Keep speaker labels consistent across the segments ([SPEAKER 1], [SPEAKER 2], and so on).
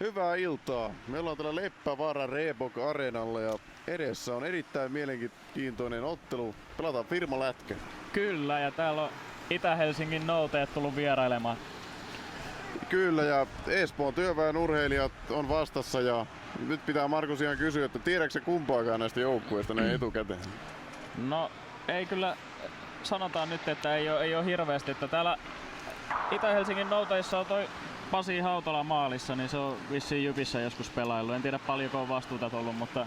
[SPEAKER 1] Hyvää iltaa. Me ollaan täällä Leppävaaran Reebok Areenalla ja edessä on erittäin mielenkiintoinen ottelu. Pelataan firmalätkä.
[SPEAKER 2] Kyllä, ja täällä on Itä-Helsingin Noutajat tullut vierailemaan.
[SPEAKER 1] Kyllä, ja Espoon työväen urheilijat on vastassa ja nyt pitää Markus ihan kysyä, että tiedätkö sä kumpaakaan näistä joukkueista näin etukäteen?
[SPEAKER 2] No, ei kyllä, sanotaan nyt, että ei ole hirveästi, että täällä Itä-Helsingin Noutajissa on toi Pasi Hautala maalissa, niin se on vissiin Jypissä joskus pelaillut. En tiedä paljonko on vastuuta ollut, mutta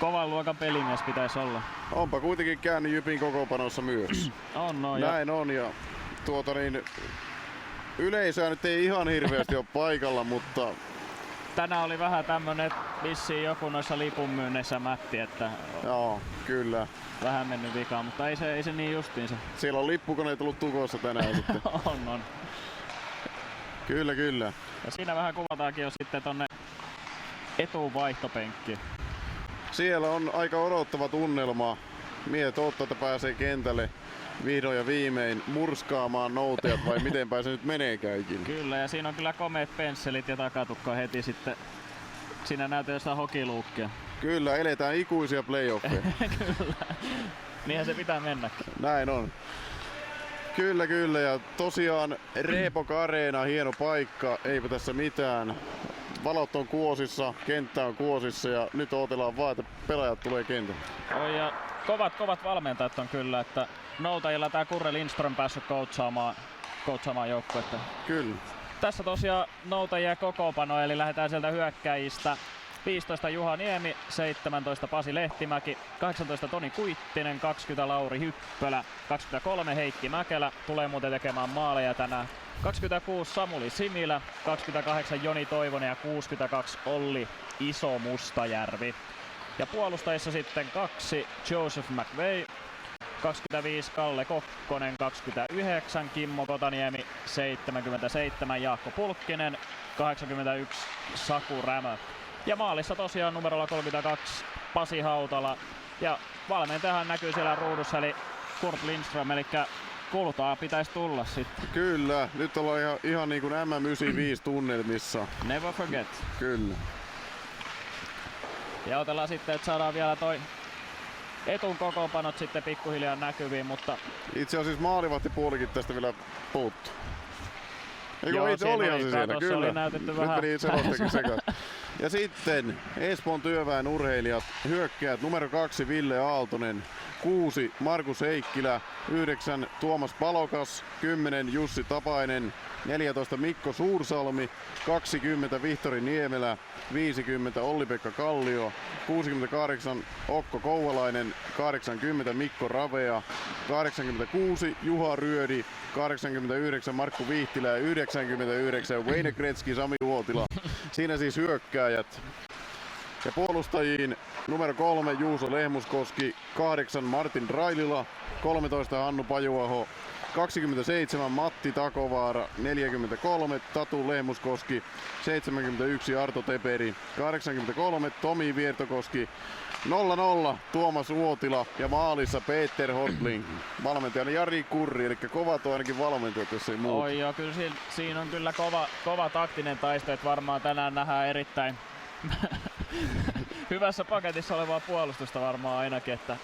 [SPEAKER 2] kovan luokan pelimies pitäisi olla.
[SPEAKER 1] Onpa kuitenkin käynyt Jypin kokoonpanossa myös.
[SPEAKER 2] On, no.
[SPEAKER 1] Näin on, ja yleisöä nyt ei ihan hirveästi ole paikalla, mutta
[SPEAKER 2] Tänään oli vähän tämmönen, että vissiin joku noissa lipunmyynneissä mätti, että
[SPEAKER 1] joo, kyllä.
[SPEAKER 2] vähän mennyt vikaan, mutta ei se niin justiinsa.
[SPEAKER 1] Siellä on lippukoneet ollut tukossa tänään sitten.
[SPEAKER 2] on.
[SPEAKER 1] Kyllä, kyllä.
[SPEAKER 2] Ja siinä vähän kuvataankin jo sitten tonne etuvaihtopenkki.
[SPEAKER 1] Siellä on aika odottava tunnelma. Miehet odottaa, että pääsee kentälle vihdoin ja viimein murskaamaan Noutajat, vai mitenpä se nyt meneekäänkin.
[SPEAKER 2] Kyllä, ja siinä on kyllä komeet pensselit ja takatukka heti sitten. Siinä näytetään sitä hokiluukkia.
[SPEAKER 1] Kyllä, eletään ikuisia playoffeja.
[SPEAKER 2] Kyllä. Niinhän se pitää mennäkin.
[SPEAKER 1] Näin on. Kyllä, kyllä. Ja tosiaan Reebok Areena, hieno paikka, eipä tässä mitään. Valot on kuosissa, kenttä on kuosissa ja nyt odotellaan vaan, että pelaajat tulee kentälle.
[SPEAKER 2] Oi, ja kovat valmentajat on kyllä, että Noutajilla tää Kurre Lindström päässyt coachaamaan joukkuetta.
[SPEAKER 1] Kyllä.
[SPEAKER 2] Tässä tosiaan Noutajia kokoonpano, eli lähdetään sieltä hyökkäjistä. 15 Juha Niemi, 17 Pasi Lehtimäki, 18 Toni Kuittinen, 20 Lauri Hyppölä, 23 Heikki Mäkelä, tulee muuten tekemään maaleja tänään, 26 Samuli Similä, 28 Joni Toivonen ja 62 Olli Iso Mustajärvi. Ja puolustajissa sitten 2 Joseph McVeigh, 25 Kalle Kokkonen, 29 Kimmo Kotaniemi, 77 Jaakko Pulkkinen, 81 Saku Rämö. Ja maalissa tosiaan numerolla 32 Pasi Hautala. Ja valmentajahan näkyy siellä ruudussa, eli Kurt Lindström, eli kultaa pitäisi tulla sitten.
[SPEAKER 1] Kyllä, nyt ollaan ihan niin kuin MM95 tunnelmissa.
[SPEAKER 2] Never forget.
[SPEAKER 1] Kyllä.
[SPEAKER 2] Ja otellaan sitten, että saadaan vielä toi etun kokoonpanot sitten pikkuhiljaa näkyviin, mutta
[SPEAKER 1] Itse asiassa maalivahtipuolikin tästä vielä puuttuu. Eikö
[SPEAKER 2] joo,
[SPEAKER 1] itse olihan se siellä, kyllä.
[SPEAKER 2] Oli näytetty
[SPEAKER 1] nyt
[SPEAKER 2] vähän.
[SPEAKER 1] meni selostakin sekaan. Ja sitten Espoon työväen urheilijat, hyökkäät numero 2 Ville Aaltonen, 6 Markus Heikkilä, 9 Tuomas Palokas, 10 Jussi Tapainen, 14 Mikko Suursalmi, 20 Vihtori Niemelä, 50 Olli-Pekka Kallio, 68 Okko Kouvalainen, 80 Mikko Ravea, 86 Juha Ryödi, 89 Markku Vihtilä ja 99 Wayne Gretzky Sami Uotila. Siinä siis hyökkääjät. Ja puolustajiin numero 3 Juuso Lehmuskoski, 8 Martin Railila, 13 Hannu Pajuaho, 27 Matti Takovaara, 43 Tatu Lehmuskoski, 71 Arto Teperi, 83 Tomi Viertokoski, 0-0 Tuomas Uotila ja maalissa Peter Hortling. Valmentajana Jari Kurri, eli kovat on ainakin valmentajat, jos ei muuta.
[SPEAKER 2] Oi joo, kyllä siinä on kyllä kova taktinen taisto, että varmaan tänään nähdään erittäin hyvässä paketissa olevaa puolustusta varmaan ainakin, että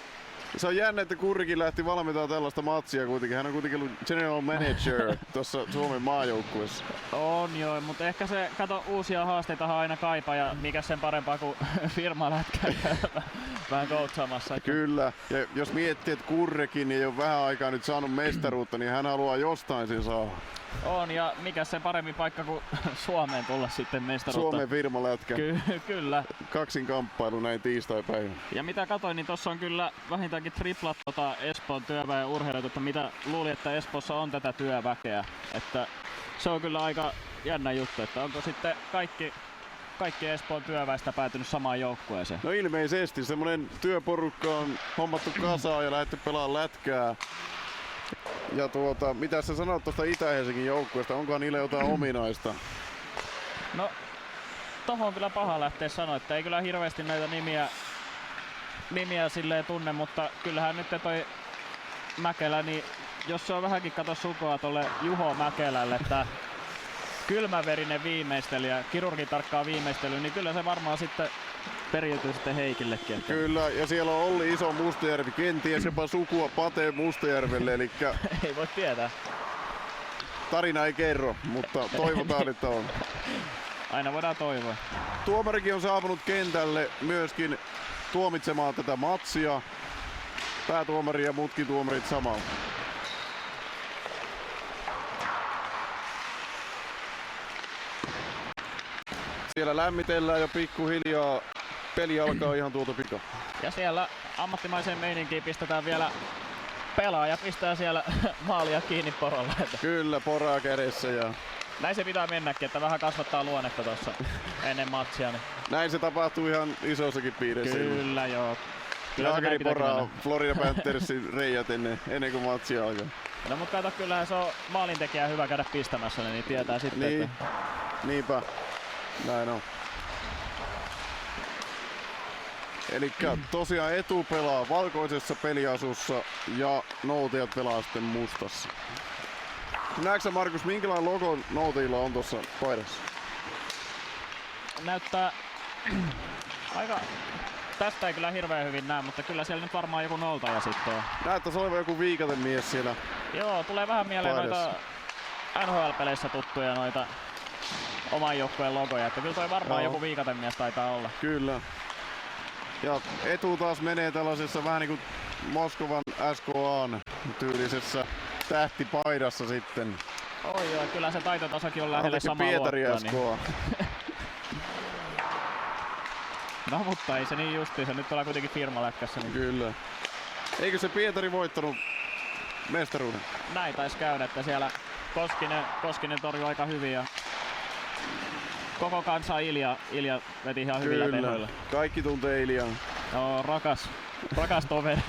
[SPEAKER 1] Se on jännä, että Kurrikin lähti valmentamaan tällaista matsia kuitenkin. Hän on kuitenkin ollut general manager tuossa Suomen maajoukkueessa.
[SPEAKER 2] on joo, mutta ehkä se, kato, uusia haasteita aina kaipaa ja mikä sen parempaa kuin firmalätkää vähän coachaamassa.
[SPEAKER 1] Kyllä, ja jos miettii, että Kurrekin ei ole vähän aikaa nyt saanut mestaruutta, niin hän haluaa jostain sen saada.
[SPEAKER 2] On, ja mikä se parempi paikka kuin Suomeen tulla sitten mestaruutta.
[SPEAKER 1] Suomen firmalätkä.
[SPEAKER 2] Kyllä.
[SPEAKER 1] Kaksinkamppailu näin tiistaipäivänä.
[SPEAKER 2] Ja mitä katoin, niin tossa on kyllä vähintäänkin triplat Espoon työväen urheilijat, että mitä luulin, että Espoossa on tätä työväkeä. Että se on kyllä aika jännä juttu, että onko sitten kaikki Espoon työväistä päätynyt samaan joukkueeseen.
[SPEAKER 1] No ilmeisesti semmonen työporukka on hommattu kasaan ja lähdetty pelaamaan lätkää. Ja mitä sä sanot tuosta Itä-Helsingin joukkueesta, onkohan niillä jotain ominaista?
[SPEAKER 2] No, tohon on kyllä paha lähteä sanoa, että ei kyllä hirveästi näitä nimiä silleen tunne, mutta kyllähän nyt toi Mäkelä, niin jos se on vähänkin kato sukua tolle Juho Mäkelälle, että kylmäverinen viimeistelijä, kirurgin tarkkaa viimeistelyä, niin kyllä se varmaan sitten periytyy sitten Heikillekin. Että
[SPEAKER 1] Kyllä, ja siellä on Olli Iso Mustajärvi, kenties jopa sukua Pate Mustajärvelle, eli
[SPEAKER 2] ei voi tietää.
[SPEAKER 1] tarina ei kerro, mutta toivotaan, että on.
[SPEAKER 2] Aina voidaan toivoa.
[SPEAKER 1] Tuomarikin on saapunut kentälle myöskin tuomitsemaan tätä matsia. Päätuomari ja muutkin tuomarit samalla. Siellä lämmitellään jo pikkuhiljaa. Peli alkaa ihan tuolta pika.
[SPEAKER 2] Ja siellä ammattimaiseen meininkiin pistetään vielä pelaaja, pistää siellä maalia kiinni porolla.
[SPEAKER 1] Kyllä, poraa kädessä. Ja
[SPEAKER 2] näin se pitää mennäkin, että vähän kasvattaa luonnetta tuossa ennen matsia. Niin.
[SPEAKER 1] näin se tapahtuu ihan isossakin piirissä.
[SPEAKER 2] Kyllä joo.
[SPEAKER 1] Jaakeri poraa Florida Panthersin reijät ennen kuin matsi alkaa.
[SPEAKER 2] No mutta kato, kyllähän se on maalintekijä hyvä käydä pistämässä, niin tietää sitten.
[SPEAKER 1] Niin.
[SPEAKER 2] Että
[SPEAKER 1] Niinpä. Näin on. Elikkä tosiaan Etu pelaa valkoisessa peliasussa ja Noutajat pelaa sitten mustassa. Näetkö sä, Markus, minkälainen logo Noutajilla on tuossa paidassa?
[SPEAKER 2] näyttää aika... Tästä ei kyllä hirveän hyvin näe, mutta kyllä siellä nyt varmaan joku noutaja sitten on.
[SPEAKER 1] Näyttäisi olevan joku viikatemies siellä.
[SPEAKER 2] Joo, tulee vähän mieleen
[SPEAKER 1] paidassa.
[SPEAKER 2] noita NHL-peleissä tuttuja noita oman joukkueen logoja, että kyllä toi varmaan joku viikatemies taitaa olla.
[SPEAKER 1] Kyllä. Ja Etu taas menee tällaisessa vähän niinku Moskovan SKA:n tyylisessä tähtipaidassa sitten.
[SPEAKER 2] Oi joo, kyllä se taitotasokin on lähellä samaa
[SPEAKER 1] Pietari
[SPEAKER 2] luokkaa.
[SPEAKER 1] SKA.
[SPEAKER 2] No mutta ei se niin justiinsa, nyt ollaan kuitenkin firmalätkässä. Niin
[SPEAKER 1] Kyllä. Eikö se Pietari voittanut mestaruuden?
[SPEAKER 2] näin taisi käydä, että siellä Koskinen torjui aika hyvin ja koko kansa Ilja veti ihan hyvillä menoilla.
[SPEAKER 1] Kaikki tuntee Iljan.
[SPEAKER 2] Joo, rakas toveri.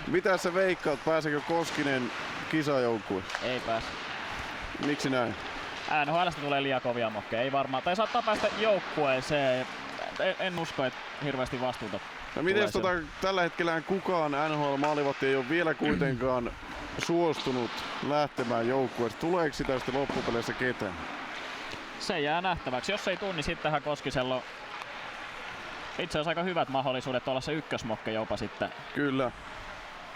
[SPEAKER 1] Mitä sä veikkaat, pääseekö Koskinen kisajoukkueen?
[SPEAKER 2] Ei pääse.
[SPEAKER 1] Miksi näin?
[SPEAKER 2] NHL:stä tulee liian kovia mokkeja, ei varmaan. Tai saattaa päästä joukkueeseen. En usko, että hirveästi vastuuta.
[SPEAKER 1] No miten tällä hetkellä kukaan NHL-maalivahti ei ole vielä kuitenkaan suostunut lähtemään joukkueesta? Tuleeko sitä sitten loppupeleissä ketään?
[SPEAKER 2] Se jää nähtäväksi. Jos ei tule, niin sittenhän Koskisella on itse asiassa aika hyvät mahdollisuudet olla se ykkösmokke jopa sitten.
[SPEAKER 1] Kyllä.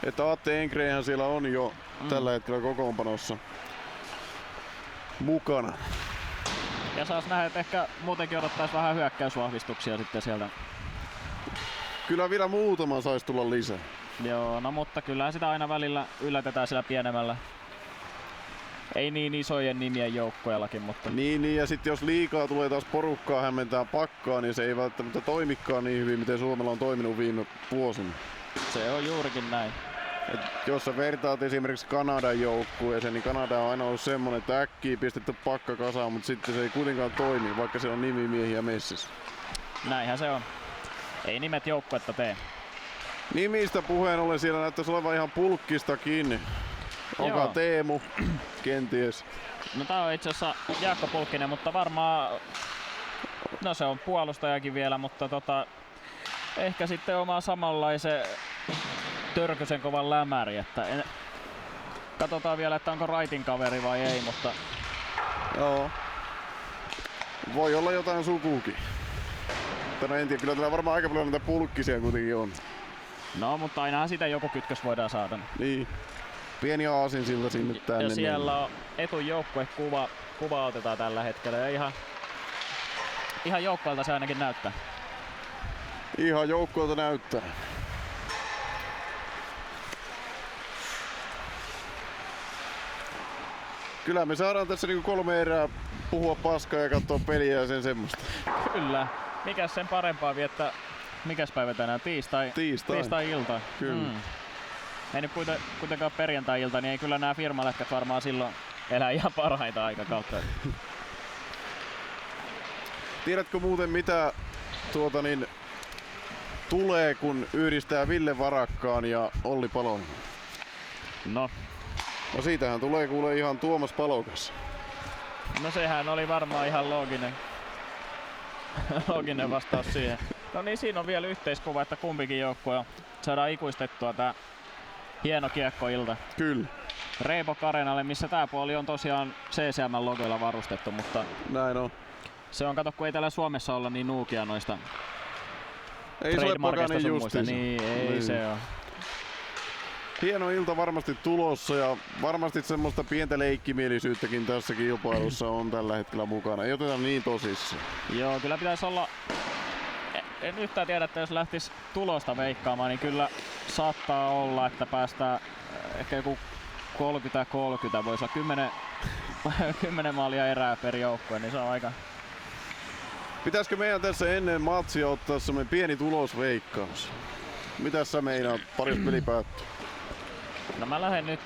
[SPEAKER 1] Että Atte Engreenhän siellä on jo tällä hetkellä kokoonpanossa mukana.
[SPEAKER 2] Ja saas nähdä, että ehkä muutenkin odottaisi vähän hyökkäysvahvistuksia sitten sieltä.
[SPEAKER 1] Kyllä vielä muutama saisi tulla lisää.
[SPEAKER 2] Joo, no mutta kyllähän sitä aina välillä yllätetään siellä pienemmällä. Ei niin isojen nimien joukkueellakin, mutta...
[SPEAKER 1] Niin, ja sitten jos liikaa tulee taas porukkaa hämmentää pakkaa, niin se ei välttämättä toimikaan niin hyvin, miten Suomella on toiminut viime vuosina.
[SPEAKER 2] Se on juurikin näin.
[SPEAKER 1] Et jos sä vertaat esimerkiksi Kanadan joukkueeseen, niin Kanada on aina ollut semmonen, että äkkiä pistetty pakka kasaan, mutta sitten se ei kuitenkaan toimi, vaikka se on nimimiehiä messissä.
[SPEAKER 2] Näinhän se on. Ei nimet joukkuetta tee.
[SPEAKER 1] Nimistä puheen ollen siellä näyttäisi olevan ihan pulkkistakin. Onkaan Teemu, kenties.
[SPEAKER 2] No tää on itse asiassa Jaakko Pulkkinen, mutta varmaan... No se on puolustajakin vielä, mutta ehkä sitten omaa samanlaisen törkysen kovan lämäri, että katsotaan vielä, että onko Raitin kaveri vai ei, mutta...
[SPEAKER 1] Joo. Voi olla jotain sukuukin. No en tiedä, kyllä täällä varmaan aika paljon näitä pulkkisia kuitenkin on.
[SPEAKER 2] No, mutta ainahan sitä joku kytkös voidaan saada.
[SPEAKER 1] Niin. Pieni aasinsilta sinne tänne.
[SPEAKER 2] Ja siellä on Etun joukkuekuva otetaan tällä hetkellä ja ihan joukkueelta se ainakin näyttää.
[SPEAKER 1] Ihan joukkueelta näyttää. Kyllä me saadaan tässä niinku 3 erää puhua paskaa ja katsoa peliä ja sen semmoista.
[SPEAKER 2] Kyllä. Mikäs sen parempaa viettää? Mikäs päivä tänään? Tiistai-ilta.
[SPEAKER 1] Kyllä.
[SPEAKER 2] Ei nyt kuitenkaan perjantai-ilta, niin ei kyllä nämä firmalätkät varmaan silloin elää ihan parhaita aikakautta.
[SPEAKER 1] Tiedätkö muuten mitä tulee, kun yhdistää Ville Varakkaan ja Olli Palonen?
[SPEAKER 2] No
[SPEAKER 1] Siitähän tulee kuule ihan Tuomas Palokas.
[SPEAKER 2] No sehän oli varmaan ihan looginen vastaus siihen. No niin, siinä on vielä yhteiskuva, että kumpikin joukkue saadaan ikuistettua tää hieno kiekkoilta.
[SPEAKER 1] Kyllä.
[SPEAKER 2] Reebok Arenalle, missä tää puoli on tosiaan CCM-logoilla varustettu, mutta
[SPEAKER 1] Näin on.
[SPEAKER 2] se on, kato, kun ei täällä Suomessa olla niin nuukia noista
[SPEAKER 1] Ei se ole
[SPEAKER 2] trademarkeista
[SPEAKER 1] Paganin
[SPEAKER 2] sun muista.
[SPEAKER 1] justiinsa.
[SPEAKER 2] Niin, ei
[SPEAKER 1] Niin.
[SPEAKER 2] se on.
[SPEAKER 1] Hieno ilta varmasti tulossa ja varmasti semmoista pientä leikkimielisyyttäkin tässä kilpailussa on tällä hetkellä mukana. Ei oteta niin tosissaan.
[SPEAKER 2] Joo, kyllä pitäisi olla... En yhtään tiedä, että jos lähtis tulosta veikkaamaan, niin kyllä saattaa olla, että päästään ehkä joku 30-30, voisi olla 10 maalia erää per joukkue, niin se on aika...
[SPEAKER 1] Pitäisikö meidän tässä ennen matsia ottaa semmoinen pieni tulosveikkaus? Mitäs sä meinaat? Paris peli päättyy.
[SPEAKER 2] No mä lähden nyt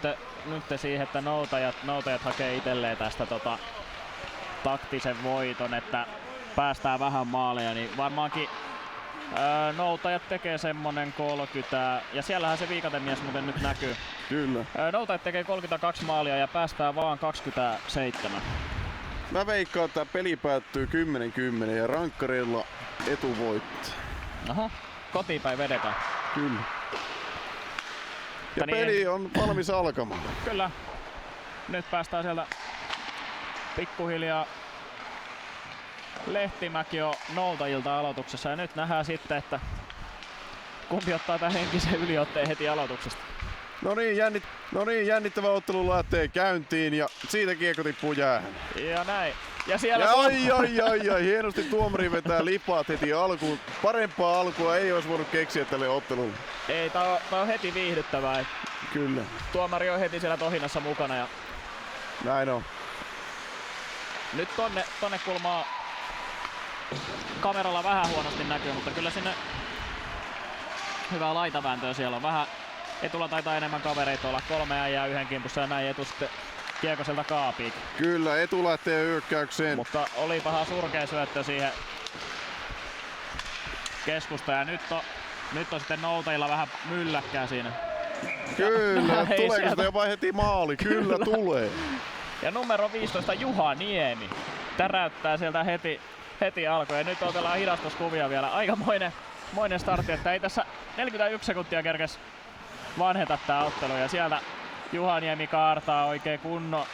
[SPEAKER 2] siihen, että noutajat hakee itselleen tästä taktisen voiton, että päästään vähän maaleja, niin varmaankin noutajat tekee semmonen 30, ja siellähän se viikatemies muuten nyt näkyy.
[SPEAKER 1] Kyllä.
[SPEAKER 2] Noutajat tekee 32 maalia ja päästään vaan 27.
[SPEAKER 1] Mä veikkaan, että peli päättyy 10-10 ja rankkareilla etuvoitto.
[SPEAKER 2] Aha, kotiinpäin vedetään.
[SPEAKER 1] Kyllä. Ja
[SPEAKER 2] Niin
[SPEAKER 1] peli on valmis alkamaan.
[SPEAKER 2] Kyllä. Nyt päästään sieltä pikkuhiljaa. Lehtimäki on noutajilta aloituksessa ja nyt nähdään sitten, että kumpi ottaa tämän henkisen yliotteen heti aloituksesta.
[SPEAKER 1] No niin, jännittävä ottelu lähtee käyntiin ja siitä kiekko tippuu jäähän.
[SPEAKER 2] Ja näin. Ja siellä
[SPEAKER 1] Ja ai, hienosti tuomari vetää lipat heti alkuun. Parempaa alkua ei olisi voinut keksiä tälle ottelulle.
[SPEAKER 2] Ei, tää on heti viihdyttävää.
[SPEAKER 1] Kyllä.
[SPEAKER 2] Tuomari on heti siellä tohinassa mukana ja
[SPEAKER 1] Näin on.
[SPEAKER 2] nyt tonne kulmaa kameralla vähän huonosti näkyy, mutta kyllä sinne hyvää laitavääntöä siellä on. Vähän etulla taitaa enemmän kavereita olla, 3 äijää yhden kimpussa ja näin etu sitten kiekoselta kaapiin.
[SPEAKER 1] Kyllä, etu lähtee hyökkäykseen.
[SPEAKER 2] Mutta oli paha surkea syöttö siihen keskusta ja nyt on sitten noutajilla vähän mylläkkää siinä.
[SPEAKER 1] Kyllä,
[SPEAKER 2] Ei
[SPEAKER 1] tuleeko
[SPEAKER 2] sieltä.
[SPEAKER 1] sitä jopa heti maali? Kyllä tulee.
[SPEAKER 2] Ja numero 15 Juha Niemi täräyttää sieltä heti alkuun ja nyt otellaan hidastuskuvia vielä. Aikamoinen startti, että ei tässä 41 sekuntia kerkes vanheta tää ottelu ja sieltä Juha Niemi kaartaa oikein kunnon.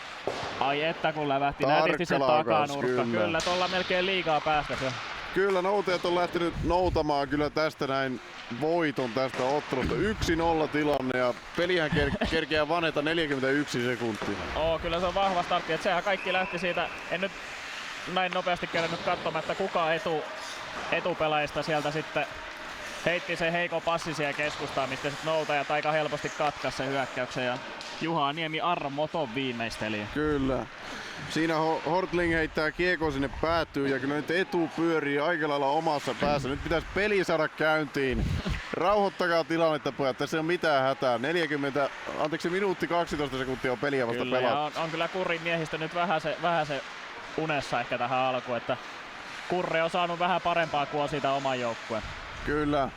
[SPEAKER 2] Ai että kun lävähti nätisti se
[SPEAKER 1] Tarkka
[SPEAKER 2] takanurkka.
[SPEAKER 1] kyllä.
[SPEAKER 2] Kyllä, tuolla melkein liigaa päästä se.
[SPEAKER 1] Kyllä noutajat on lähtenyt noutamaan kyllä tästä näin voiton tästä ottelusta. 1-0 tilanne ja pelihän kerkeää vanheta 41 sekuntia.
[SPEAKER 2] Kyllä se on vahva startti, että sehän kaikki lähti siitä. En nyt näin nopeasti kerännyt katsomaan, että kuka etupelaajista sieltä sitten heitti sen heikon passi siihen keskustaan, mistä sitten noutajat aika helposti katkaisi sen hyökkäyksen ja Juha Niemi armoton viimeisteli.
[SPEAKER 1] Kyllä. Siinä Hortling heittää kiekko sinne päätyy ja kyllä nyt etu pyörii aika lailla omassa päässä. Nyt pitäisi peli saada käyntiin. Rauhoittakaa tilannetta pojat, tässä ei ole mitään hätää. Minuutti 12 sekuntia on peliä vasta
[SPEAKER 2] Kyllä,
[SPEAKER 1] pelattu.
[SPEAKER 2] ja on kyllä Kurrin miehistö nyt vähän se unessa ehkä tähän alkuun, että Kurri on saanut vähän parempaa kuin siitä oman joukkueen.
[SPEAKER 1] Kyllä.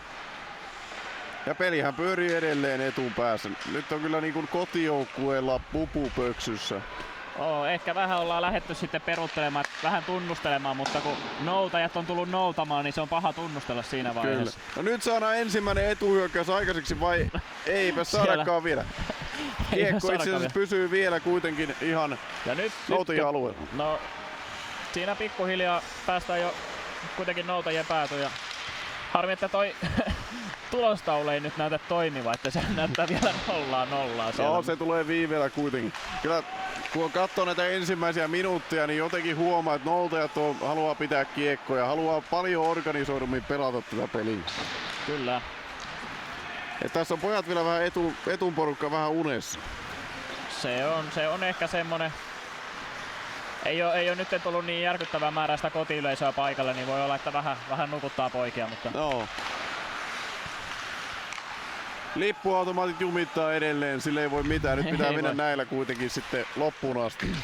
[SPEAKER 1] Ja pelihän pyörii edelleen etun päässä. Nyt on kyllä niin kuin kotijoukkueella pupupöksyssä.
[SPEAKER 2] Ehkä vähän ollaan lähdetty sitten peruuttelemaan, vähän tunnustelemaan, mutta kun noutajat on tullut noutamaan, niin se on paha tunnustella siinä vaiheessa.
[SPEAKER 1] Kyllä. No nyt saadaan ensimmäinen etuhyökkäys aikaiseksi vai eipä saadakaan vielä? Kiekko itse asiassa pysyy vielä kuitenkin ihan noutajien alueella.
[SPEAKER 2] No siinä pikkuhiljaa päästään jo kuitenkin noutajien päätyyn ja harmi, että toi tulostaulu ei nyt näytä toimiva, että se näyttää vielä 0-0 siellä.
[SPEAKER 1] No se tulee viiveellä kuitenkin. Kyllä kun katsoo näitä ensimmäisiä minuutteja, niin jotenkin huomaa, että noutajat haluaa pitää kiekkoja, haluaa paljon organisoidummin pelata tätä peliä.
[SPEAKER 2] Kyllä.
[SPEAKER 1] Et tässä on pojat vielä vähän etun porukka vähän unessa.
[SPEAKER 2] Se on ehkä semmonen. Ei ole nyt tullut niin järkyttävää määrää sitä kotiyleisöä paikalle, niin voi olla, että vähän nukuttaa poikia, mutta...
[SPEAKER 1] No. Lippuautomaatit jumittaa edelleen, sille ei voi mitään. Nyt pitää mennä näillä kuitenkin sitten loppuun asti.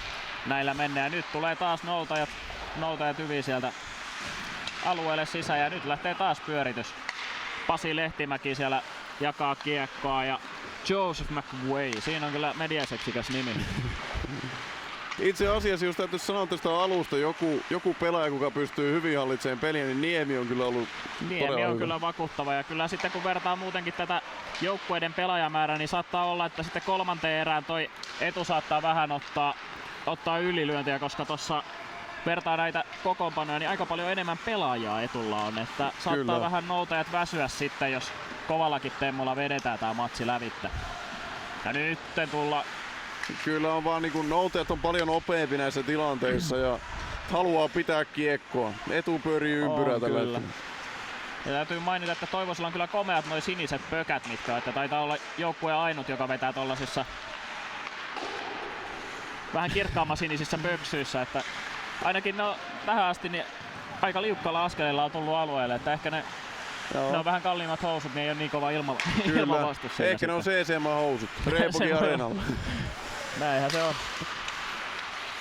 [SPEAKER 2] Näillä mennään. Nyt tulee taas noutajat hyvin sieltä alueelle sisään ja nyt lähtee taas pyöritys. Pasi Lehtimäki siellä jakaa kiekkoa ja Joseph McWay. Siinä on kyllä mediaseksikäs nimi.
[SPEAKER 1] Itse asiassa, jos täytyisi sanoa tästä alusta, joku pelaaja, joka pystyy hyvin hallitsemaan peliä, niin Niemi on kyllä ollut
[SPEAKER 2] Niemi
[SPEAKER 1] todella
[SPEAKER 2] on
[SPEAKER 1] hyvä.
[SPEAKER 2] kyllä vakuuttava ja kyllä sitten kun vertaa muutenkin tätä joukkueiden pelaajamäärää, niin saattaa olla, että sitten kolmanteen erään toi Etu saattaa vähän ottaa ylilyöntiä, koska tuossa vertaa näitä kokoonpanoja, niin aika paljon enemmän pelaajaa Etulla on, että saattaa
[SPEAKER 1] Kyllä.
[SPEAKER 2] vähän noutajat väsyä sitten, jos kovallakin temmolla vedetään tää matsi lävittä. Ja nyt tulla.
[SPEAKER 1] Kyllä on vaan niin noutajat on paljon nopeampi näissä tilanteissa ja haluaa pitää kiekkoa. Etu pyörii ympyrää tällä
[SPEAKER 2] kyllä.
[SPEAKER 1] hetkellä.
[SPEAKER 2] Ja täytyy mainita, että Toivosella on kyllä komeat noi siniset pökät, mitkä että taitaa olla joukkueen ainut, joka vetää tollasissa vähän kirkkaamman sinisissä pöksyissä, että ainakin ne on tähän asti niin aika liukkalla askeleella on tullut alueelle, että ehkä ne on vähän kalliimmat housut, niin ei ole niin kova ilmavastus.
[SPEAKER 1] Ehkä ne on CCM-housut, Reepokin Areenalla.
[SPEAKER 2] Näinhän se on.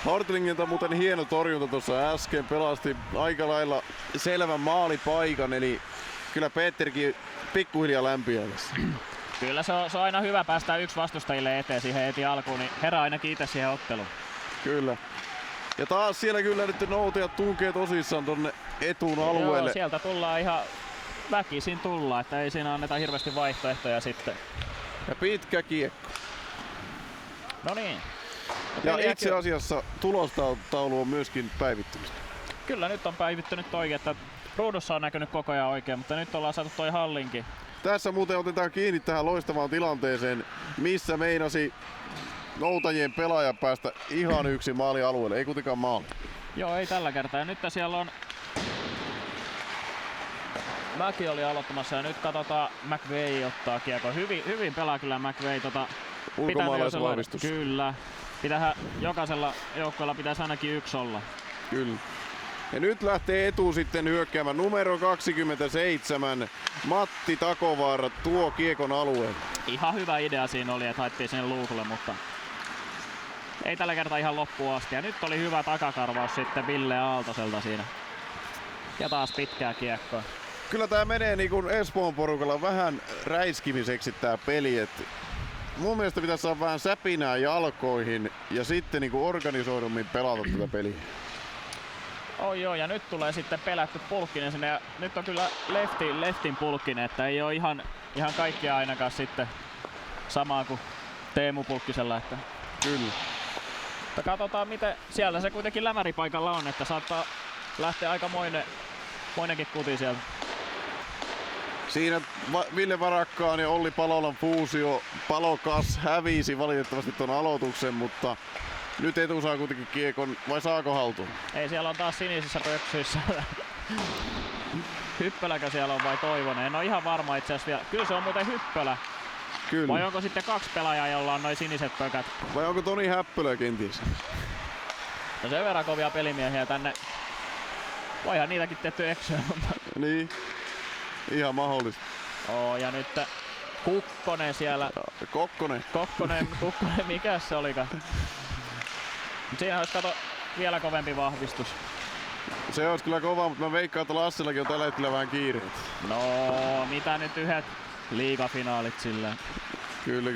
[SPEAKER 1] Hartlingilta muuten hieno torjunta tuossa äsken, pelasti aika lailla selvän maalipaikan, eli kyllä Peterkin pikkuhiljaa lämpiävässä.
[SPEAKER 2] Kyllä se on aina hyvä päästä yksi vastustajille eteen siihen heti alkuun, niin herää ainakin itse siihen otteluun.
[SPEAKER 1] Kyllä. Ja taas siellä kyllä nyt noutajat tunkee tosissaan tonne Etun alueelle.
[SPEAKER 2] Joo, sieltä tullaan ihan väkisin tulla, että ei siinä anneta hirveästi vaihtoehtoja sitten.
[SPEAKER 1] Ja pitkä kiekko.
[SPEAKER 2] No niin.
[SPEAKER 1] Ja itse asiassa tulostaulu on myöskin päivittynyt.
[SPEAKER 2] Kyllä nyt on päivittynyt oikein, että ruudussa on näkynyt koko ajan oikein, mutta nyt ollaan saatu toi hallinkin.
[SPEAKER 1] Tässä muuten otetaan kiinni tähän loistavaan tilanteeseen, missä meinasi noutajien pelaaja päästä ihan yksin maalialueelle, ei kuitenkaan maali.
[SPEAKER 2] Joo, ei tällä kertaa. Ja nyt siellä on Mäki oli aloittamassa ja nyt katsotaan, McVey ottaa kiekko. Hyvin pelaa kyllä McVey
[SPEAKER 1] Ulkomaalaisvahvistus.
[SPEAKER 2] Kyllä. Pitäähän jokaisella joukkueella pitäisi ainakin yksi olla.
[SPEAKER 1] Kyllä. Ja nyt lähtee Etu sitten hyökkäämään. Numero 27, Matti Takovaara tuo kiekon alueelle.
[SPEAKER 2] Ihan hyvä idea siinä oli, että haettiin sinne luukulle, mutta ei tällä kertaa ihan loppuun asti. Ja nyt oli hyvä takakarvaus sitten Ville Aaltoselta siinä. Ja taas pitkää kiekkoa.
[SPEAKER 1] Kyllä tää menee niin kuin Espoon porukalla vähän räiskimiseksi tää peli. Et mun mielestä pitäisi saada vähän säpinää jalkoihin ja sitten niin kuin organisoidummin pelata tätä peliä.
[SPEAKER 2] Joo, ja nyt tulee sitten pelätty Pulkkinen sinne ja nyt on kyllä leftin Pulkkinen, että ei ole ihan kaikkia ainakaan sitten samaa kuin Teemu Pulkkisella. Että
[SPEAKER 1] Kyllä.
[SPEAKER 2] mutta katsotaan miten siellä se kuitenkin lämäripaikalla on, että saattaa lähteä aika moinenkin kuti sieltä.
[SPEAKER 1] Siinä Ville Varakkaan ja Olli Palolan fuusio. Palokas hävisi valitettavasti ton aloituksen, mutta nyt Etu saa kuitenkin kiekon, vai saako haltuun?
[SPEAKER 2] Ei, siellä on taas sinisissä pöksyissä. Hyppöläkö siellä on vai Toivonen? En ole ihan varma itse asiassa vielä. Kyllä se on muuten Hyppölä.
[SPEAKER 1] Kyllä.
[SPEAKER 2] Vai onko sitten kaksi pelaajaa, jolla on noin siniset pökät?
[SPEAKER 1] Vai onko Toni Häppölä kenties?
[SPEAKER 2] No sen verran kovia pelimiehiä tänne. Voihan niitäkin tehty eksyä, mutta...
[SPEAKER 1] Niin. Ihan mahdollista.
[SPEAKER 2] Ja nyt Kukkonen siellä.
[SPEAKER 1] Kokkonen.
[SPEAKER 2] Kukkonen, mikä se olikaan? Siinä olisi kato vielä kovempi vahvistus.
[SPEAKER 1] Se olisi kyllä kova, mutta mä veikkaan, että Lassillakin on tällä hetkellä vähän kiireet.
[SPEAKER 2] No, mitä nyt yhdet liigafinaalit sillä.
[SPEAKER 1] Kyllä.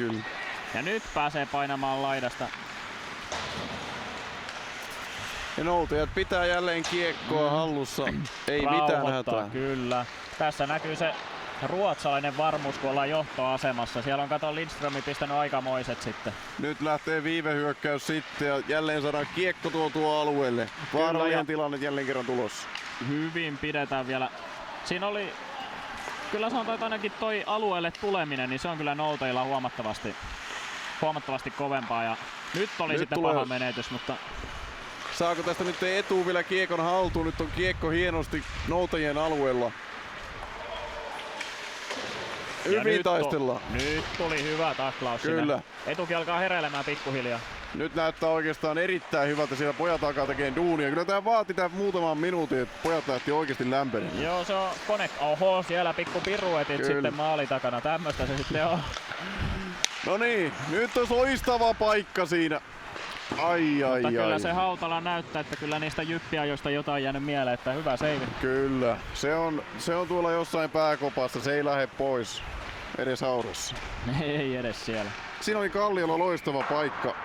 [SPEAKER 2] Ja nyt pääsee painamaan laidasta.
[SPEAKER 1] Ja noutajat pitää jälleen kiekkoa hallussa. Ei mitään hätää.
[SPEAKER 2] Kyllä. Tässä näkyy se ruotsalainen varmuus, kun ollaan johtoasemassa. Siellä on kato Lindströmi pistänyt aikamoiset sitten.
[SPEAKER 1] Nyt lähtee viivehyökkäys sitten ja jälleen saadaan kiekko tuotua alueelle. Vaarallinen tilanne jälleen kerran tulossa.
[SPEAKER 2] Hyvin pidetään vielä. Siinä oli, kyllä sanotaan, että ainakin toi alueelle tuleminen, niin se on kyllä noutajilla huomattavasti kovempaa. Ja nyt oli
[SPEAKER 1] nyt
[SPEAKER 2] sitten paha menetys, mutta...
[SPEAKER 1] Saako tästä nyt Etu vielä kiekon haltuun? Nyt on kiekko hienosti noutajien alueella. Hyvin taistellaan.
[SPEAKER 2] Nyt tuli hyvä taklaus.
[SPEAKER 1] Kyllä.
[SPEAKER 2] Sinne. Etukin alkaa heräilemään pikkuhiljaa.
[SPEAKER 1] Nyt näyttää oikeastaan erittäin hyvältä, siellä pojat alkaa tekemään duunia. Kyllä tää vaati tää muutaman minuutin, että pojat lähti oikeasti lämpenemään.
[SPEAKER 2] Joo, se on kone. Oho, siellä pikku piruetit sitten maali takana. Tämmöstä se sitten on.
[SPEAKER 1] No niin, nyt on loistava paikka siinä. Mutta
[SPEAKER 2] kyllä se Hautala näyttää, että kyllä niistä jyppiajoista jotain jäänyt mieleen, että hyvä save.
[SPEAKER 1] Kyllä, se on tuolla jossain pääkopassa, se ei lähde pois edes haudassa.
[SPEAKER 2] Ei edes siellä.
[SPEAKER 1] Siinä oli Kalliolla loistava paikka.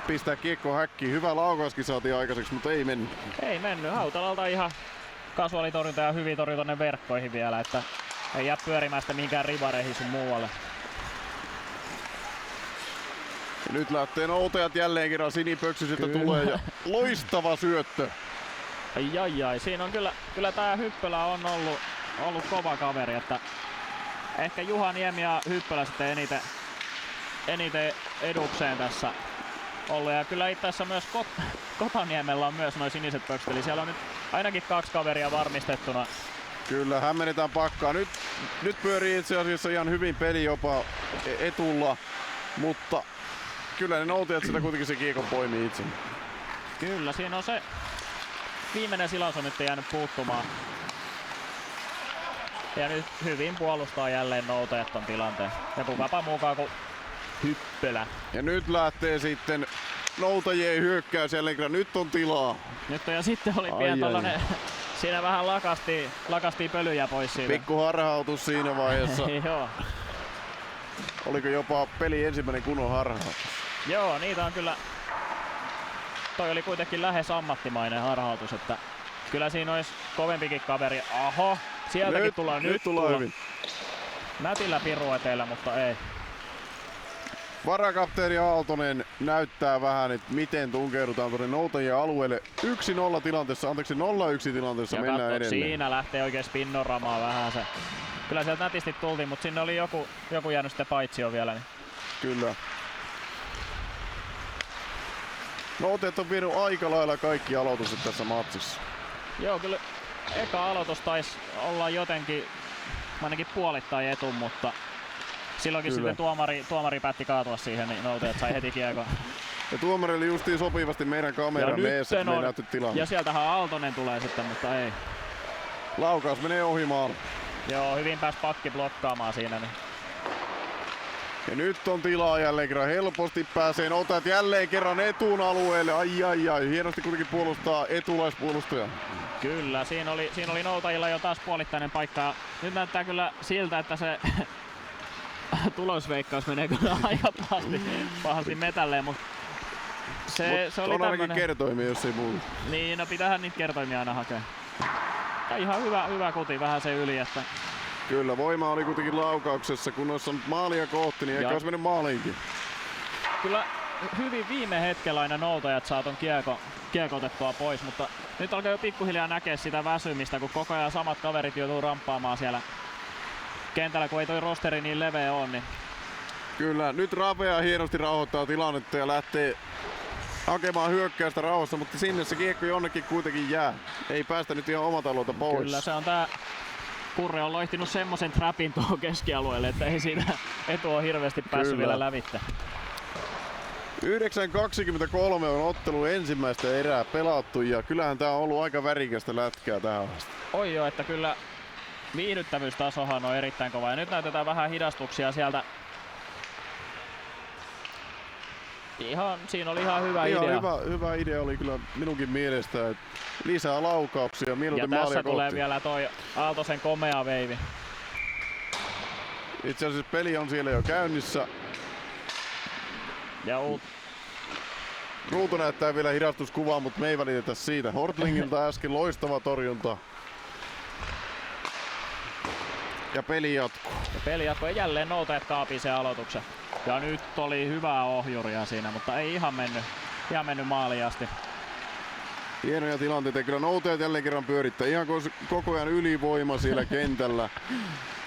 [SPEAKER 1] pistää kiekko häkkiin. Hyvä laukauskin saatiin aikaiseksi, mutta ei mennyt.
[SPEAKER 2] Ei mennyt. Hautalalta ihan kasuaalitorjunta ja hyvin torjui tonne verkkoihin vielä, että ei jää pyörimään sitä mihinkään rivareihin sun muualle.
[SPEAKER 1] Ja nyt lähtee noutajat jälleen kerran, sinipöksysiltä tulee ja loistava syöttö.
[SPEAKER 2] Ai, siinä on kyllä tää Hyppölä on ollut kova kaveri, että ehkä Juha Niemi ja Hyppölä sitten eniten edukseen tässä ollut. Ja kyllä itse asiassa myös Kotaniemellä on myös noin siniset pöksyt, eli siellä on nyt ainakin 2 kaveria varmistettuna.
[SPEAKER 1] Kyllä, hämmennetään pakkaa. Nyt pyörii itse asiassa ihan hyvin peli jopa etulla, mutta kyllä ne noutajat sitä kuitenkin se kiekon poimii itse.
[SPEAKER 2] Kyllä, siinä on se viimeinen silaus on nyt jäänyt puuttumaan. Ja nyt hyvin puolustaa jälleen noutajat ton tilanteen. Ja kukapa muukaan kuin Hyppölä.
[SPEAKER 1] Ja nyt lähtee sitten noutajien hyökkäys jälleen kerran. Nyt on tilaa.
[SPEAKER 2] Nyt on, ja sitten oli pieni tollanen, siinä vähän lakastiin pölyjä pois siitä.
[SPEAKER 1] Pikku harhautus siinä vaiheessa.
[SPEAKER 2] Joo.
[SPEAKER 1] Oliko jopa peli ensimmäinen kunnon harhautus?
[SPEAKER 2] Joo, niitä on kyllä. Toi oli kuitenkin lähes ammattimainen harhautus, että kyllä siinä olisi kovempikin kaveri. Aho, sieltäkin tullaan nyt
[SPEAKER 1] hyvin.
[SPEAKER 2] Nätillä pirueteillä, mutta ei.
[SPEAKER 1] Varakapteeni Aaltonen näyttää vähän, että miten tunkeudutaan tuonne noutajien alueelle. 1-0 tilanteessa, 0-1 tilanteessa
[SPEAKER 2] ja
[SPEAKER 1] mennään edelleen.
[SPEAKER 2] Siinä lähtee oikein spinnoramaan vähän se. Kyllä sieltä nätisti tultiin, mutta sinne oli joku jäänyt sitten paitsio vielä. Niin.
[SPEAKER 1] Kyllä. Noutajat on vienyt aika lailla kaikki aloitukset tässä matsissa.
[SPEAKER 2] Joo, kyllä eka aloitus taisi olla jotenkin ainakin puolittain etu, mutta silloinkin
[SPEAKER 1] kyllä.
[SPEAKER 2] Sitten tuomari päätti kaatua siihen, niin noutajat sai heti kiekon.
[SPEAKER 1] Ja tuomari oli justiin sopivasti meidän kameran eessä, että me ei näytetty tilanne.
[SPEAKER 2] Ja sieltähän Aaltonen tulee sitten, mutta ei.
[SPEAKER 1] Laukaus menee ohi maalla.
[SPEAKER 2] Joo, hyvin pääsi pakki blokkaamaan siinä. Niin.
[SPEAKER 1] Ja nyt on tilaa jälleen kerran. Helposti pääsee noutajat jälleen kerran etuun alueelle. Ai. Hienosti kuitenkin puolustaa etulaispuolustaja.
[SPEAKER 2] Kyllä, siinä oli noutajilla jo taas puolittainen paikka. Nyt näyttää kyllä siltä, että se tulosveikkaus menee kyllä aika pahasti metälleen, mutta se oli
[SPEAKER 1] on ainakin
[SPEAKER 2] tämmönen
[SPEAKER 1] kertoimia, jos ei muuta.
[SPEAKER 2] Niin, no pitäähän niitä kertoimia aina hakea. Ja ihan hyvä kuti, vähän se yli, että
[SPEAKER 1] kyllä, voima oli kuitenkin laukauksessa, kun olisi saanut maalia kohti, niin eikä olisi mennyt maaliinkin.
[SPEAKER 2] Kyllä hyvin viime hetkellä aina noutajat saa ton kiekko otettua pois, mutta nyt alkaa jo pikkuhiljaa näkeä sitä väsymistä, kun koko ajan samat kaverit joutuu ramppaamaan siellä kentällä, kun ei toi rosteri niin leveä on. Niin.
[SPEAKER 1] Kyllä, nyt Rapea hienosti rauhoittaa tilannetta ja lähtee hakemaan hyökkäystä rauhassa, mutta sinne se kiekko jonnekin kuitenkin jää. Ei päästä nyt ihan omalta alueelta pois.
[SPEAKER 2] Kyllä, se on tää Kurre on loihtinut semmosen trapin tuohon keskialueelle, että ei siinä etu on hirveästi päässyt vielä lävitse.
[SPEAKER 1] 9.23 on ottelu ensimmäistä erää pelattu ja kyllähän tää on ollut aika värikästä lätkää tähän asti.
[SPEAKER 2] Oi joo, että kyllä viihdyttävyystasohan on erittäin kova ja nyt näytetään vähän hidastuksia sieltä. Siinä oli ihan hyvä idea.
[SPEAKER 1] Hyvä idea oli kyllä minunkin mielestä, että lisää laukauksia, mieluiten maalia kohti.
[SPEAKER 2] Ja tässä tulee vielä toi Aaltosen komea veivi.
[SPEAKER 1] Itse asiassa peli on siellä jo käynnissä.
[SPEAKER 2] Ja
[SPEAKER 1] Ruutu näyttää vielä hidastuskuvaa, mutta me ei välitetä siitä. Hortlingilta äsken loistava torjunta. Ja peli jatkuu.
[SPEAKER 2] Ja jälleen noutajat kaapii sen aloituksen. Ja nyt oli hyvää ohjuria siinä, mutta ei ihan mennyt maaliin asti.
[SPEAKER 1] Hienoja tilanteita. Kyllä noutajat jälleen kerran pyörittää. Ihan koko ajan ylivoima siellä kentällä.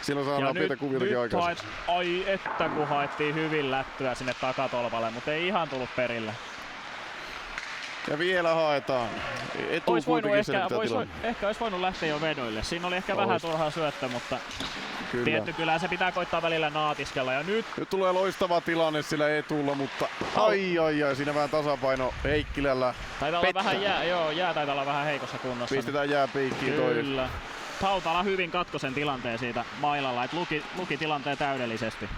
[SPEAKER 1] Siellä saa nopeita kuvioitakin aikaisemmin.
[SPEAKER 2] Ai että kun haettiin hyvin lättyä sinne takatolpalle, mutta ei ihan tullut perille.
[SPEAKER 1] Ja vielä haetaan.
[SPEAKER 2] Ehkä olisi voinut lähteä jo vedoille. Siinä oli ehkä vähän turhaa syöttö, mutta kyllä se pitää koittaa välillä naatiskella. Ja nyt
[SPEAKER 1] tulee loistava tilanne sillä etulla, mutta ai, siinä vähän tasapaino Heikkilällä.
[SPEAKER 2] Taitaa olla vähän jää taitaa olla vähän heikossa kunnossa.
[SPEAKER 1] Pistetään jääpiikkiin toi.
[SPEAKER 2] Kyllä. Hautala hyvin katkoi sen tilanteen siitä mailalla, että luki tilanteen täydellisesti.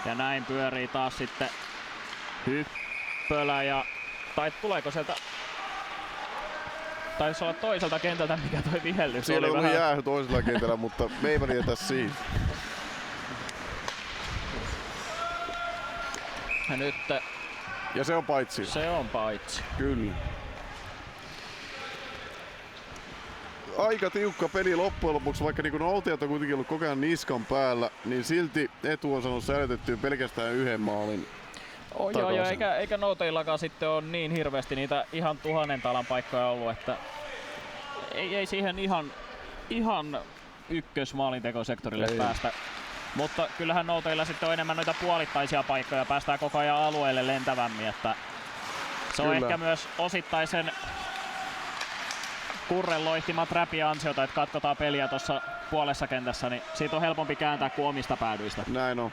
[SPEAKER 2] Ja näin pyörii taas sitten Hyppölä tai tuleeko sieltä? Taisi olla toiselta kentältä, mikä toi vihellys
[SPEAKER 1] siellä
[SPEAKER 2] oli
[SPEAKER 1] vähän.
[SPEAKER 2] Siellä
[SPEAKER 1] jäähy toisella kentällä, mutta me ei välitetä siitä.
[SPEAKER 2] Ja nyt
[SPEAKER 1] Ja se on paitsi.
[SPEAKER 2] se on paitsi.
[SPEAKER 1] Kyllä. Aika tiukka peli loppujen lopuksi, vaikka niin noutajat on kuitenkin ollut koko ajan niskan päällä, niin silti Etu on saanut säilytettyä pelkästään yhden maalin.
[SPEAKER 2] Joo, eikä noutajillakaan sitten ole niin hirveästi niitä ihan 1000 talan paikkoja ollut, että ei siihen ihan ykkösmaalintekosektorille päästä. Mutta kyllähän noutajilla sitten on enemmän noita puolittaisia paikkoja, päästään koko ajan alueelle lentävämmin, että se on ehkä myös osittaisen Kurren loihtimat räpiansiota, että katsotaan peliä tuossa puolessa kentässä, niin siitä on helpompi kääntää kuin omista päädyistä.
[SPEAKER 1] Näin on.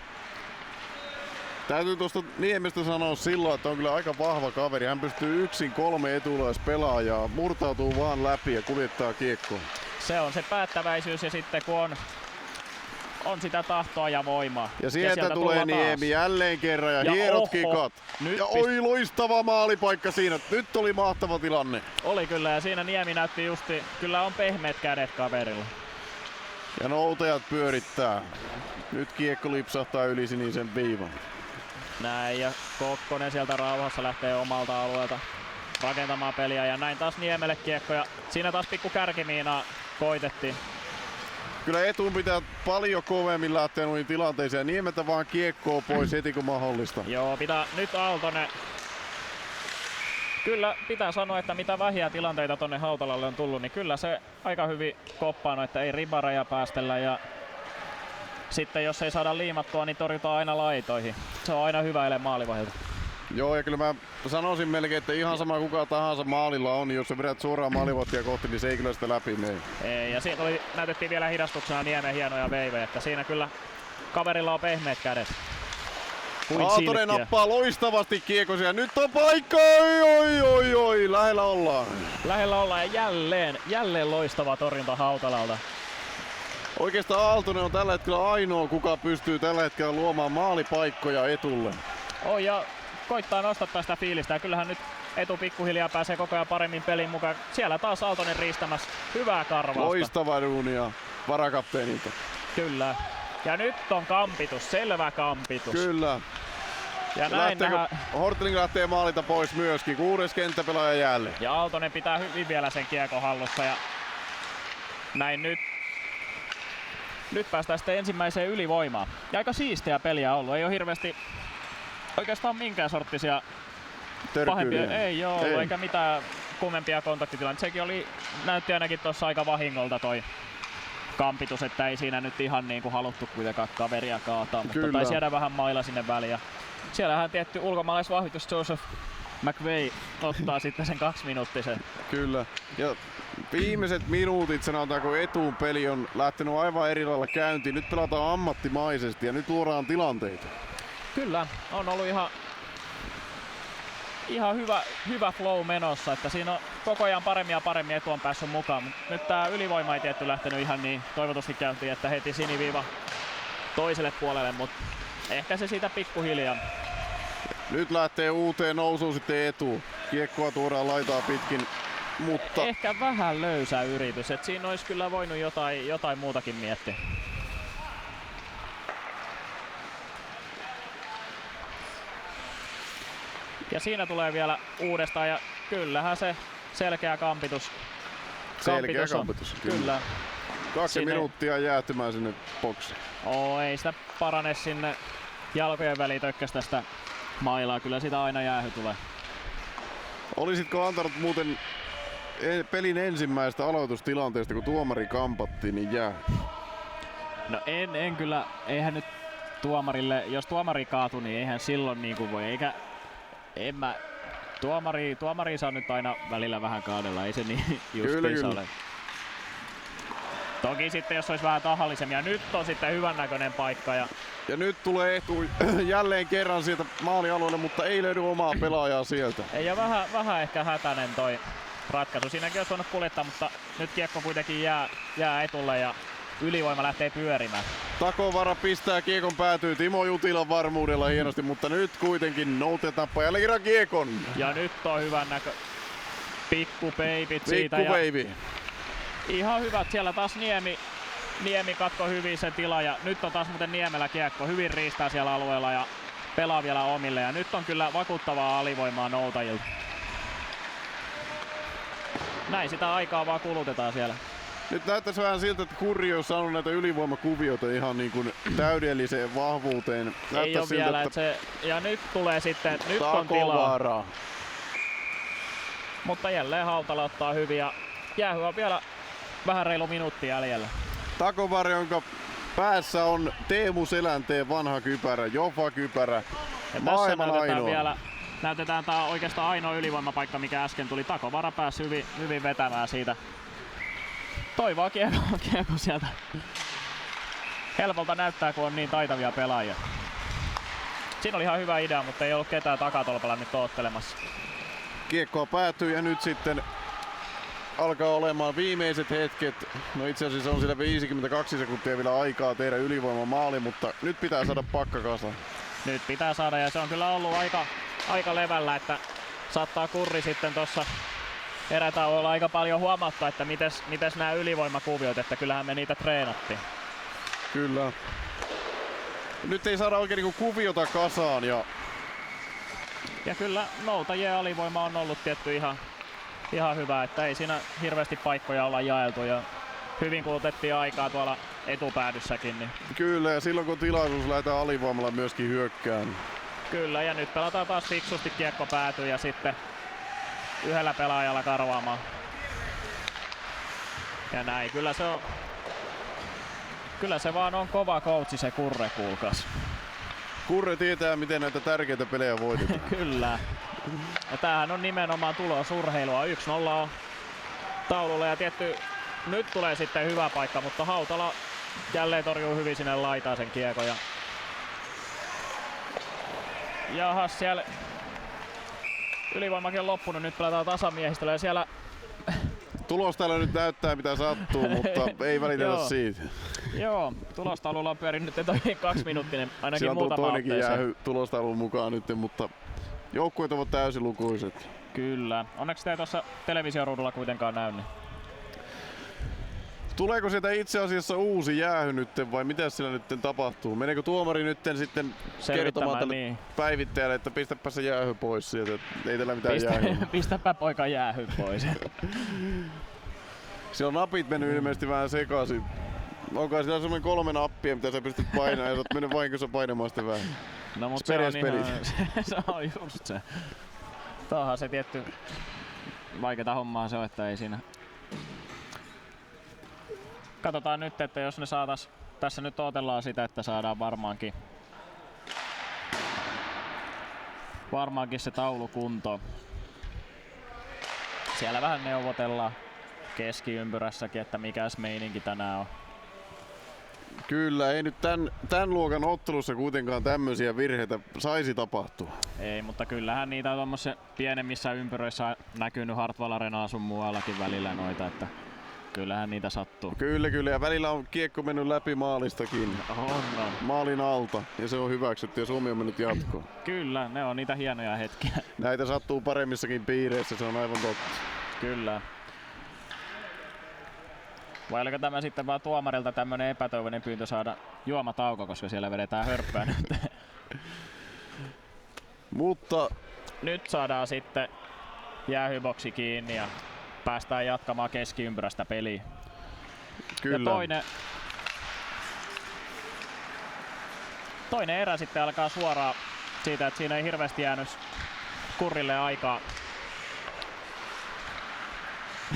[SPEAKER 1] Täytyy tuosta Niemestä sanoa silloin, että on kyllä aika vahva kaveri. Hän pystyy yksin 3 etulaispelaajaa, murtautuu vaan läpi ja kuljettaa kiekkoa.
[SPEAKER 2] Se on se päättäväisyys ja sitten kun on sitä tahtoa ja voimaa.
[SPEAKER 1] Ja sieltä tulee Niemi jälleen kerran ja hienot kikat. Ja oi loistava maalipaikka siinä. Nyt oli mahtava tilanne.
[SPEAKER 2] Oli kyllä ja siinä Niemi näytti justi, kyllä on pehmeät kädet kaverilla.
[SPEAKER 1] Ja noutajat pyörittää. Nyt kiekko lipsahtaa yli sinisen viivan.
[SPEAKER 2] Näin ja Kokkonen sieltä rauhassa lähtee omalta alueelta rakentamaan peliä ja näin taas Niemelle kiekko ja siinä taas pikku kärkimiinaa koitettiin.
[SPEAKER 1] Kyllä Etuun pitää paljon kovemmin lähteä noihin tilanteisiin ja Niemeltä vaan kiekkoa pois heti kun mahdollista.
[SPEAKER 2] Joo, pitää nyt Aaltonen. Kyllä pitää sanoa, että mitä vähiä tilanteita tonne Hautalalle on tullut, niin kyllä se aika hyvin koppaanut, että ei ribareja päästellä ja sitten jos ei saada liimattua, niin torjutaan aina laitoihin. Se on aina hyvä ele maalivahilta.
[SPEAKER 1] Joo, ja kyllä mä sanoisin melkein, että ihan sama kuka tahansa maalilla on, niin jos sä vedät suoraan maalivahtia kohti, niin se ei kyllä sitä läpi mene.
[SPEAKER 2] Ei, ja siitä näytettiin vielä hidastuksena Niemen hienoja veivejä, että siinä kyllä kaverilla on pehmeät kädet.
[SPEAKER 1] Aaltonen nappaa loistavasti kiekosia, nyt on paikka, oi, lähellä ollaan.
[SPEAKER 2] Lähellä ollaan ja jälleen loistava torjunta Hautalalta.
[SPEAKER 1] Oikeastaan Aaltonen on tällä hetkellä ainoa, kuka pystyy tällä hetkellä luomaan maalipaikkoja Etulle.
[SPEAKER 2] Ja koittaa nostattaa sitä fiilistä ja kyllähän nyt Etu pikkuhiljaa pääsee koko ajan paremmin pelin mukaan. Siellä taas Aaltonen riistämässä hyvää karvausta.
[SPEAKER 1] Loistava duunia varakapteenilta.
[SPEAKER 2] Kyllä. Ja nyt on kampitus, selvä kampitus.
[SPEAKER 1] Kyllä.
[SPEAKER 2] Ja näin
[SPEAKER 1] Hortling lähtee maalita pois myöskin, 6. kenttäpelaaja jälleen.
[SPEAKER 2] Ja Aaltonen pitää hyvin vielä sen kiekon hallussa ja näin nyt päästään sitten ensimmäiseen ylivoimaan. Ja aika siistiä peliä ollut, ei ole hirveästi oikeastaan minkään sorttisia pahempia, ei ole ollut, eikä mitään kummempia kontaktitilanteita. Sekin näytti ainakin tuossa aika vahingolta toi kampitus, että ei siinä nyt ihan niin kuin haluttu kuitenkaan kaveria kaataa, mutta taisi jäädä vähän mailla sinne väliin. Ja siellähän tietty ulkomaalaisvahvitus Joseph McVey ottaa sitten sen 2-minuuttisen.
[SPEAKER 1] Kyllä. Ja viimeiset minuutit, sanotaanko Etuun peli on lähtenyt aivan eri lailla käyntiin. Nyt pelataan ammattimaisesti ja nyt luodaan tilanteita.
[SPEAKER 2] Kyllä, on ollut ihan hyvä flow menossa, että siinä on koko ajan paremmin ja paremmin Etu on päässyt mukaan. Mut nyt tää ylivoima ei tietty lähtenyt ihan niin toivotusti käyntiin, että heti siniviiva toiselle puolelle, mutta ehkä se siitä pikkuhiljaa.
[SPEAKER 1] Nyt lähtee uuteen nousuun sitten Etu. Kiekkoa tuodaan laitaa pitkin, mutta
[SPEAKER 2] ehkä vähän löysä yritys, että siinä olisi kyllä voinut jotain muutakin miettiä. Ja siinä tulee vielä uudestaan ja kyllähän se selkeä kampitus.
[SPEAKER 1] Selkeä kampitus.
[SPEAKER 2] Kyllä.
[SPEAKER 1] 2 minuuttia jäätymään sinne boksiin.
[SPEAKER 2] Ei sitä parane sinne jalkojen väliin tökkästä sitä mailaa. Kyllä sitä aina jäähy tulee.
[SPEAKER 1] Olisitko antanut muuten pelin ensimmäistä aloitustilanteesta, kun tuomari kampatti, niin jää?
[SPEAKER 2] No en kyllä. Eihän nyt tuomarille, jos tuomari kaatui, niin eihän silloin niin kuin voi. Eikä tuomari saa nyt aina välillä vähän kaadella, ei se niin justiinsa ole. Toki sitten jos olisi vähän tahallisemmin ja nyt on sitten hyvännäköinen paikka. Ja
[SPEAKER 1] nyt tulee Etu jälleen kerran sieltä maalialueelle, mutta ei löydy omaa pelaajaa sieltä.
[SPEAKER 2] Ja vähän ehkä hätäinen toi ratkaisu. Siinäkin olisi voinut kuljettaa, mutta nyt kiekko kuitenkin jää Etulle ja ylivoima lähtee pyörimään.
[SPEAKER 1] Takovara pistää kiekon päätyy Timo Jutilan varmuudella hienosti, mutta nyt kuitenkin Noute tappaa jälleen kerran kiekon.
[SPEAKER 2] Ja nyt on hyvän näkö. Pikkupeipit siitä.
[SPEAKER 1] Pikkupeivi.
[SPEAKER 2] Ihan hyvät. Siellä taas Niemi katko hyvin sen tila ja nyt on taas muuten Niemellä kiekko. Hyvin riistää siellä alueella ja pelaa vielä omille ja nyt on kyllä vakuuttavaa alivoimaa noutajilta. Näin sitä aikaa vaan kulutetaan siellä.
[SPEAKER 1] Nyt näyttäisi vähän siltä, että Kurri on saanut näitä ylivoimakuvioita ihan niin kuin täydelliseen vahvuuteen.
[SPEAKER 2] Ei ole vielä, että se, ja nyt tulee sitten, nyt on tilaa. Mutta jälleen Hautala ottaa hyvin ja jäähy on vielä vähän reilu minuutti jäljellä.
[SPEAKER 1] Takovar, jonka päässä on Teemu Selänteen vanha kypärä, Jofa-kypärä, maailman ainoa.
[SPEAKER 2] Näytetään tää oikeastaan ainoa ylivoimapaikka, mikä äsken tuli. Takovara pääsi hyvin vetämään siitä. Toivoa kiekko sieltä. Helpolta näyttää, kun on niin taitavia pelaajia. Siinä oli ihan hyvä idea, mutta ei ollut ketään takatolpalla nyt oottelemassa.
[SPEAKER 1] Kiekkoa päätyy ja nyt sitten alkaa olemaan viimeiset hetket. No itse asiassa on siellä 52 sekuntia vielä aikaa tehdä ylivoimamaali, mutta nyt pitää saada pakka kasaan. Nyt
[SPEAKER 2] pitää saada ja se on kyllä ollut aika levällä, että saattaa Kurri sitten tossa erätauolla aika paljon huomattaa, että mites nämä ylivoimakuviot, että kyllähän me niitä treenattiin.
[SPEAKER 1] Kyllä. Nyt ei saada oikein niinku kuviota kasaan
[SPEAKER 2] ja kyllä noutajien alivoima on ollut tietty ihan hyvä, että ei siinä hirveästi paikkoja olla jaeltu ja hyvin kulutettiin aikaa tuolla etupäädyssäkin. Niin.
[SPEAKER 1] Kyllä, ja silloin kun tilaisuus lähdetään alivoimalla myöskin hyökkään.
[SPEAKER 2] Kyllä, ja nyt pelataan taas fiksusti, kiekko päätyy ja sitten yhdellä pelaajalla karvaamaan. Ja näin, kyllä se vaan on kova coachi se Kurre, kuulkaas.
[SPEAKER 1] Kurre tietää, miten näitä tärkeitä pelejä voitetaan.
[SPEAKER 2] Kyllä. Ja tämähän on nimenomaan tulosurheilua. 1-0 on taululla ja tietty nyt tulee sitten hyvä paikka, mutta Hautala jälleen torjuu hyvin sinne laitaan sen kiekon. Jahas, siellä ylivoimakin on loppunut, nyt pelataan tasamiehistöllä ja siellä
[SPEAKER 1] tulos täällä nyt näyttää mitä sattuu, mutta ei välitetä siitä.
[SPEAKER 2] Joo, tulostaululla on pyörinyt toi 2 minuuttinen ainakin
[SPEAKER 1] siellä
[SPEAKER 2] muutama
[SPEAKER 1] toinenkin
[SPEAKER 2] otteeseen.
[SPEAKER 1] jäähy tulostaulun mukaan nyt, mutta joukkueet ovat täysilukuiset.
[SPEAKER 2] Kyllä. Onneksi te ei tuossa televisioruudulla kuitenkaan näy. Niin.
[SPEAKER 1] Tuleeko sieltä itse asiassa uusi jäähy nyt vai mitä siellä nyt tapahtuu? Meneekö tuomari nyt sitten kertomaan tälle päivittäjälle, että pistäpä se jäähy pois sieltä? Ei tällä mitään jäähy.
[SPEAKER 2] Pistäpä poika jäähy pois.
[SPEAKER 1] Siellä on napit mennyt ilmeisesti vähän sekaisin. Onko siellä semmoinen 3 nappia, mitä sä pystyt painamaan ja sä oot mennyt vahingossa painamaan sitä vähän?
[SPEAKER 2] No mut se on, ihan, se on just se. Tuohan se tietty vaikeeta hommaa se on, että ei siinä. Katsotaan nyt, että jos ne saatais, tässä nyt odotellaan sitä, että saadaan varmaankin se taulu kuntoon. Siellä vähän neuvotellaan keskiympyrässäkin, että mikäs meininki tänään on.
[SPEAKER 1] Kyllä, ei nyt tän luokan ottelussa kuitenkaan tämmöisiä virheitä saisi tapahtua.
[SPEAKER 2] Ei, mutta kyllähän niitä on tommosia pienemmissä ympyröissä näkynyt Hartwall Arenaa sun muuallakin välillä noita, että kyllähän niitä sattuu.
[SPEAKER 1] Kyllä, ja välillä on kiekko mennyt läpi maalistakin.
[SPEAKER 2] On.
[SPEAKER 1] Maalin alta, ja se on hyväksytty ja Suomi on mennyt jatkoon.
[SPEAKER 2] Kyllä, ne on niitä hienoja hetkiä.
[SPEAKER 1] Näitä sattuu paremmissakin piireissä, se on aivan totta.
[SPEAKER 2] Kyllä. Vai oliko tämä sitten vaan tuomarilta tämmönen epätoivoinen pyyntö saada juomatauko, koska siellä vedetään hörppää nyt.
[SPEAKER 1] Mutta
[SPEAKER 2] nyt saadaan sitten jäähyboksi kiinni ja päästään jatkamaan keskiympyrästä peliä.
[SPEAKER 1] Kyllä.
[SPEAKER 2] Ja toinen erä sitten alkaa suoraan siitä, että siinä ei hirveästi jäänyt Kurrille aikaa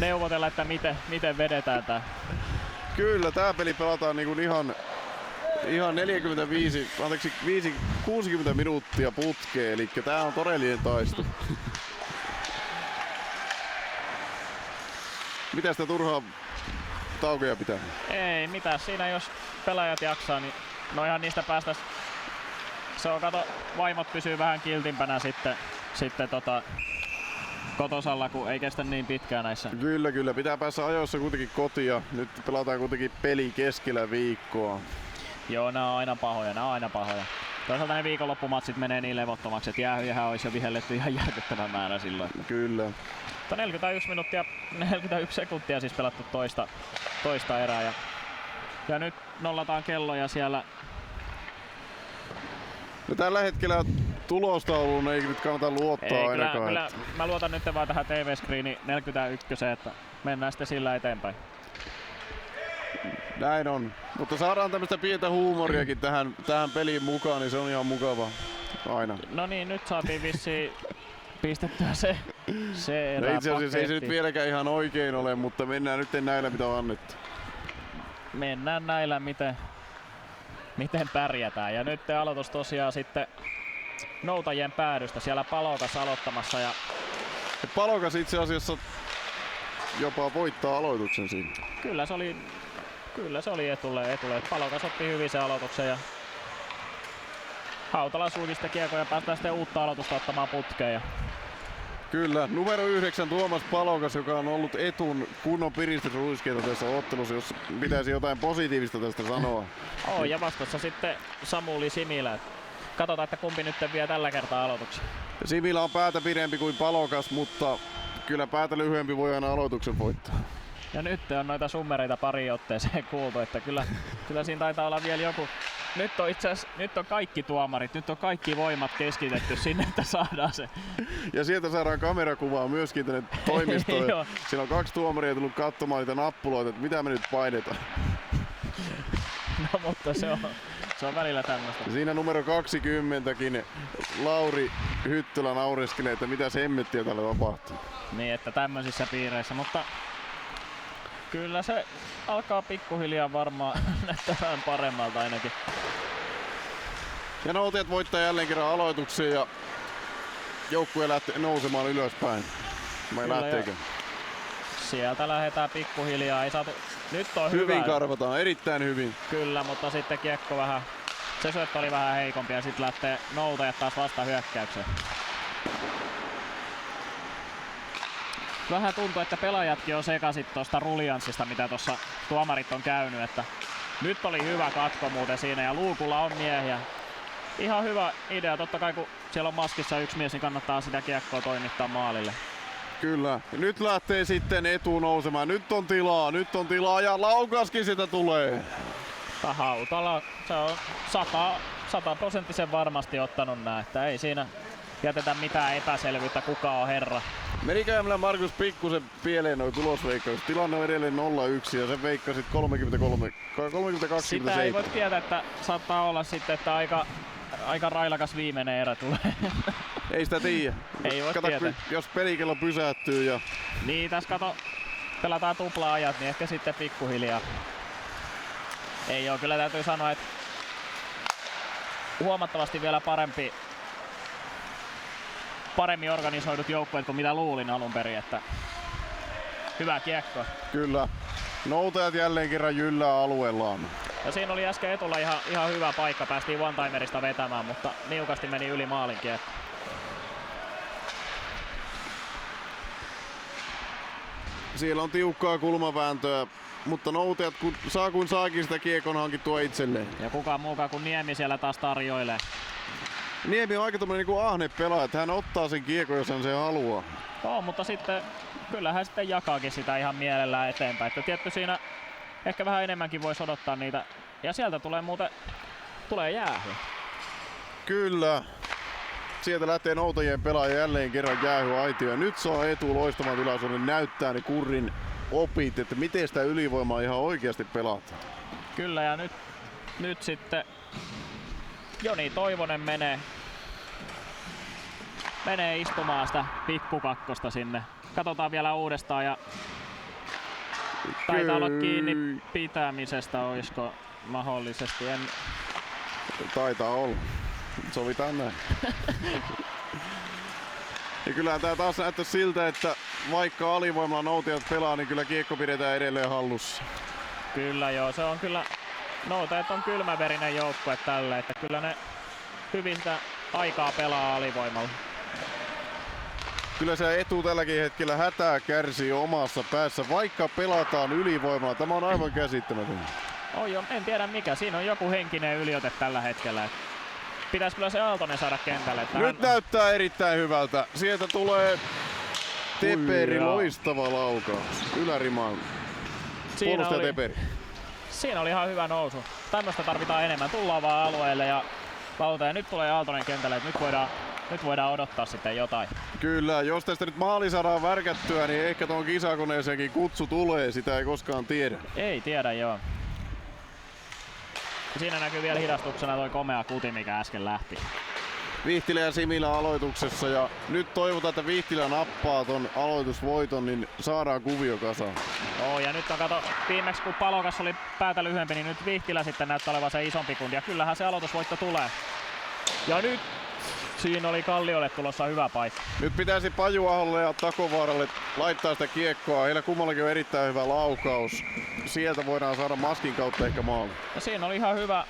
[SPEAKER 2] neuvotella, että miten vedetään tää.
[SPEAKER 1] Kyllä, tää peli pelataan niinku ihan 60 minuuttia putkeen, eli tää on todellinen taisto. Mitä sitä turhaa taukoja pitää?
[SPEAKER 2] Ei mitään, siinä jos pelaajat jaksaa, niin noihan niistä päästäis. Se on, kato, vaimot pysyy vähän kiltimpänä sitten kotosalla, kun ei kestä niin pitkään näissä.
[SPEAKER 1] Kyllä, pitää päässä ajoissa kuitenkin kotia. Nyt pelataan kuitenkin peli keskellä viikkoa.
[SPEAKER 2] Joo, nämä on aina pahoja. Toisaalta ne viikonloppumatsit menee niin levottomaksi, että jäähyjähän olisi jo vihelletty ihan järkyttävän määrä silloin.
[SPEAKER 1] Kyllä.
[SPEAKER 2] 41 minuuttia, 41 sekuntia siis pelattu toista erää. Ja nyt nollataan kelloja siellä
[SPEAKER 1] No, tällä hetkellä tulostauluun ei nyt kannata luottaa
[SPEAKER 2] Ei,
[SPEAKER 1] ainakaan.
[SPEAKER 2] kyllä mä luotan nyt vaan tähän TV-screeni 41, että mennään sitten sillä eteenpäin.
[SPEAKER 1] Näin on. Mutta saadaan tämmöistä pientä huumoriakin tähän peliin mukaan, niin se on ihan mukava aina.
[SPEAKER 2] No niin, nyt saatiin vissiin pistettyä se
[SPEAKER 1] No
[SPEAKER 2] erä
[SPEAKER 1] itse asiassa ei se nyt
[SPEAKER 2] pakettiin.
[SPEAKER 1] vieläkään ihan oikein ole, mutta mennään nyt näillä mitä on annettu.
[SPEAKER 2] Mennään näillä miten pärjätään. Ja nyt aloitus tosiaan sitten noutajien päädystä. Siellä Palokas aloittamassa. Ja
[SPEAKER 1] Palokas itse asiassa jopa voittaa aloituksen siinä.
[SPEAKER 2] kyllä se oli etulle. Palokas otti hyvin sen aloituksen ja Hautala sulkista kiekko ja päästään sitten uutta aloitusta ottamaan putkeen. Ja
[SPEAKER 1] Kyllä, numero 9 Tuomas Palokas, joka on ollut etun kunnon piristysruiskeita tässä ottelussa, jos pitäisi jotain positiivista tästä sanoa.
[SPEAKER 2] ja vastassa sitten Samuli Similä. Katsotaan, että kumpi nyt vie tällä kertaa aloituksen.
[SPEAKER 1] Similä on päätä pidempi kuin Palokas, mutta kyllä päätä lyhyempi voi aina aloituksen voittaa.
[SPEAKER 2] Ja nyt on noita summereita pari otteeseen kuultu, että kyllä siinä taitaa olla vielä joku. Nyt on itse asiassa, nyt on kaikki tuomarit, nyt on kaikki voimat keskitetty sinne, että saadaan se.
[SPEAKER 1] Ja sieltä saadaan kamerakuvaa myöskin tänne toimistoon.
[SPEAKER 2] Joo.
[SPEAKER 1] Siellä on 2 tuomaria tullut katsomaan niitä nappuloita, että mitä me nyt painetaan.
[SPEAKER 2] No mutta se on välillä tämmöistä.
[SPEAKER 1] Ja siinä numero 20kin Lauri Hyttylä naureskelee, että mitä hemmettiä tällä tapahtuu.
[SPEAKER 2] Niin, että tämmöisissä piireissä, mutta kyllä se alkaa pikkuhiljaa varmaan näyttää vähän paremmalta ainakin.
[SPEAKER 1] Ja Noutajat voittaa jälleen kerran aloituksen ja joukkue lähtee nousemaan ylöspäin. Vai
[SPEAKER 2] Kyllä,
[SPEAKER 1] lähteekö?
[SPEAKER 2] Sieltä lähdetään pikkuhiljaa. Ei saatu. Nyt on
[SPEAKER 1] Hyvin
[SPEAKER 2] hyvä.
[SPEAKER 1] karvataan, erittäin hyvin.
[SPEAKER 2] Kyllä, mutta sitten kiekko vähän. Se syöttö oli vähän heikompi ja sitten lähtee Noutajat taas vasta hyökkäykseen. Vähän tuntuu, että pelaajatkin on sekaisin tuosta ruljanssista, mitä tuossa tuomarit on käynyt. Että nyt oli hyvä katko muuten siinä ja luukulla on miehiä. Ihan hyvä idea, totta kai kun siellä on maskissa yksi mies, niin kannattaa sitä kiekkoa toimittaa maalille.
[SPEAKER 1] Kyllä. Ja nyt lähtee sitten etu nousemaan. Nyt on tilaa ja laukaskin sitä tulee.
[SPEAKER 2] Hautala, se on 100% varmasti ottanut nää, että ei siinä jätetä mitään epäselvyyttä, kuka on herra.
[SPEAKER 1] Meniköhän meillä Markus pikkusen pieleen noin tulosveikkaukset. Tilanne on edelleen 0-1 ja sen veikkasit 32-27.
[SPEAKER 2] Sitä ei voi tietää, että saattaa olla sitten, että aika railakas viimeinen erä tulee.
[SPEAKER 1] Ei sitä tiedä.
[SPEAKER 2] Ei voi
[SPEAKER 1] Kato,
[SPEAKER 2] tietää.
[SPEAKER 1] jos pelikello pysähtyy ja
[SPEAKER 2] Niin, tässä pelataan tupla-ajat, niin ehkä sitten pikkuhiljaa. Ei oo, kyllä täytyy sanoa, että huomattavasti vielä paremmin organisoidut joukkueet kuin mitä luulin alun perin, että hyvä kiekko.
[SPEAKER 1] kyllä. Noutajat jälleen kerran jyllää alueellaan.
[SPEAKER 2] Ja siinä oli äsken etulla ihan hyvä paikka, päästiin one-timerista vetämään, mutta niukasti meni yli maalin kiekko.
[SPEAKER 1] Siellä on tiukkaa kulmavääntöä, mutta Noutajat kun saakin sitä kiekon hankittua itselleen.
[SPEAKER 2] Ja kuka muukaan kuin Niemi siellä taas tarjoilee.
[SPEAKER 1] Niemi on aika tommonen niinku ahne pelaaja, että hän ottaa sen kiekon, jos hän sen haluaa.
[SPEAKER 2] Joo, mutta sitten kyllähän sitten jakaakin sitä ihan mielellään eteenpäin. Että tietty siinä ehkä vähän enemmänkin voisi odottaa niitä. Ja sieltä tulee jäähy.
[SPEAKER 1] Kyllä. Sieltä lähtee Noutajien pelaaja jälleen kerran jäähyaitio. Ja nyt saa etu loistavan tilaisuuden näyttää ne Kurrin opit, että miten sitä ylivoimaa ihan oikeasti pelataan.
[SPEAKER 2] Kyllä, ja nyt sitten Joni Toivonen menee istumaan sitä pikkukakkosta sinne. Katsotaan vielä uudestaan ja taitaa olla kiinni pitämisestä, oisko mahdollisesti.
[SPEAKER 1] Taitaa olla. Sovitaan näin. Ja kyllähän tää taas näyttää siltä, että vaikka alivoimalla Noutajat pelaa, niin kyllä kiekko pidetään edelleen hallussa.
[SPEAKER 2] Kyllä joo, se on kyllä, Noutajat on kylmäverinen joukkue tälle, että kyllä ne hyvin sitä aikaa pelaa alivoimalla.
[SPEAKER 1] Kyllä se etu tälläkin hetkellä hätää kärsii omassa päässä, vaikka pelataan ylivoimalla. Tämä on aivan käsittämätöntä.
[SPEAKER 2] En tiedä mikä, siinä on joku henkinen yliote tällä hetkellä. Pitäis kyllä se Aaltonen saada kentälle.
[SPEAKER 1] Nyt näyttää erittäin hyvältä. Sieltä tulee Teperi, loistava laukaus. Ylärimaan. Puolustaja Teperi.
[SPEAKER 2] Siinä oli ihan hyvä nousu. Tämmöstä tarvitaan enemmän. Tullaan vaan alueelle ja lauta ja nyt tulee Aaltonen kentälle, että nyt voidaan odottaa sitten jotain.
[SPEAKER 1] Kyllä, jos tästä nyt maali saadaan värkättyä, niin ehkä tuon kisakoneeseenkin kutsu tulee, sitä ei koskaan tiedä.
[SPEAKER 2] Ei tiedä, joo. Siinä näkyy vielä hidastuksena toi komea kuti, mikä äsken lähti.
[SPEAKER 1] Vihtilä ja Similä aloituksessa ja nyt toivotaan, että Vihtilä nappaa ton aloitusvoiton, niin saadaan kuvio kasaan.
[SPEAKER 2] Ja nyt on kato, viimeksi kun Palokas oli päätä lyhyempi, niin nyt Vihtilä sitten näyttää olevan se isompi kundi ja kyllähän se aloitusvoitto tulee. Ja nyt siinä oli Kalliolle tulossa hyvä paikka.
[SPEAKER 1] Nyt pitäisi Pajuaholle ja Takovaaralle laittaa sitä kiekkoa. Heillä kummallakin on erittäin hyvä laukaus. Sieltä voidaan saada maskin kautta ehkä maali.
[SPEAKER 2] Ja siinä oli ihan hyvä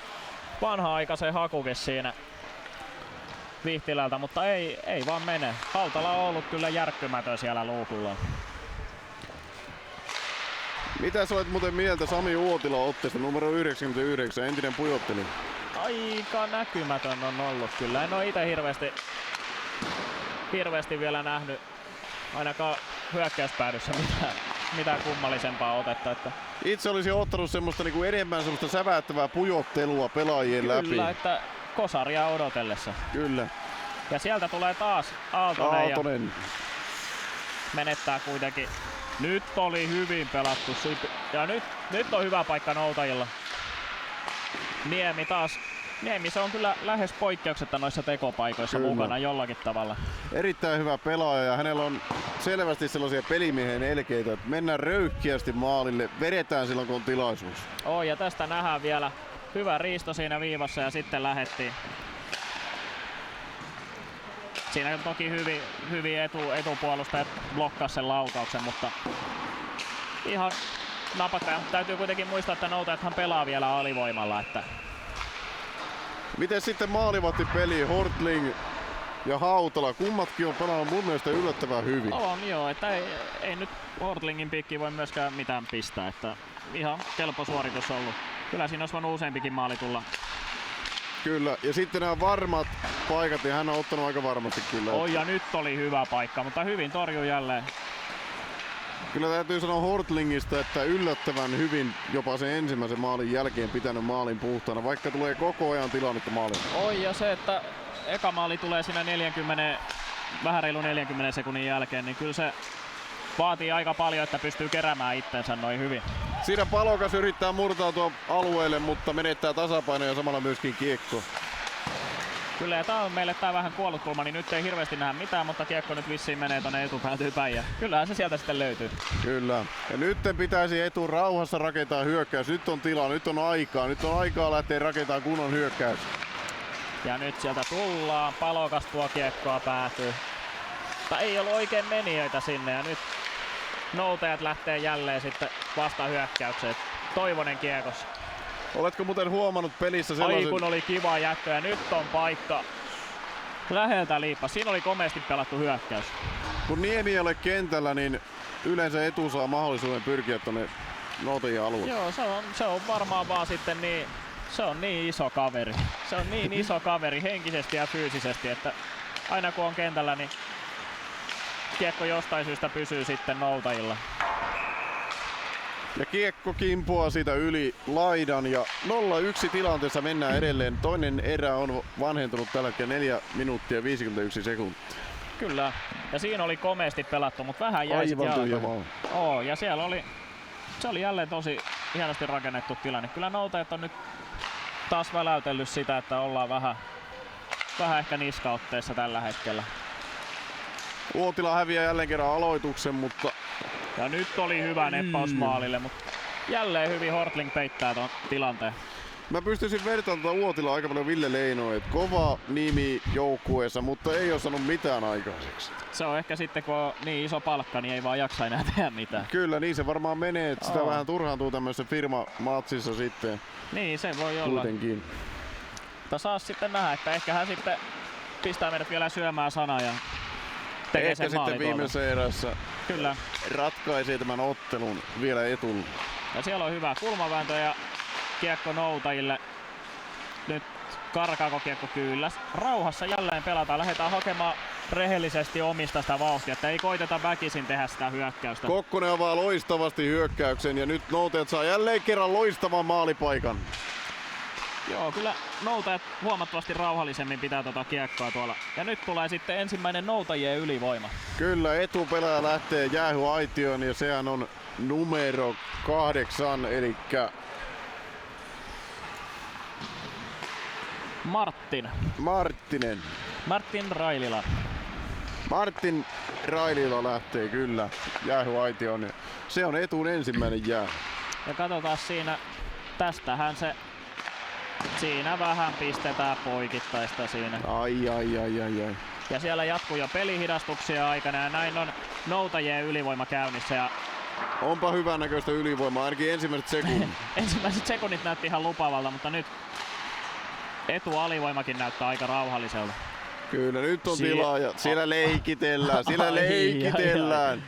[SPEAKER 2] vanha-aikaisen hakukin siinä Vihtilältä, mutta ei vaan mene. Hautala on ollut kyllä järkkymätön siellä luukulla.
[SPEAKER 1] Mitä sä olet muuten mieltä Sami Uotila otteesta numero 99, entinen pujottelija?
[SPEAKER 2] Aika näkymätön on ollut kyllä. En oo ite hirveästi vielä nähnyt ainakaan hyökkäyspäädyssä mitään kummallisempaa otetta. Että
[SPEAKER 1] itse olisin ottanut semmoista niinku enemmän semmoista säväyttävää pujottelua pelaajien läpi.
[SPEAKER 2] kyllä, että kosaria odotellessa.
[SPEAKER 1] Kyllä.
[SPEAKER 2] Ja sieltä tulee taas Aaltonen. Ja menettää kuitenkin. Nyt oli hyvin pelattu. Ja nyt on hyvä paikka noutajilla. Niemi se on kyllä lähes poikkeuksetta noissa tekopaikoissa kyllä mukana jollakin tavalla.
[SPEAKER 1] Erittäin hyvä pelaaja ja hänellä on selvästi sellaisia pelimiehen elkeitä, että mennään röyhkiästi maalille, vedetään silloin kun on tilaisuus.
[SPEAKER 2] Ja tästä nähdään vielä hyvä riisto siinä viivassa ja sitten lähettiin. Siinä toki hyvin etupuolustajat blokkasi sen laukauksen, mutta ihan napakka. Täytyy kuitenkin muistaa, että noutajathan pelaa vielä alivoimalla. Että
[SPEAKER 1] miten sitten maalivahtipeli, Hortling ja Hautala, kummatkin on pelannut mun mielestä yllättävän hyvin.
[SPEAKER 2] On joo, että ei nyt Hortlingin piikkiin voi myöskään mitään pistää, että ihan kelpo suoritus ollut. Kyllä siinä olisi voinut useampikin maali tulla.
[SPEAKER 1] Kyllä, ja sitten nämä varmat paikat, niin hän on ottanut aika varmasti kyllä.
[SPEAKER 2] Ja nyt oli hyvä paikka, mutta hyvin torjui jälleen.
[SPEAKER 1] Kyllä täytyy sanoa Hortlingista, että yllättävän hyvin jopa sen ensimmäisen maalin jälkeen pitänyt maalin puhtaana, vaikka tulee koko ajan tilannetta maalin.
[SPEAKER 2] Ja se, että eka maali tulee siinä vähän reilu 40 sekunnin jälkeen, niin kyllä se vaatii aika paljon, että pystyy keräämään itsensä noin hyvin.
[SPEAKER 1] Siinä Palokas yrittää murtautua alueelle, mutta menettää tasapainoa ja samalla myöskin kiekko.
[SPEAKER 2] Kyllä, ja tää on meille vähän kuollut kulma, niin nyt ei hirveästi nähdä mitään, mutta kiekko nyt vissiin menee tonne etupäätyy päin ja kyllähän se sieltä sitten löytyy.
[SPEAKER 1] Kyllä, ja nyt pitäisi etu rauhassa rakentaa hyökkäys. Nyt on tilaa, nyt on aikaa lähteä rakentamaan kunnon hyökkäys.
[SPEAKER 2] Ja nyt sieltä tullaan, Palokas tuo kiekkoa päätyy. Mutta ei ollut oikein menijöitä sinne ja nyt noutajat lähtee jälleen sitten vasta hyökkäykseen. Toivonen kiekossa.
[SPEAKER 1] Oletko muuten huomannut pelissä sellaisen...
[SPEAKER 2] Ai kun oli kiva jättö ja nyt on paikka. Läheltä liippas. Siinä oli komeasti pelattu hyökkäys.
[SPEAKER 1] Kun Niemi ei ole kentällä, niin yleensä etu saa mahdollisuuden pyrkiä tuonne noutajien alueelle.
[SPEAKER 2] Joo, se on varmaan vaan sitten niin... Se on niin iso kaveri. Se on niin iso kaveri henkisesti ja fyysisesti, että aina kun on kentällä, niin kiekko jostain syystä pysyy sitten noutajilla.
[SPEAKER 1] Ja kiekko kimpoaa siitä yli laidan ja 0-1 tilanteessa mennään edelleen. Toinen erä on vanhentunut tällä hetkellä 4 minuuttia 51 sekuntia.
[SPEAKER 2] Kyllä, ja siinä oli komeasti pelattu, mutta vähän jäi sitten jalkoihin. Ja siellä se oli jälleen tosi hienosti rakennettu tilanne. Kyllä noutajat on nyt taas väläytellyt sitä, että ollaan vähän ehkä niskaotteessa tällä hetkellä.
[SPEAKER 1] Uotila häviää jälleen kerran aloituksen, mutta...
[SPEAKER 2] Ja nyt oli hyvä neppaus maalille, mutta jälleen hyvin Hortling peittää tuon tilanteen.
[SPEAKER 1] Mä pystyisin vertaamaan Uotilaa aika paljon Ville Leinoa, että kova nimi joukkueessa, mutta ei ole saanut mitään aikaiseksi.
[SPEAKER 2] Se on ehkä sitten, kun on niin iso palkka, niin ei vaan jaksa enää tehdä mitään.
[SPEAKER 1] Kyllä, niin se varmaan menee, että sitä vähän turhaantuu tämmöisessä firmamatsissa sitten.
[SPEAKER 2] Niin, se voi olla.
[SPEAKER 1] Kuitenkin.
[SPEAKER 2] Mutta saa sitten nähdä, että ehkä hän sitten pistää meidät vielä syömään sanaa ja tekee sen
[SPEAKER 1] sitten viimeisessä erässä
[SPEAKER 2] kyllä
[SPEAKER 1] ratkaisee tämän ottelun vielä etulla.
[SPEAKER 2] Ja siellä on hyvä kulmavääntö ja kiekko noutajille. Nyt karkaako kiekko kyllä. Rauhassa jälleen pelataan. Lähdetään hakemaan rehellisesti omista sitä vauhtia, että ei koiteta väkisin tehdä sitä hyökkäystä.
[SPEAKER 1] Kokkonen avaa loistavasti hyökkäyksen ja nyt noutajat saa jälleen kerran loistavan maalipaikan.
[SPEAKER 2] Joo, kyllä noutajat huomattavasti rauhallisemmin pitää tota kiekkoa tuolla. Ja nyt tulee sitten ensimmäinen noutajien ylivoima.
[SPEAKER 1] Kyllä, etupelaaja lähtee jäähyaitioon ja sehän on numero 8, eli
[SPEAKER 2] Martin Railila.
[SPEAKER 1] Martin Railila lähtee kyllä jäähyaitioon. Se on Etun ensimmäinen jää.
[SPEAKER 2] Ja katsotaan siinä, tästähän se siinä vähän pistetään poikittaista siinä.
[SPEAKER 1] Ai.
[SPEAKER 2] Ja siellä jatkuu jo pelihidastuksia aikana ja näin on noutajien ylivoima käynnissä. Ja
[SPEAKER 1] onpa hyvän näköistä ylivoimaa, ainakin ensimmäiset sekunnit.
[SPEAKER 2] ensimmäiset sekunnit näytti ihan lupaavalta, mutta nyt Etu alivoimakin näyttää aika rauhalliselta.
[SPEAKER 1] Kyllä, nyt on tilaa ja siellä leikitellään,
[SPEAKER 2] Ai.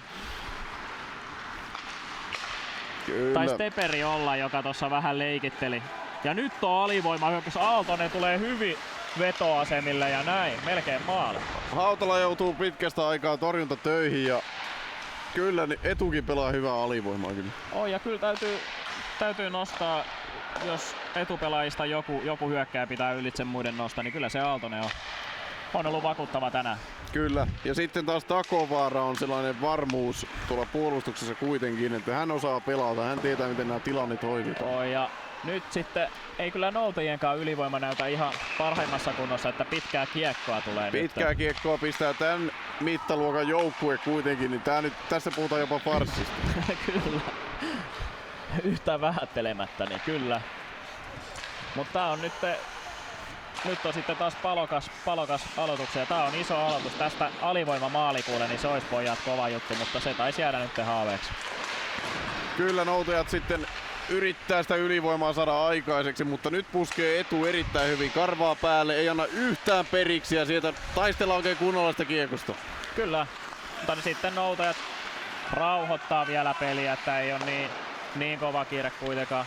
[SPEAKER 1] Kyllä.
[SPEAKER 2] Taisi Teperi olla, joka tuossa vähän leikitteli. Ja nyt on alivoima hyökkäys. Aaltonen tulee hyvin vetoasemille ja näin, melkein maali.
[SPEAKER 1] Hautala joutuu pitkästä aikaa torjuntatöihin ja kyllä niin Etukin pelaa hyvää alivoimaa kyllä.
[SPEAKER 2] Ja kyllä täytyy nostaa, jos etupelaajista joku hyökkää pitää ylitse muiden nostaa, niin kyllä se Aaltonen on ollut vakuuttava tänään.
[SPEAKER 1] Kyllä, ja sitten taas Takovaara on sellainen varmuus tuolla puolustuksessa kuitenkin, että hän osaa pelata, hän tietää miten nämä tilanteet hoidetaan.
[SPEAKER 2] Ja nyt sitten ei kyllä noutajienkaan ylivoima näytä ihan parhaimmassa kunnossa, että pitkää kiekkoa tulee.
[SPEAKER 1] Pitkää kiekkoa pistää tämän mittaluokan joukkue kuitenkin, niin tässä puhutaan jopa farssista.
[SPEAKER 2] Kyllä. Yhtään vähättelemättä, niin kyllä. Mutta tää on nyt on sitten taas palokas aloituksia. Tää on iso aloitus. Tästä alivoima maalikuule, niin se olisi pojat kova juttu, mutta se taisi jäädä nyt haaveeksi.
[SPEAKER 1] Kyllä noutajat sitten yrittää sitä ylivoimaa saada aikaiseksi, mutta nyt puskee Etu erittäin hyvin. Karvaa päälle, ei anna yhtään periksi ja sieltä taistellaan oikein kunnolla sitä kiekosta.
[SPEAKER 2] Kyllä, mutta sitten noutajat rauhoittaa vielä peliä, että ei ole niin kova kiire kuitenkaan.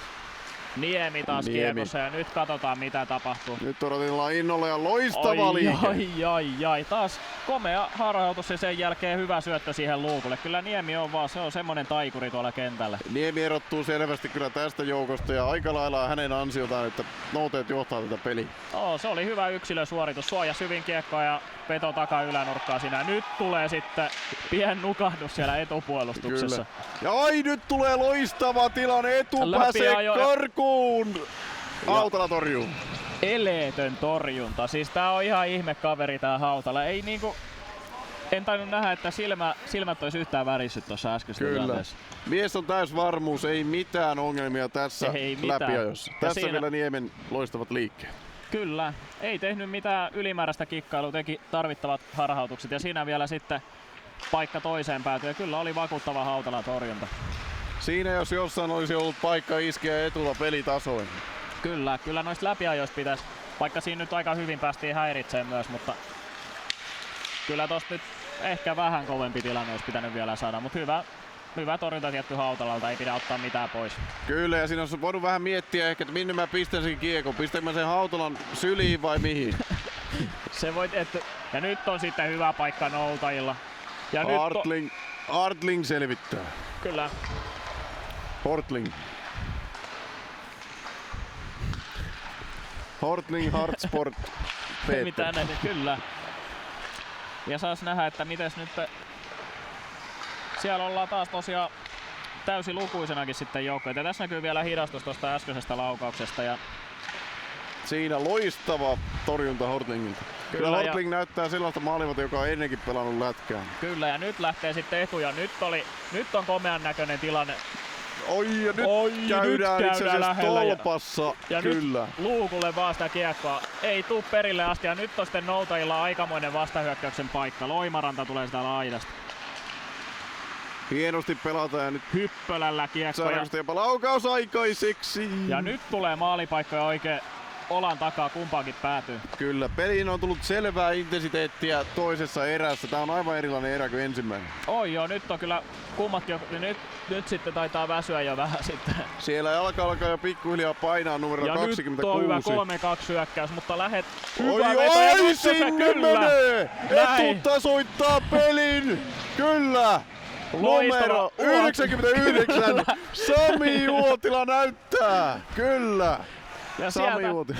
[SPEAKER 2] Niemi taas kiekossa ja nyt katsotaan mitä tapahtuu.
[SPEAKER 1] Nyt odotellaan innolla ja loistava liike.
[SPEAKER 2] Ai. Taas komea harhautus ja sen jälkeen hyvä syöttö siihen luukulle. Kyllä Niemi on vaan, se on semmonen taikuri tuolla kentällä.
[SPEAKER 1] Niemi erottuu selvästi kyllä tästä joukosta ja aika lailla hänen ansiotaan, että noutajat johtaa tätä peliä.
[SPEAKER 2] Se oli hyvä yksilösuoritus, suojasi hyvin kiekkoa ja veto takaa ylänurkkaa siinä. Nyt tulee sitten pien nukahdus siellä etupuolustuksessa.
[SPEAKER 1] Kyllä. Ja nyt tulee loistava tilanne, Etu pääsee karkuun. Hautala torjuu.
[SPEAKER 2] Eleetön torjunta. Siis tää on ihan ihme kaveri tää Hautala. Ei en tainnut nähdä, että silmät olisi yhtään värissyt tuossa äskeisessä tilanteessa.
[SPEAKER 1] Mies on täysvarmuus, ei mitään ongelmia tässä läpiajossa. Tässä vielä Niemen loistavat liikkeet.
[SPEAKER 2] Kyllä, ei tehnyt mitään ylimääräistä kikkailua, teki tarvittavat harhautukset ja siinä vielä sitten paikka toiseen päätyi ja kyllä oli vakuuttava Hautala torjunta.
[SPEAKER 1] Siinä jos jossain olisi ollut paikka iskeä Etulla pelitasoin.
[SPEAKER 2] Kyllä noista läpiajoista pitäisi, vaikka siinä nyt aika hyvin päästiin häiritseen myös, mutta kyllä tosta nyt ehkä vähän kovempi tilanne olisi pitänyt vielä saada, mutta hyvä torjunta tietty Hautalalta, ei pidä ottaa mitään pois.
[SPEAKER 1] Kyllä, ja siinä olisi voinut vähän miettiä ehkä, että minne mä pistän sen kiekon. Pistänkö mä sen Hautalan syliin vai mihin?
[SPEAKER 2] Ja nyt on sitten hyvä paikka noutajilla. Ja
[SPEAKER 1] Hartling selvittää.
[SPEAKER 2] Kyllä.
[SPEAKER 1] Hortling Hartsport Peter.
[SPEAKER 2] Mitä näin, kyllä. Ja saas nähdä, että mites nyt siellä ollaan taas tosiaan täysilukuisenakin sitten joukkoja. Tässä näkyy vielä hidastus tuosta äskeisestä laukauksesta. Ja
[SPEAKER 1] siinä loistava torjunta Hortlingilta. Kyllä Hortling näyttää sellaista maalivalta, joka on ennenkin pelannut lätkää.
[SPEAKER 2] Kyllä, ja nyt lähtee sitten Etu ja nyt on komean näköinen tilanne.
[SPEAKER 1] Ja nyt käydään itse asiassa tolpassa.
[SPEAKER 2] Ja
[SPEAKER 1] kyllä.
[SPEAKER 2] Nyt luukulle vaan sitä kiekkoa. Ei tuu perille asti ja nyt on sitten noutajilla aikamoinen vastahyökkäyksen paikka. Loimaranta tulee sitä laidasta.
[SPEAKER 1] Hienosti pelataan ja nyt
[SPEAKER 2] Hyppölällä kiekko.
[SPEAKER 1] saadaan jopa laukaus aikaiseksi.
[SPEAKER 2] Ja nyt tulee maalipaikka oikein olan takaa kumpaankin päätyy.
[SPEAKER 1] Kyllä, peliin on tullut selvää intensiteettiä toisessa erässä. Tää on aivan erilainen erä kuin ensimmäinen.
[SPEAKER 2] Joo, nyt on kyllä kummatkin, nyt sitten taitaa väsyä jo vähän sitten.
[SPEAKER 1] Siellä alkaa jo pikkuhiljaa painaa numero 26.
[SPEAKER 2] Nyt on hyvä 3-2 hyökkäys, mutta lähet
[SPEAKER 1] hyvä veto ja nyt sinne menee! Etu tasoittaa pelin! Kyllä! Numero 99! Sami Uotila näyttää! Kyllä!
[SPEAKER 2] Ja
[SPEAKER 1] Sami
[SPEAKER 2] sieltä
[SPEAKER 1] Uotila.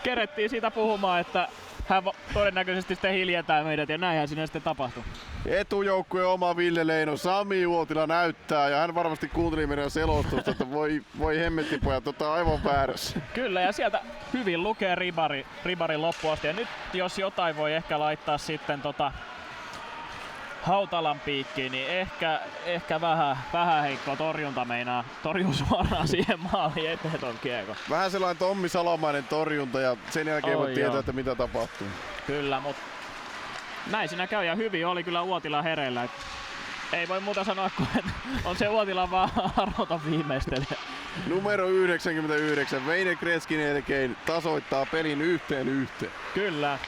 [SPEAKER 2] kerettiin siitä puhumaan, että hän todennäköisesti sitten hiljentää meidät ja näinhän siinä sitten tapahtui.
[SPEAKER 1] Etujoukkueen oma Ville Leino, Sami Uotila näyttää ja hän varmasti kuunteli meidän selostusta, että voi hemmettipojat, aivan väärässä.
[SPEAKER 2] Kyllä, ja sieltä hyvin lukee ribarin loppuun asti. Ja nyt jos jotain voi ehkä laittaa sitten Hautalan piikkiin, niin ehkä vähän heikko torjunta meinaa torjuu suoraan siihen maaliin eteen ton kiekon.
[SPEAKER 1] Vähän sellainen Tommi Salamainen torjunta ja sen jälkeen voi tietää, että mitä tapahtuu.
[SPEAKER 2] Kyllä, mutta näin siinä käy ja hyvin oli kyllä Uotila hereillä. Ei voi muuta sanoa, kun on se Uotila vaan arvoton viimeistelijä.
[SPEAKER 1] Numero 99, Veine Kreskin jälkeen tasoittaa pelin 1-1.
[SPEAKER 2] Kyllä.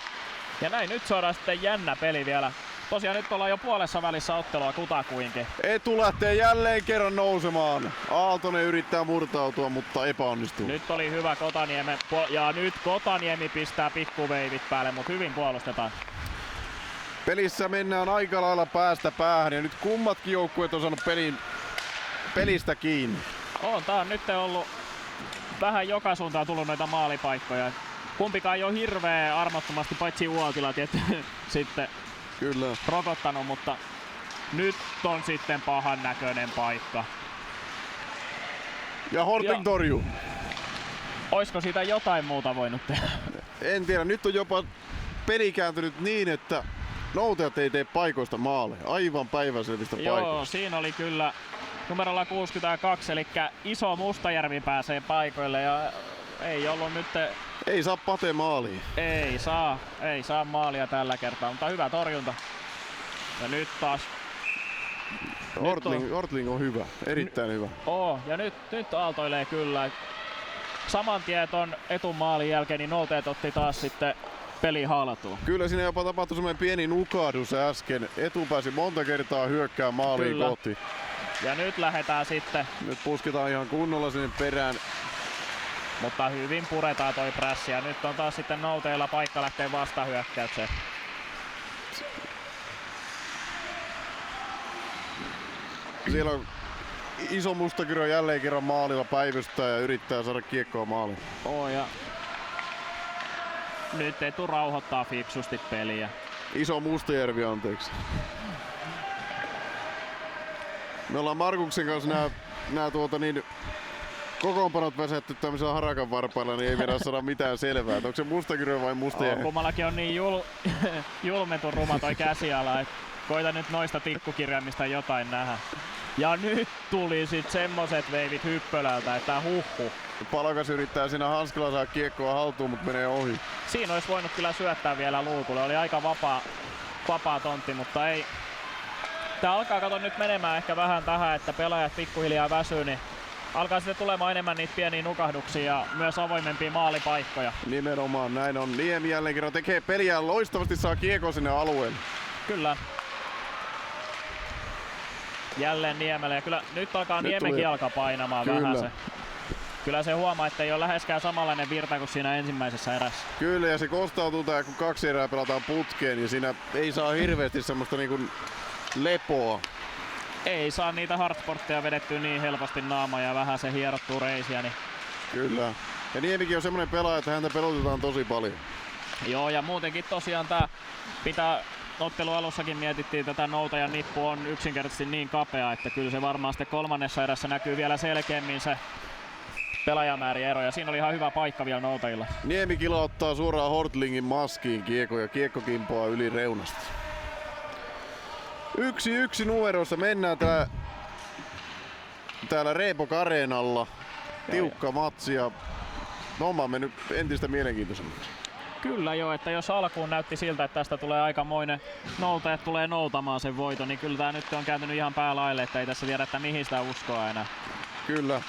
[SPEAKER 2] Ja näin nyt saadaan sitten jännä peli vielä. Tosiaan nyt ollaan jo puolessa välissä ottelua kutakuinkin.
[SPEAKER 1] Etu lähtee jälleen kerran nousemaan. Aaltonen yrittää murtautua, mutta epäonnistuu.
[SPEAKER 2] Nyt oli hyvä Kotaniemen ja nyt Kotaniemi pistää pikkuveivit päälle, mutta hyvin puolustetaan.
[SPEAKER 1] Pelissä mennään aika lailla päästä päähän ja nyt kummatkin joukkueet on saanut pelistä kiinni.
[SPEAKER 2] Tää on nyt ollut vähän joka suuntaan tullut noita maalipaikkoja. Kumpikaan ei ole hirveä armottomasti, paitsi Uotila tietysti sitten
[SPEAKER 1] Kyllä.
[SPEAKER 2] rokottanut, mutta nyt on sitten pahan näköinen paikka.
[SPEAKER 1] Ja Horting torjuu.
[SPEAKER 2] Oisko siitä jotain muuta voinut tehdä?
[SPEAKER 1] En tiedä, nyt on jopa peli kääntynyt niin, että noutajat ei tee paikoista maaleja. Aivan päiväselvistä paikoista.
[SPEAKER 2] Joo, siinä oli kyllä numerolla 62, eli Iso Mustajärvi pääsee paikoille ja ei ollut nyt...
[SPEAKER 1] Ei saa Pate maaliin.
[SPEAKER 2] Ei saa maalia tällä kertaa, mutta hyvä torjunta. Ja nyt taas...
[SPEAKER 1] Ortling on hyvä, erittäin hyvä.
[SPEAKER 2] Ja nyt aaltoilee kyllä. Saman tien ton etumaalin jälkeen niin noutajat otti taas sitten peli haltuun.
[SPEAKER 1] Kyllä siinä jopa tapahtui semmoinen pieni nukahdus äsken. Etu pääsi monta kertaa hyökkää maaliin
[SPEAKER 2] Kyllä.
[SPEAKER 1] kohti.
[SPEAKER 2] Ja nyt lähdetään sitten.
[SPEAKER 1] Nyt pusketaan ihan kunnolla sinne perään.
[SPEAKER 2] Mutta hyvin puretaan toi prässi ja nyt on taas sitten nouteilla paikka lähtee vastahyökkäykseen.
[SPEAKER 1] Siellä on Iso Mustakirjo jälleen kerran maalilla päivystää ja yrittää saada kiekkoa maaliin.
[SPEAKER 2] Ja nyt Etu rauhoittaa fiksusti peliä.
[SPEAKER 1] Iso Mustajärvi, anteeksi. Me ollaan Markuksen kanssa nää kokoonpanot väsätty tämmöisellä harakan varpailla, niin ei vielä saada mitään selvää. Onko se Mustakirjo vai Mustajärvi?
[SPEAKER 2] Kummallakin on niin julmetun ruma toi käsiala, että koita nyt noista tikkukirjaimista jotain nähdä. Ja nyt tuli sit semmoset veivit Hyppölältä, että huhhuh.
[SPEAKER 1] Palokas yrittää siinä hanskilla saada kiekkoa haltuun, mutta menee ohi.
[SPEAKER 2] Siinä olisi voinut kyllä syöttää vielä luukulle. Oli aika vapaa tontti, mutta ei. Tää alkaa nyt menemään ehkä vähän tähän, että pelaajat pikkuhiljaa väsyy, niin alkaa sitten tulemaan enemmän niitä pieniä nukahduksia ja myös avoimempia maalipaikkoja.
[SPEAKER 1] Nimenomaan näin on. Niemi jälleen kerran tekee peliä loistavasti, saa kiekko sinne alueelle.
[SPEAKER 2] Kyllä. Jälleen Niemelle ja kyllä nyt alkaa Niemenkin alkaa painamaan vähän se. Kyllä se huomaa, että ei ole läheskään samanlainen virta kuin siinä ensimmäisessä erässä.
[SPEAKER 1] Kyllä, ja se kostautuu tää, kun 2 erää pelataan putkeen, niin siinä ei saa hirveästi semmoista niinku lepoa.
[SPEAKER 2] Ei saa niitä hardsportteja vedettyä niin helposti naamaa ja vähän se hierottuu reisiä. Niin...
[SPEAKER 1] Kyllä. Ja Niemikin on semmoinen pelaaja, että häntä pelotetaan tosi paljon.
[SPEAKER 2] Joo, ja muutenkin tosiaan tää pitää... Ottelun alussakin mietittiin, että tätä noutajan nippu on yksinkertaisesti niin kapea, että kyllä se varmaan sitten kolmannessa erässä näkyy vielä selkeämmin se pelaajamäärien ero, ja siinä oli ihan hyvä paikka vielä noutajilla.
[SPEAKER 1] Niemi kilauttaa suoraan Hortlingin maskiin kiekko ja kiekko kimpoaa yli reunasta. 1-1 numerossa mennään täällä Reebok Areenalla. Tiukka matsi ja homma on mennyt entistä mielenkiintoisemmaksi.
[SPEAKER 2] Kyllä joo, että jos alkuun näytti siltä, että tästä tulee aikamoinen noutajat tulee noutamaan sen voiton, niin kyllä tää nyt on kääntynyt ihan päälaille, että ei tässä tiedä, että mihin sitä uskoa enää.
[SPEAKER 1] Kyllä.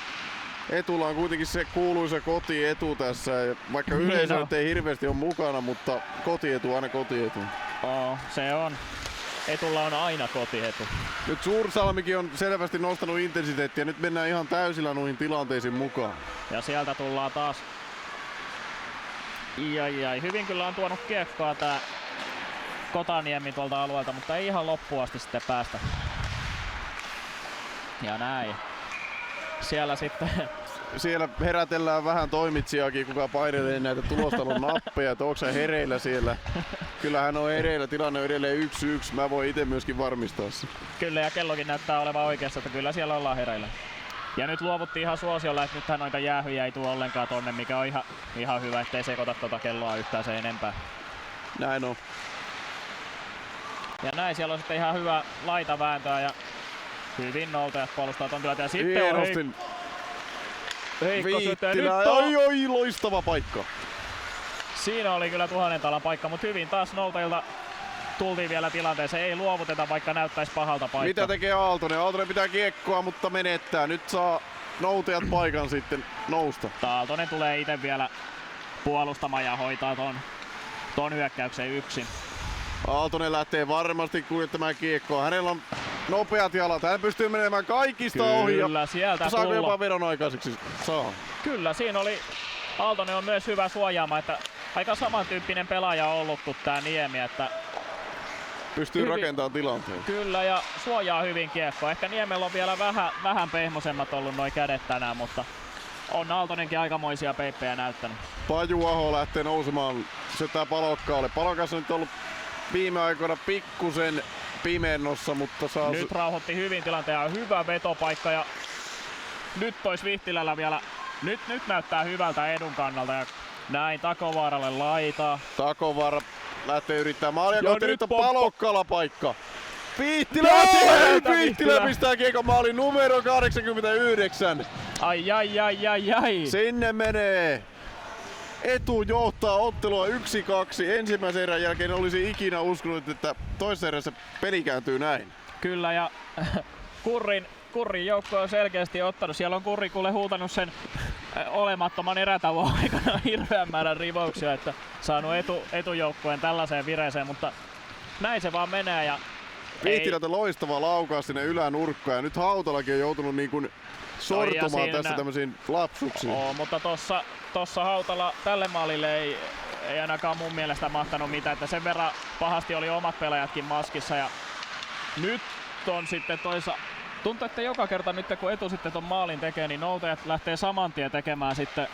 [SPEAKER 1] Etulla on kuitenkin se kuuluisa kotietu tässä, vaikka yleisö nyt ei hirveästi ole mukana, mutta kotietu aina kotietu.
[SPEAKER 2] Se on. Etulla on aina kotietu.
[SPEAKER 1] Nyt Suursalmikin on selvästi nostanut intensiteettiä, nyt mennään ihan täysillä noihin tilanteisiin mukaan.
[SPEAKER 2] Ja sieltä tullaan taas. Hyvin kyllä on tuonut kiekkoa tää Kotaniemi tuolta alueelta, mutta ei ihan loppuun asti sitten päästä. Ja näin. siellä sitten
[SPEAKER 1] Siellä herätellään vähän toimitsijakin, kuka painelee näitä tulostalon nappeja, että onko hän hereillä siellä. Kyllä hän on hereillä, tilanne on edelleen 1-1, mä voin itse myöskin varmistaa sen.
[SPEAKER 2] kyllä, ja kellokin näyttää olevan oikeassa, että kyllä siellä ollaan hereillä. Ja nyt luovuttiin ihan suosiolla, että nythän noita jäähyjä ei tule ollenkaan tonne, mikä on ihan hyvä, ettei sekoita tota kelloa yhtään se enempää.
[SPEAKER 1] Näin on.
[SPEAKER 2] Ja näin, siellä on sitten ihan hyvä laitavääntöä ja hyvin noutajat puolustaa ton työtä. Ja sitten on heikko syöttö.
[SPEAKER 1] Oi, loistava paikka.
[SPEAKER 2] Siinä oli kyllä 1000 talan paikka, mutta hyvin taas noutajilta tultiin vielä tilanteeseen. Ei luovuteta, vaikka näyttäisi pahalta paikka.
[SPEAKER 1] Mitä tekee Aaltonen? Aaltonen pitää kiekkoa, mutta menettää. Nyt saa noutajat paikan sitten nousta.
[SPEAKER 2] Aaltonen tulee itse vielä puolustamaan ja hoitaa ton hyökkäyksen yksin.
[SPEAKER 1] Aaltonen lähtee varmasti kuljettamaan kiekkoa. Hänellä on nopeat jalat. Hän pystyy menemään kaikista ohi.
[SPEAKER 2] Kyllä, sieltä
[SPEAKER 1] saako
[SPEAKER 2] tulla.
[SPEAKER 1] jopa vedon aikaiseksi? Saa.
[SPEAKER 2] Kyllä, siinä oli Aaltonen on myös hyvä suojaama, että aika samantyyppinen pelaaja ollut kuin tää Niemi, että
[SPEAKER 1] pystyy rakentamaan tilanteen.
[SPEAKER 2] Kyllä, ja suojaa hyvin kiekkoa. Ehkä Niemellä on vielä vähän pehmosemmat ollut noi kädet tänään, mutta on Aaltonenkin aikamoisia peippejä näyttänyt.
[SPEAKER 1] Paju Aho lähtee nousemaan, syöttää Palokkaalle. Palokas on nyt ollut viime aikoina pikkusen pimennossa, mutta saa...
[SPEAKER 2] Nyt rauhoitti hyvin tilanteen ja hyvä vetopaikka ja nyt tois Vihtilällä vielä. Nyt näyttää hyvältä edun kannalta ja näin Takovaaralle laitaa.
[SPEAKER 1] Takovaara lähtee yrittää maalia kohti, nyt on
[SPEAKER 2] Poppo.
[SPEAKER 1] Palokkaalla paikka. Vihtilä! Vihtilä pistää kiekon maaliin numero 89.
[SPEAKER 2] Ai.
[SPEAKER 1] Sinne menee. Etu johtaa ottelua 1-2. Ensimmäisen erän jälkeen olisi ikinä uskonut, että toisessa erässä peli kääntyy näin.
[SPEAKER 2] Kyllä, ja Kurrin joukko on selkeästi ottanut. Siellä on Kurri kuule huutanut sen olemattoman erätauon aikana hirveän määrän rivauksia, että saanut etujoukkueen tällaiseen vireeseen, mutta näin se vaan menee. Ja
[SPEAKER 1] Vihtilältä loistava laukaus sinne ylänurkkaan ja nyt Hautalakin on joutunut niin kuin sortumaan tässä tämmöisiin lapsuksiin.
[SPEAKER 2] Mutta tossa Hautala tälle maalille ei ainakaan mun mielestä mahtanut mitään, että sen verran pahasti oli omat pelaajatkin maskissa ja nyt on sitten tuntuu, että joka kerta nyt kun Etu sitten ton maalin tekee, niin noutajat lähtee saman tien tekemään sitten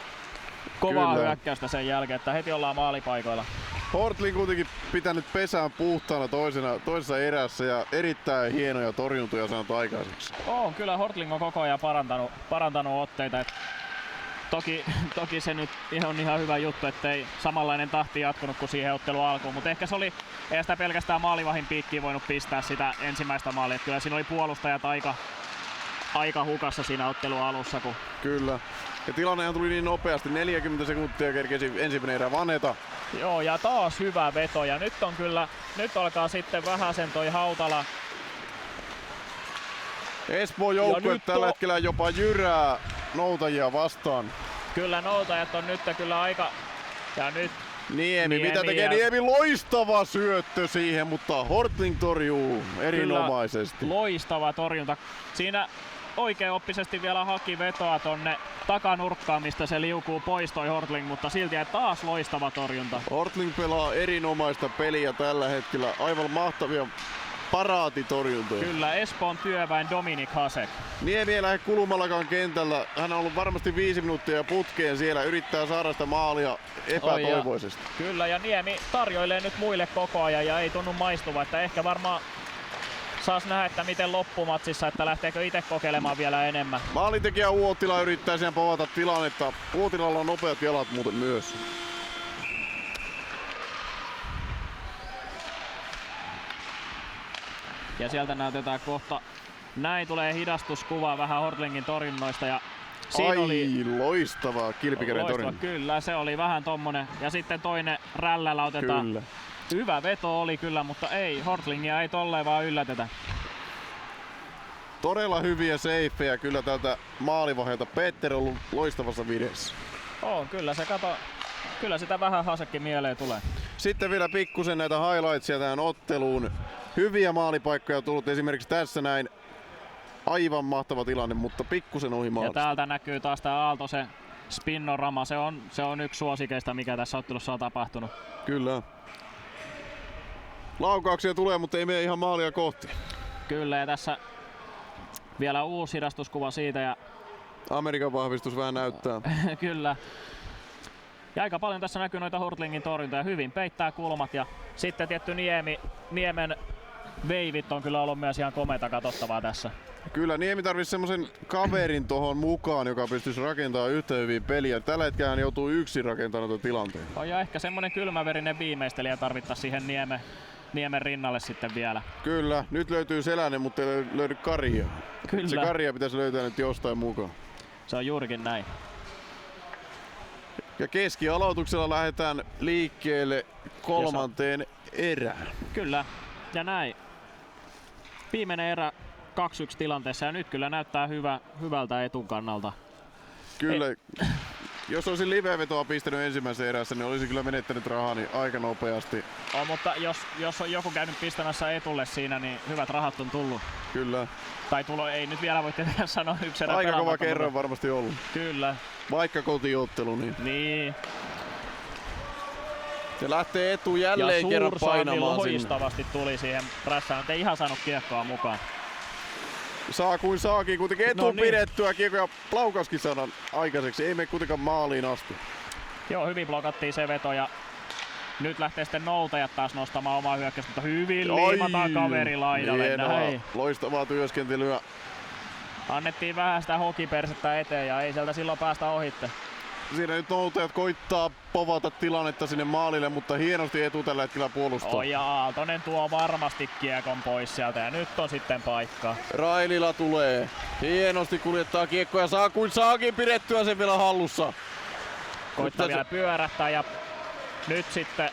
[SPEAKER 2] kovaa hyökkäystä sen jälkeen, että heti ollaan maalipaikoilla.
[SPEAKER 1] Hortling kuitenkin pitänyt pesään puhtaana toisessa erässä ja erittäin hienoja torjuntoja saanut aikaiseksi.
[SPEAKER 2] Kyllä Hortling on koko ajan parantanut otteita. Toki se nyt on ihan hyvä juttu, ettei samanlainen tahti jatkunut kuin siihen ottelun alkuun, mutta ehkä se oli, ei sitä pelkästään maalivahin piikkiin voinut pistää sitä ensimmäistä maalia. Kyllä siinä oli puolustajat aika hukassa siinä ottelun alussa.
[SPEAKER 1] Kyllä. Ja tilannehan tuli niin nopeasti, 40 sekuntia kerkesi ensimmäinen erä vaneta.
[SPEAKER 2] Joo, ja taas hyvä veto, ja nyt alkaa sitten vähäsen toi Hautala.
[SPEAKER 1] Espoon joukkue tällä hetkellä jopa jyrää noutajia vastaan.
[SPEAKER 2] Kyllä noutajat on nyt kyllä aika... Ja nyt
[SPEAKER 1] Niemi, mitä tekee Niemi? Loistava syöttö siihen, mutta Hortling torjuu erinomaisesti.
[SPEAKER 2] Kyllä, loistava torjunta. Siinä oikeaoppisesti vielä haki vetoa tonne takanurkkaan, mistä se liukuu pois toi Hortling, mutta silti taas loistava torjunta.
[SPEAKER 1] Hortling pelaa erinomaista peliä tällä hetkellä, aivan mahtavia paraatitorjuntoja.
[SPEAKER 2] Kyllä, Espoon työväen Dominik Hasek.
[SPEAKER 1] Niemi ei lähde kulumallakaan kentällä, hän on ollut varmasti 5 minuuttia putkeen siellä, yrittää saada sitä maalia epätoivoisesti.
[SPEAKER 2] Kyllä, ja Niemi tarjoilee nyt muille koko ajan ja ei tunnu maistuva, että ehkä varmaan saas nähdä, että miten loppumatsissa, että lähteekö itse kokeilemaan vielä enemmän.
[SPEAKER 1] Maalintekijä Uotila yrittää siinä povata tilannetta. Uotilalla on nopeat jalat muuten myös.
[SPEAKER 2] Ja sieltä näytetään kohta. Näin tulee hidastuskuva vähän Hortlingin torjunnoista. Ja
[SPEAKER 1] loistavaa kilpikäden torjunta.
[SPEAKER 2] Kyllä, se oli vähän tommonen. Ja sitten toinen rällällä otetaan.
[SPEAKER 1] Kyllä.
[SPEAKER 2] Hyvä veto oli kyllä, mutta ei, Hortlingia ei tolleen vaan yllätetä.
[SPEAKER 1] Todella hyviä seifejä kyllä tältä maalivahdelta. Petter on ollut loistavassa vireessä.
[SPEAKER 2] Kyllä sitä vähän Hasekin mieleen tulee.
[SPEAKER 1] Sitten vielä pikkusen näitä highlightsia tähän otteluun. Hyviä maalipaikkoja on tullut esimerkiksi tässä näin. Aivan mahtava tilanne, mutta pikkusen ohi maalista.
[SPEAKER 2] Ja täältä näkyy taas tää Aaltosen spinnorama. Se on yksi suosikeista, mikä tässä ottelussa on tapahtunut.
[SPEAKER 1] Kyllä. Laukauksia tulee, mutta ei mene ihan maalia kohti.
[SPEAKER 2] Kyllä, ja tässä vielä uusi hidastuskuva siitä. Ja
[SPEAKER 1] Amerikan vahvistus vähän näyttää.
[SPEAKER 2] Kyllä. Ja aika paljon tässä näkyy noita Hortlingin torjuntoja. Hyvin peittää kulmat ja sitten tietty Niemen veivit on kyllä ollut myös ihan komeita katsottavaa tässä.
[SPEAKER 1] Kyllä Niemi tarvitsisi semmoisen kaverin tohon mukaan, joka pystyisi rakentamaan yhtä hyvin peliä. Tällä hetkellä hän joutuu yksin rakentamaan noita tilanteita.
[SPEAKER 2] Ja ehkä semmonen kylmäverinen viimeistelijä tarvittaisiin siihen Niemen rinnalle sitten vielä.
[SPEAKER 1] Kyllä, nyt löytyy Selänen, mutta ei löydy Karia.
[SPEAKER 2] Kyllä.
[SPEAKER 1] Se Karia pitäisi löytää nyt jostain mukaan.
[SPEAKER 2] Se on juurikin näin.
[SPEAKER 1] Ja keskialoituksella lähdetään liikkeelle kolmanteen erään.
[SPEAKER 2] Kyllä, ja näin. Viimeinen erä 2-1 tilanteessa ja nyt kyllä näyttää hyvältä etun kannalta.
[SPEAKER 1] Kyllä, jos olisin live-vetoa pistänyt ensimmäisessä erässä, niin olisin kyllä menettänyt rahani aika nopeasti.
[SPEAKER 2] Mutta jos on joku käynyt pistämässä etulle siinä, niin hyvät rahat on tullut.
[SPEAKER 1] Kyllä.
[SPEAKER 2] Tai ei nyt vielä voi tietenkään sanoa yksi erä
[SPEAKER 1] aika kova
[SPEAKER 2] pelaamatta,
[SPEAKER 1] kerran
[SPEAKER 2] mutta
[SPEAKER 1] varmasti ollut.
[SPEAKER 2] kyllä.
[SPEAKER 1] Vaikka kotiottelu, niin.
[SPEAKER 2] Niin.
[SPEAKER 1] Se lähtee etu jälleen kerran painamaan sinne.
[SPEAKER 2] loistavasti tuli siihen prässään, ei ihan saanut kiekkoa mukaan.
[SPEAKER 1] Saa kuin saakin kuitenkin etuun pidettyä kiekko ja laukauskin saadaan aikaiseksi. Ei mene kuitenkaan maaliin asti.
[SPEAKER 2] Joo, hyvin blokattiin se veto ja nyt lähtee sitten noutajat taas nostamaan omaa hyökkäystä, mutta hyvin liimataan kaveri laidalle. Näin.
[SPEAKER 1] Loistavaa työskentelyä.
[SPEAKER 2] Annettiin vähän sitä hokipersettä eteen ja ei sieltä silloin päästä ohitte.
[SPEAKER 1] Siinä nyt noutajat koittaa povata tilannetta sinne maalille, mutta hienosti etu tällä hetkellä puolustaa.
[SPEAKER 2] Ja Aaltonen tuo varmasti kiekon pois sieltä ja nyt on sitten paikka.
[SPEAKER 1] Railila tulee. Hienosti kuljettaa kiekkoa ja saa kuin saakin pidettyä sen vielä hallussa.
[SPEAKER 2] Koittaa vielä pyörähtää ja nyt sitten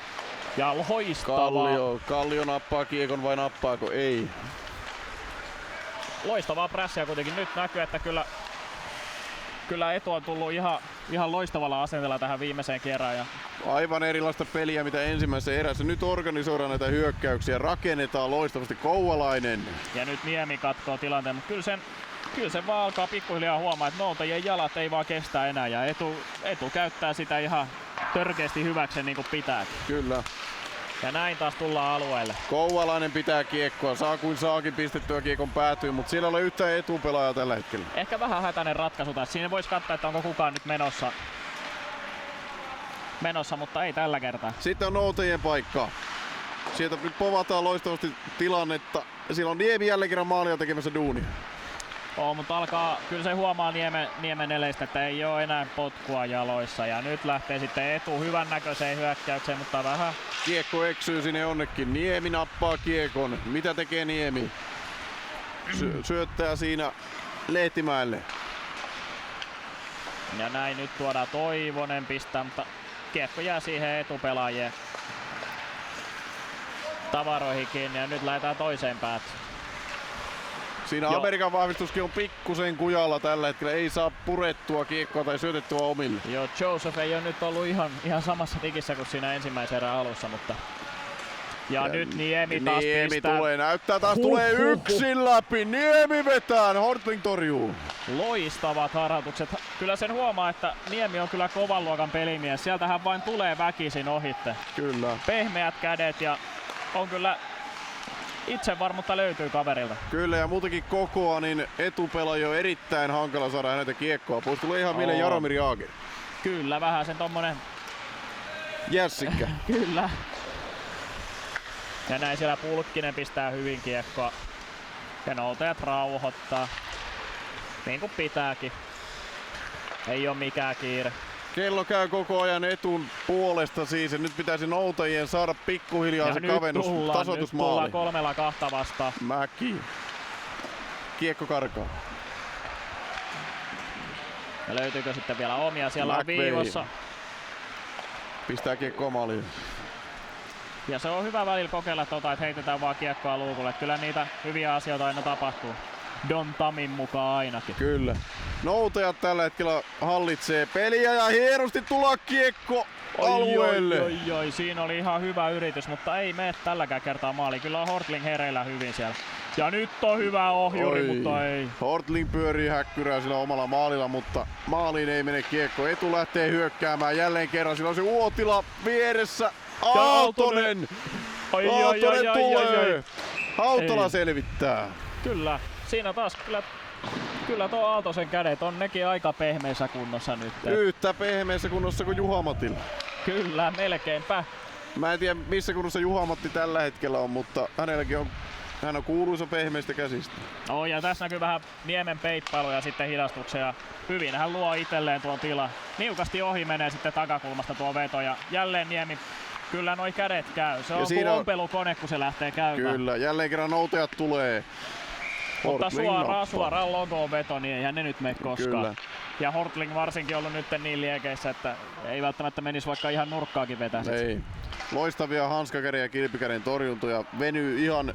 [SPEAKER 2] ja loistavaa.
[SPEAKER 1] Kallio nappaa kiekon vai nappaako? Ei.
[SPEAKER 2] Loistavaa prässiä kuitenkin. Nyt näkyy, että kyllä etu on tullut ihan loistavalla asenteella tähän viimeiseen kerään. Ja
[SPEAKER 1] aivan erilaista peliä mitä ensimmäisessä erässä. Nyt organisoidaan näitä hyökkäyksiä, rakennetaan loistavasti. Kouvalainen.
[SPEAKER 2] Ja nyt Niemi katkoo tilanteen, mutta kyllä se vaan alkaa pikkuhiljaa huomaa, että noutajien jalat ei vaan kestä enää ja etu käyttää sitä ihan törkeästi hyväkseen niin kuin pitääkin.
[SPEAKER 1] Kyllä.
[SPEAKER 2] Ja näin taas tullaan alueelle.
[SPEAKER 1] Kouvalainen pitää kiekkoa, saa kuin saakin pistettyä kiekon päätyyn, mutta siellä ei ole yhtään etupelaajaa tällä hetkellä.
[SPEAKER 2] Ehkä vähän hätäinen ratkaisu tässä. Siinä voisi katsoa, että onko kukaan nyt menossa, mutta ei tällä kertaa.
[SPEAKER 1] Sitten on noutajien paikka. Sieltä nyt povataan loistavasti tilannetta. Siellä on Niemi jälleen kerran maalia tekemässä duunia.
[SPEAKER 2] Mutta kyllä se huomaa Niemen eleistä, että ei ole enää potkua jaloissa. Ja nyt lähtee sitten etu hyvän näköiseen hyökkäykseen, mutta vähän.
[SPEAKER 1] Kiekko eksyy sinne onnekin. Niemi nappaa kiekon. Mitä tekee Niemi? Syöttää siinä Lehtimäelle.
[SPEAKER 2] Ja näin nyt tuodaan Toivonen pistää, mutta kiekko jää siihen etupelaajien tavaroihin kiinni ja nyt lähdetään toiseen päätyyn.
[SPEAKER 1] Siinä Amerikan vahvistuskin on pikkusen kujalla tällä hetkellä. Ei saa purettua kiekkoa tai syötettyä omille.
[SPEAKER 2] Joo, Joseph ei ole nyt ollut ihan samassa tikissä kuin siinä ensimmäisen erän alussa, mutta ja nyt Niemi taas pistää.
[SPEAKER 1] Tulee, näyttää taas tulee yksin läpi. Niemi vetää, Hortling torjuu.
[SPEAKER 2] Loistavat harhautukset. Kyllä sen huomaa, että Niemi on kyllä kovan luokan pelimies. Sieltähän vain tulee väkisin ohitte.
[SPEAKER 1] Kyllä.
[SPEAKER 2] Pehmeät kädet ja on kyllä itsevarmuutta löytyy kaverilta.
[SPEAKER 1] Kyllä ja muutenkin kokoa, niin etupelaaja on erittäin hankala saada häneltä kiekkoa pois. Tulee ihan mieleen Jaromir Jaager.
[SPEAKER 2] Kyllä, vähän sen tommonen
[SPEAKER 1] jässikkä.
[SPEAKER 2] Kyllä. Ja näin siellä Pulkkinen pistää hyvin kiekkoa. Ja noutajat rauhoittaa. Niin kuin pitääkin. Ei oo mikään kiire.
[SPEAKER 1] Kello käy koko ajan etun puolesta siis. Ja nyt pitäisi noutajien saada pikkuhiljaa
[SPEAKER 2] ja
[SPEAKER 1] se kavennus tasoitusmaali.
[SPEAKER 2] Nyt tullaan 3-2 vastaan.
[SPEAKER 1] Mäki. Kiekko karkaa.
[SPEAKER 2] Ja löytyykö sitten vielä omia? Siellä on viivossa.
[SPEAKER 1] Pistää kiekkoa maaliin.
[SPEAKER 2] Ja se on hyvä välillä kokeilla että heitetään vaan kiekkoa luukulle. Kyllä niitä hyviä asioita aina tapahtuu. Don Tamin mukaan ainakin.
[SPEAKER 1] Kyllä. Noutajat tällä hetkellä hallitsee peliä ja hienosti tulla kiekko alueelle.
[SPEAKER 2] Oi, siinä oli ihan hyvä yritys, mutta ei mene tälläkään kertaa maali. Kyllä on Hortling hereillä hyvin siellä. Ja nyt on hyvä ohjuri, mutta ei.
[SPEAKER 1] Hortling pyörii häkkyrää sillä omalla maalilla, mutta maaliin ei mene kiekko. Etu lähtee hyökkäämään jälleen kerran. Sillä on se Uotila vieressä. Aaltonen! Aaltonen tulee! Hautala selvittää.
[SPEAKER 2] Kyllä, siinä taas Kyllä tuo Aaltosen kädet on nekin aika pehmeässä kunnossa nyt.
[SPEAKER 1] Yhtä pehmeässä kunnossa kuin Juha-Matilla.
[SPEAKER 2] Kyllä, melkeinpä.
[SPEAKER 1] Mä en tiedä missä kunnossa Juha-Matti tällä hetkellä on, mutta hän on kuuluisa pehmeistä käsistä.
[SPEAKER 2] Oh, ja tässä näkyy vähän Niemen peippailu ja sitten hidastuksia. Ja hyvin hän luo itselleen tuon tila. Niukasti ohi menee sitten takakulmasta tuo veto ja jälleen Niemi. Kyllä noi kädet käy. Se on kuin ompelukone, kun se lähtee käymään.
[SPEAKER 1] Kyllä, jälleen kerran noutajat tulee.
[SPEAKER 2] Mutta suoraan logoon veto, niin eihän ne nyt mene koskaan. Kyllä. Ja Hortling varsinkin ollut nyt niin liekeissä, että ei välttämättä menisi vaikka ihan nurkkaakin vetäisi.
[SPEAKER 1] Ei. Loistavia hanskakäden ja kilpikäden torjuntoja. Venyy ihan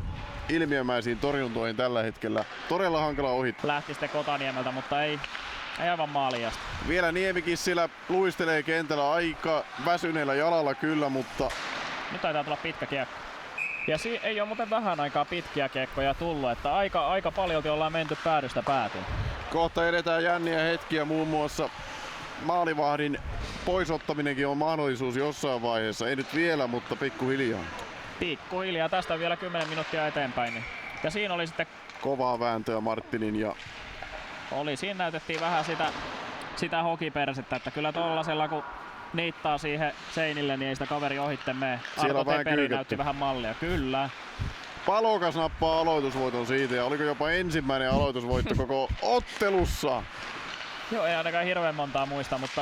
[SPEAKER 1] ilmiömäisiin torjuntoihin tällä hetkellä. Todella hankala ohi.
[SPEAKER 2] Lähti sitten Kotaniemeltä, mutta ei aivan maaliasta.
[SPEAKER 1] Vielä Niemikin siellä luistelee kentällä aika väsyneellä jalalla kyllä, mutta...
[SPEAKER 2] Nyt taitaa tulla pitkä kiekko. Ja ei ole muuten vähän aikaa pitkiä kiekkoja tullut, että aika paljolti ollaan menty päädystä päätyyn.
[SPEAKER 1] Kohta edetään jänniä hetkiä, muun muassa maalivahdin poisottaminenkin on mahdollisuus jossain vaiheessa. Ei nyt vielä, mutta pikkuhiljaa.
[SPEAKER 2] Pikkuhiljaa, tästä vielä 10 minuuttia eteenpäin. Niin. Ja siinä oli sitten...
[SPEAKER 1] Kovaa vääntöä Marttinin ja...
[SPEAKER 2] Siinä näytettiin vähän sitä hokipersettä, että kyllä tollasella kun niittaa siihen seinille, niin ei sitä kaveri ohitte mene. Arto Teperi näytti vähän mallia, kyllä.
[SPEAKER 1] Palokas nappaa aloitusvoiton siitä ja oliko jopa ensimmäinen aloitusvoitto koko ottelussa.
[SPEAKER 2] Joo, ei ainakaan hirveän montaa muista, mutta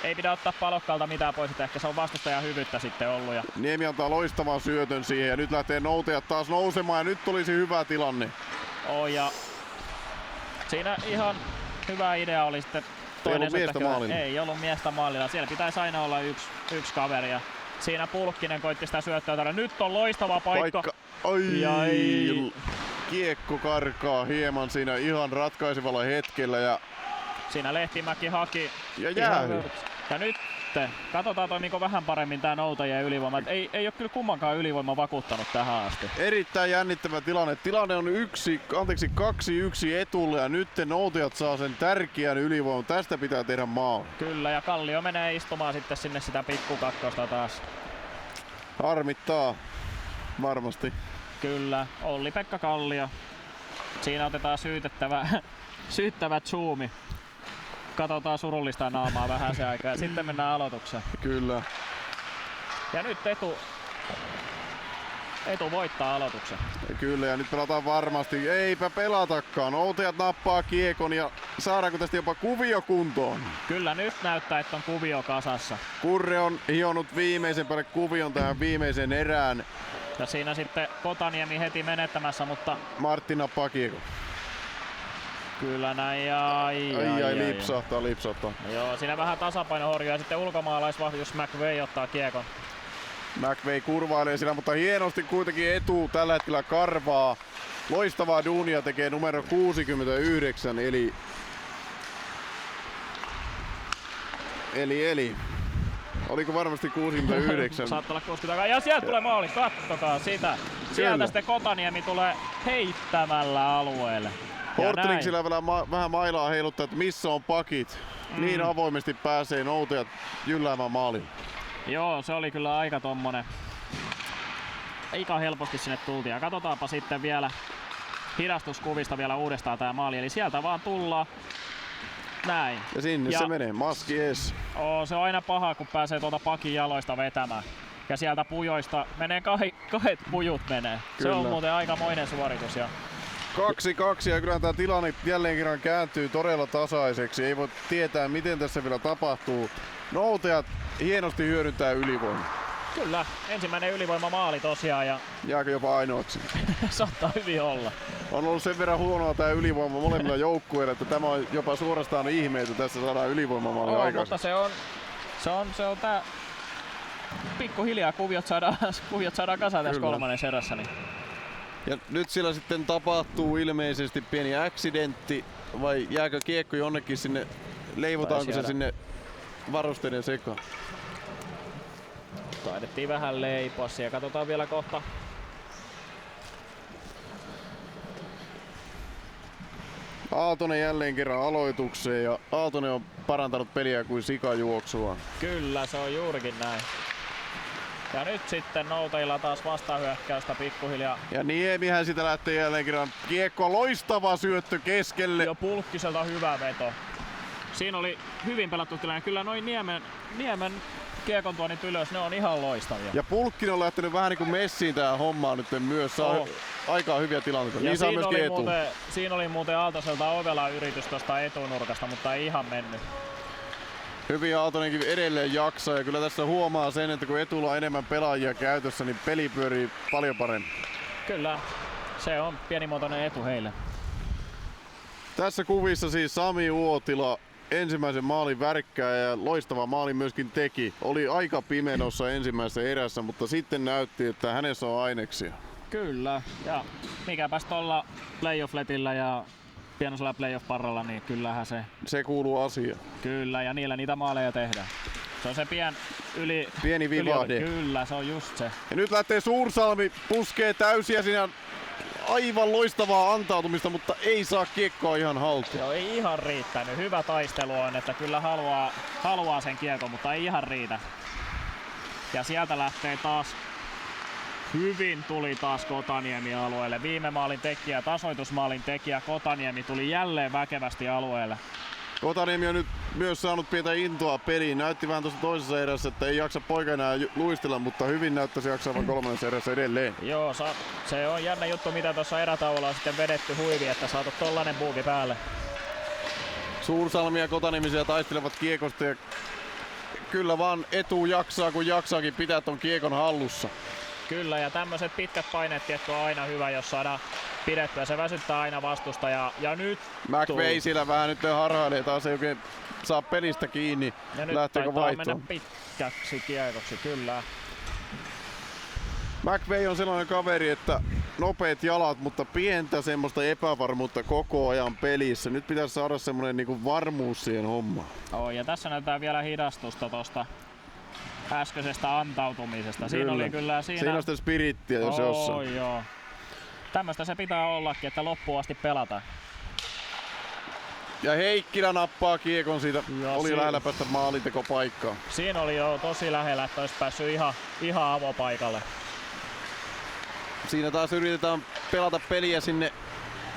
[SPEAKER 2] ei pidä ottaa Palokkaalta mitään pois, että ehkä se on vastustajan hyvyyttä sitten ollut. Ja...
[SPEAKER 1] Niemi antaa loistavan syötön siihen ja nyt lähtee noutajat taas nousemaan ja nyt olisi hyvä tilanne.
[SPEAKER 2] Ja siinä ihan hyvä idea oli sitten toinen ei ollut miestä maalilla. Siellä pitäisi aina olla yksi kaveri. Ja siinä Pulkkinen koitti sitä syöttöä tällä. Nyt on loistava paikka.
[SPEAKER 1] Ai. Kiekko karkaa hieman siinä ihan ratkaisevalla hetkellä. Ja
[SPEAKER 2] siinä Lehtimäki haki.
[SPEAKER 1] Ja jäähy.
[SPEAKER 2] Ja nyt katsotaan toimiiko vähän paremmin tää noutajien ylivoima. Ei ole kyllä kummankaan ylivoima vakuuttanut tähän asti.
[SPEAKER 1] Erittäin jännittävä tilanne. Tilanne on 2-1 etulle ja nyt noutajat saa sen tärkeän ylivoiman. Tästä pitää tehdä maali.
[SPEAKER 2] Kyllä, ja Kallio menee istumaan sitten sinne sitä pikkukakkosta taas.
[SPEAKER 1] Harmittaa varmasti.
[SPEAKER 2] Kyllä, Olli-Pekka Kallio. Siinä otetaan syyttävä zoomi. Katsotaan surullista naamaa vähän se aikaa ja sitten mennään aloitukseen.
[SPEAKER 1] Kyllä.
[SPEAKER 2] Ja nyt Etu voittaa aloituksen.
[SPEAKER 1] Kyllä, ja nyt pelataan varmasti. Eipä pelatakaan. Noutajat nappaa kiekon ja saadaanko tästä jopa kuvio kuntoon?
[SPEAKER 2] Kyllä nyt näyttää, että on kuvio kasassa.
[SPEAKER 1] Kurre on hionut viimeisen päälle kuvion tähän viimeiseen erään.
[SPEAKER 2] Ja siinä sitten Kotaniemi heti menettämässä, mutta...
[SPEAKER 1] Martti nappaa kiekon.
[SPEAKER 2] Kyllä näin,
[SPEAKER 1] lipsahtaa.
[SPEAKER 2] Joo, siinä vähän tasapainohorjua ja sitten ulkomaalaisvahvistus McVey ottaa kiekon.
[SPEAKER 1] McVey kurvailee sillä, mutta hienosti kuitenkin Etu tällä hetkellä karvaa. Loistavaa duunia tekee numero 69, eli. Oliko varmasti 69?
[SPEAKER 2] Saattaa olla 60. Ja sieltä tulee maali, kattokaa sitä. Sieltä sitten Kotaniemi tulee heittämällä alueelle.
[SPEAKER 1] Hortling sillä vähän mailaa heiluttaa, että missä on pakit. Niin avoimesti pääsee noutajat jylläämään maaliin.
[SPEAKER 2] Joo, se oli kyllä aika tommonen. Aika helposti sinne tultiin. Ja katsotaanpa sitten vielä hidastuskuvista vielä uudestaan tää maali. Eli sieltä vaan tullaan. Näin.
[SPEAKER 1] Ja sinne se menee, maski ees.
[SPEAKER 2] Se on aina paha, kun pääsee tuolta pakin jaloista vetämään. Ja sieltä pujoista menee kahdet pujut menee. Kyllä. Se on muuten aikamoinen suoritus.
[SPEAKER 1] 2-2 ja kyllä tämä tilanne jälleen kerran kääntyy todella tasaiseksi. Ei voi tietää miten tässä vielä tapahtuu. Noutajat hienosti hyödyntää ylivoimaa.
[SPEAKER 2] Kyllä, ensimmäinen ylivoimamaali tosiaan. Ja...
[SPEAKER 1] Jääkö jopa ainoaksi?
[SPEAKER 2] Saattaa hyvin olla.
[SPEAKER 1] On ollut sen verran huonoa tämä ylivoima molemmilla joukkueilla, että tämä on jopa suorastaan ihme, että tässä saadaan ylivoimamaali aikaisemmin.
[SPEAKER 2] Mutta se on tää pikkuhiljaa kuviot saadaan kasaan tässä kolmannessa erässä. Niin.
[SPEAKER 1] Ja nyt siellä sitten tapahtuu ilmeisesti pieni accidentti, vai jääkö kiekko jonnekin sinne, leivotaanko se sinne varusteiden sekaan?
[SPEAKER 2] Taidettiin vähän leipoa ja katsotaan vielä kohta.
[SPEAKER 1] Aaltonen jälleen kerran aloitukseen ja Aaltonen on parantanut peliä kuin sikajuoksua.
[SPEAKER 2] Kyllä, se on juurikin näin. Ja nyt sitten noutajilla taas vastahyökkäystä pikkuhiljaa.
[SPEAKER 1] Ja Niemihän sitä lähtee jälleen kerran. Kiekko, loistava syöttö keskelle.
[SPEAKER 2] Jo Pulkkiselta hyvä veto. Siinä oli hyvin pelattu tilanne. Kyllä noin Niemen kiekon tuonit ylös, ne on ihan loistavia.
[SPEAKER 1] Ja Pulkkinen on lähtenyt vähän niin kuin messiin tähän hommaan nyt myös. Saa aikaa hyviä tilanteita. Niin saa myöskin etuun.
[SPEAKER 2] Siinä oli muuten Aaltoselta ovela yritys tuosta etunurkasta, mutta ei ihan mennyt.
[SPEAKER 1] Hyvin Aaltonenkin edelleen jaksaa ja kyllä tässä huomaa sen, että kun Etulla on enemmän pelaajia käytössä, niin peli pyörii paljon paremmin.
[SPEAKER 2] Kyllä, se on pienimuotoinen etu heille.
[SPEAKER 1] Tässä kuvissa siis Sami Uotila ensimmäisen maalin värkkää ja loistava maali myöskin teki. Oli aika pimenossa ensimmäisessä erässä, mutta sitten näytti, että hänessä on aineksia.
[SPEAKER 2] Kyllä, ja mikäpäs tuolla playoff-letillä ja pienoisella playoff-parralla, niin kyllähän se...
[SPEAKER 1] Se kuuluu asiaan.
[SPEAKER 2] Kyllä, ja niillä niitä maaleja tehdään. Se on se
[SPEAKER 1] pieni vivahde.
[SPEAKER 2] Kyllä, se on just se.
[SPEAKER 1] Ja nyt lähtee Suursalmi, puskee täysiä siinä. Aivan loistavaa antautumista, mutta ei saa kiekkoa ihan haltuun.
[SPEAKER 2] Joo, ei ihan riittänyt. Hyvä taistelu on, että kyllä haluaa sen kiekon, mutta ei ihan riitä. Ja sieltä lähtee taas, hyvin tuli taas Kotaniemi alueelle. Viime maalin tekijä, tasoitusmaalin tekijä Kotaniemi tuli jälleen väkevästi alueelle.
[SPEAKER 1] Kotaniemi on nyt myös saanut pientä intoa peliin. Näytti vähän tuossa toisessa erässä, että ei jaksa poika enää luistella, mutta hyvin näyttäisi jaksavan kolmannessa erässä edelleen.
[SPEAKER 2] Joo, se on jännä juttu, mitä tuossa erätaululla on sitten vedetty huivi, että saatu tollanen buuki päälle.
[SPEAKER 1] Suursalmi ja Kotaniemi siellä taistelevat kiekosta ja kyllä vaan Etu jaksaa, kun jaksaakin pitää ton kiekon hallussa.
[SPEAKER 2] Kyllä, ja tämmöiset pitkät paineet tietty on aina hyvä, jos saadaan pidettyä. Se väsyttää aina vastusta ja nyt...
[SPEAKER 1] McVay siellä vähän nyt harhailee, taas ei oikein saa pelistä kiinni.
[SPEAKER 2] Ja nyt
[SPEAKER 1] lähteekö vaihtoon?
[SPEAKER 2] Mennä pitkäksi kiekoksi, kyllä.
[SPEAKER 1] McVay on sellainen kaveri, että nopeat jalat, mutta pientä semmoista epävarmuutta koko ajan pelissä. Nyt pitäisi saada semmoinen niinku varmuus siihen hommaan.
[SPEAKER 2] Ja tässä näytetään vielä hidastusta tosta äskeisestä antautumisesta. Siinä oli kyllä
[SPEAKER 1] siinä on sitä spirittiä, jos jossain.
[SPEAKER 2] Joo. Tämmöstä se pitää ollakin, että loppuun asti pelata.
[SPEAKER 1] Ja Heikkilä nappaa kiekon siitä. Oli lähellä päästä maalintekopaikkaan.
[SPEAKER 2] Siinä oli jo tosi lähellä, että olisi päässyt ihan avopaikalle.
[SPEAKER 1] Siinä taas yritetään pelata peliä sinne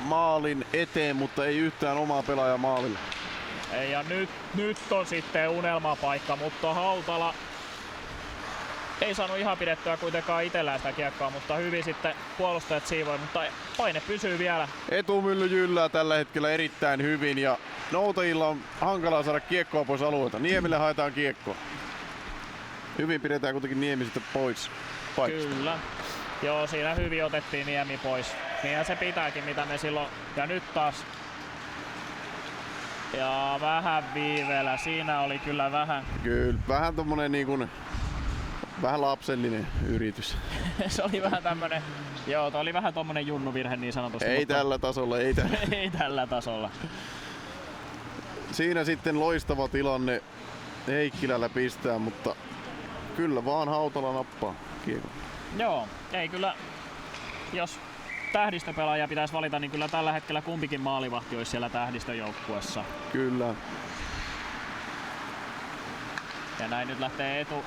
[SPEAKER 1] maalin eteen, mutta ei yhtään omaa pelaajaa maalille.
[SPEAKER 2] Ei, ja nyt on sitten unelmapaikka, mutta Hautala ei saanut ihan pidettyä kuitenkaan itsellään sitä kiekkoa, mutta hyvin sitten puolustajat siivoi, mutta paine pysyy vielä.
[SPEAKER 1] Etumylly jyllää tällä hetkellä erittäin hyvin ja noutajilla on hankalaa saada kiekkoa pois alueelta. Niemille haetaan kiekkoa. Hyvin pidetään kuitenkin Niemi sitten pois paikasta.
[SPEAKER 2] Kyllä. Joo, siinä hyvin otettiin Niemi pois. Niinhän se pitääkin, mitä me silloin... Ja nyt taas... Ja vähän viiveellä. Siinä oli kyllä vähän...
[SPEAKER 1] Kyllä, vähän tommonen niinkun... Vähän lapsellinen yritys.
[SPEAKER 2] Se oli vähän tämmönen... Joo, toi oli vähän tommonen junnuvirhe niin sanotusti.
[SPEAKER 1] Ei mutta... tällä tasolla, ei tällä.
[SPEAKER 2] Ei tällä tasolla.
[SPEAKER 1] Siinä sitten loistava tilanne Heikkilällä pistää, mutta kyllä vaan Hautala nappaa kiekon.
[SPEAKER 2] Joo, ei kyllä, jos tähdistöpelaaja pitäisi valita, niin kyllä tällä hetkellä kumpikin maalivahti olisi siellä tähdistöjoukkuessa.
[SPEAKER 1] Kyllä.
[SPEAKER 2] Ja näin nyt lähtee Etu.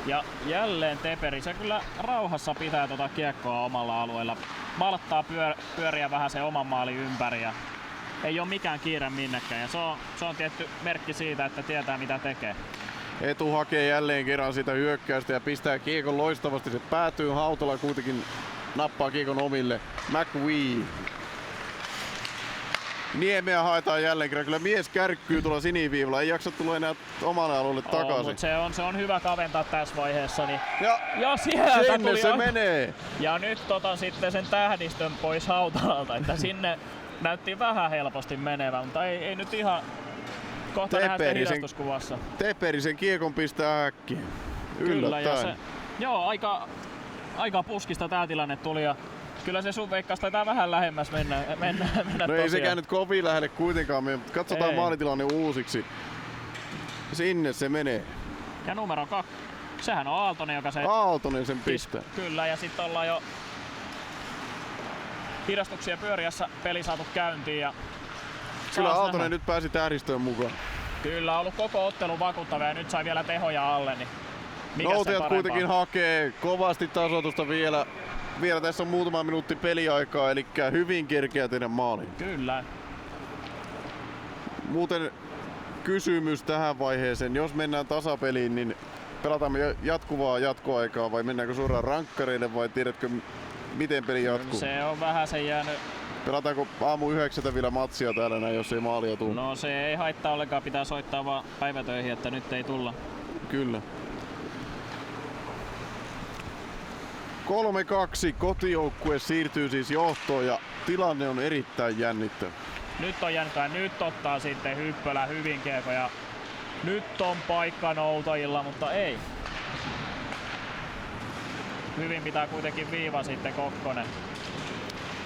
[SPEAKER 2] Ja jälleen Teperi, se kyllä rauhassa pitää tuota kiekkoa omalla alueella. Malttaa pyöriä vähän se oman maalin ympäri ja ei ole mikään kiire minnekään. Ja se on tietty merkki siitä, että tietää mitä tekee.
[SPEAKER 1] Etu hakee jälleen kerran sitä hyökkäystä ja pistää kiekon loistavasti. Se päätyy, Hautala kuitenkin nappaa kiekon omille. McVay. Niemeä haetaan jälleen kerran. Kyllä mies kärkkyy tuolla siniviivalla. Ei jaksa tulla enää omalle alueelle takaisin.
[SPEAKER 2] Se on hyvä kaventaa tässä vaiheessa. Niin.
[SPEAKER 1] Ja
[SPEAKER 2] sieltä
[SPEAKER 1] sinne
[SPEAKER 2] tuli
[SPEAKER 1] se menee.
[SPEAKER 2] Ja nyt otan sitten sen tähdistön pois Hautalalta. Että sinne näytti vähän helposti menevän, mutta ei nyt ihan... Kohta nähdään sitten hidastuskuvassa.
[SPEAKER 1] Teperi sen kiekon pistää äkkiä.
[SPEAKER 2] Kyllä, ja se, joo, aika puskista tää tilanne tuli ja kyllä se sun veikkaus taitaa vähän lähemmäs mennä
[SPEAKER 1] no ei sekään nyt kovin lähelle kuitenkaan mene, mutta katsotaan maalitilanne uusiksi. Sinne se menee.
[SPEAKER 2] Ja numero 2, sehän on Aaltonen, joka se...
[SPEAKER 1] Aaltonen sen pistää.
[SPEAKER 2] Kyllä, ja sitten ollaan jo hidastuksia pyöriässä peli saatu käyntiin ja...
[SPEAKER 1] Kyllä Aaltonen nyt pääsi tähdistöön mukaan.
[SPEAKER 2] Kyllä, ollut koko ottelu vakuuttava ja nyt sai vielä tehoja alle, niin
[SPEAKER 1] Noutijat kuitenkin hakee kovasti tasoitusta vielä. Vielä tässä on muutama minuutti peliaikaa, eli hyvin kerkeä tehdä maaliin.
[SPEAKER 2] Kyllä.
[SPEAKER 1] Muuten kysymys tähän vaiheeseen. Jos mennään tasapeliin, niin pelataanko jatkuvaa jatkoaikaa vai mennäänkö suoraan rankkareille vai tiedätkö miten peli jatkuu?
[SPEAKER 2] Se on vähän se jäänyt.
[SPEAKER 1] Pelataanko aamu 9 vielä matsia täällä näin, jos ei maalia tule?
[SPEAKER 2] No se ei haittaa ollenkaan, pitää soittaa vaan päivätöihin, että nyt ei tulla.
[SPEAKER 1] Kyllä. 3-2 kotijoukkue siirtyy siis johtoon ja tilanne on erittäin jännittävä.
[SPEAKER 2] Nyt on jännittävä, nyt ottaa sitten Hyppölä hyvin kiekko ja nyt on paikka noutajilla, mutta ei. Hyvin pitää kuitenkin viiva sitten Kokkonen.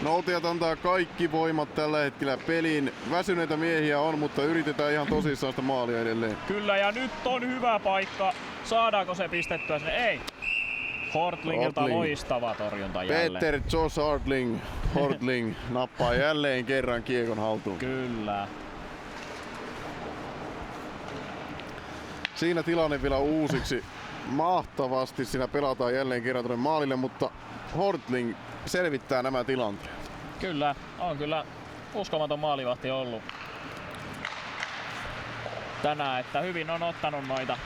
[SPEAKER 1] Noutijat antaa kaikki voimat tällä hetkellä peliin. Väsyneitä miehiä on, mutta yritetään ihan tosissaan sitä maalia edelleen.
[SPEAKER 2] Kyllä ja nyt on hyvä paikka. Saadaanko se pistettyä sinne? Ei. Hortlingilta loistava torjunta jälleen.
[SPEAKER 1] Peter Josh Hortling nappaa jälleen kerran kiekon haltuun.
[SPEAKER 2] Kyllä.
[SPEAKER 1] Siinä tilanne vielä uusiksi. Mahtavasti siinä pelataan jälleen kerran tuonne maalille, mutta Hortling selvittää nämä tilanteet.
[SPEAKER 2] Kyllä, on kyllä uskomaton maalivahti ollut tänään, että hyvin on ottanut noita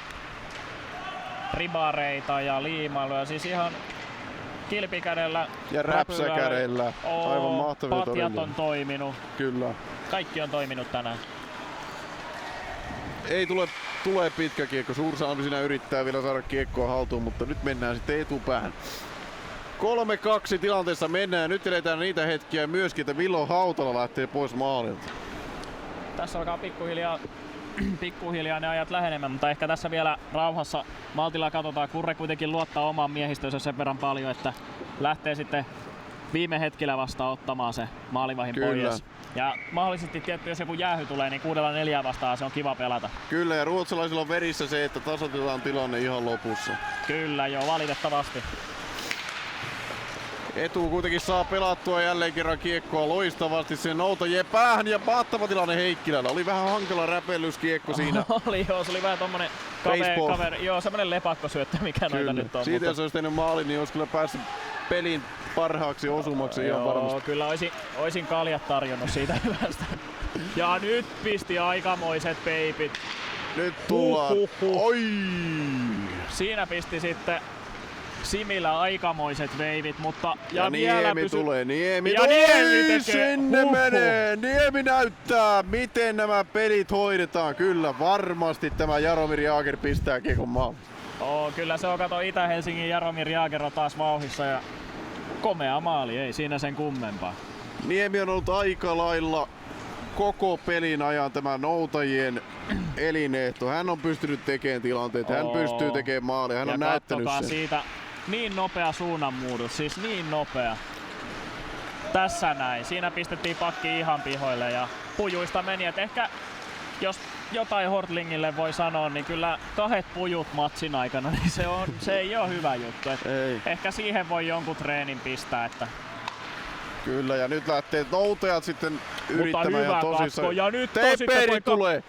[SPEAKER 2] ribareita ja liimailuja, siis ihan kilpikädellä
[SPEAKER 1] ja räpsäkädellä. Aivan mahtavia
[SPEAKER 2] patjat on toiminut.
[SPEAKER 1] Kyllä.
[SPEAKER 2] Kaikki on toiminut tänään.
[SPEAKER 1] Ei tulee pitkä kiekko. Suursalmi siinä yrittää vielä saada kiekkoa haltuun, mutta nyt mennään sitten etupäähän. 3-2 tilanteessa mennään ja nyt eletään niitä hetkiä myöskin, että Villo Hautala lähtee pois maalilta.
[SPEAKER 2] Tässä alkaa pikkuhiljaa ne ajat lähenemään, mutta ehkä tässä vielä rauhassa maltilla katsotaan. Kurre kuitenkin luottaa omaan miehistöönsä sen verran paljon, että lähtee sitten viime hetkellä vasta ottamaan se maalivahin pois. Ja mahdollisesti tietty, jos joku jäähy tulee, niin 6-4 vastaan se on kiva pelata.
[SPEAKER 1] Kyllä, ja ruotsalaisilla on verissä se, että tasoitetaan tilanne ihan lopussa.
[SPEAKER 2] Kyllä, joo, valitettavasti.
[SPEAKER 1] Etu kuitenkin saa pelattua jälleen kerran kiekkoa loistavasti sen noutajien päähän ja mahtava tilanne Heikkilällä. Oli vähän hankala räpellyskiekko siinä.
[SPEAKER 2] Oli joo, se oli vähän tommonen kaveri, joo, semmonen lepakkosyöttö, mikä kyllä. Noita nyt on.
[SPEAKER 1] Siitä mutta jos olisi tehnyt maalin, niin olisi kyllä päässyt pelin parhaaksi osumaksi ihan varmasti.
[SPEAKER 2] Kyllä oisin kaljat tarjonnut siitä hyvästä. Ja nyt pisti aikamoiset peipit.
[SPEAKER 1] Nyt tullaan. Oi!
[SPEAKER 2] Siinä pisti sitten Simillä aikamoiset veivit, mutta
[SPEAKER 1] ja Niemi tulee, Niemi sinne
[SPEAKER 2] Huhhuh.
[SPEAKER 1] menee, Niemi näyttää miten nämä pelit hoidetaan, kyllä varmasti tämä Jaromir Jaager pistää kiekon maaliin.
[SPEAKER 2] Kyllä se on, kato Itä-Helsingin Jaromir Jaager on taas vauhissa ja komea maali, ei siinä sen kummempaa.
[SPEAKER 1] Niemi on ollut aika lailla koko pelin ajan tämä noutajien elinehto, hän on pystynyt tekemään tilanteita, hän pystyy tekemään maalia, hän on näyttänyt sen.
[SPEAKER 2] Siitä. Niin nopea suunnanmuutos, siis niin nopea. Tässä näin. Siinä pistettiin pakki ihan pihoille ja pujuista meni. Et ehkä jos jotain Hortlingille voi sanoa, niin kyllä 2 pujut matsin aikana, niin se ei ole hyvä juttu. Ehkä siihen voi jonkun treenin pistää. Että
[SPEAKER 1] kyllä, ja nyt lähtee noutajat sitten yrittämään ja tosissaan.
[SPEAKER 2] Ja nyt
[SPEAKER 1] Teperi tulee!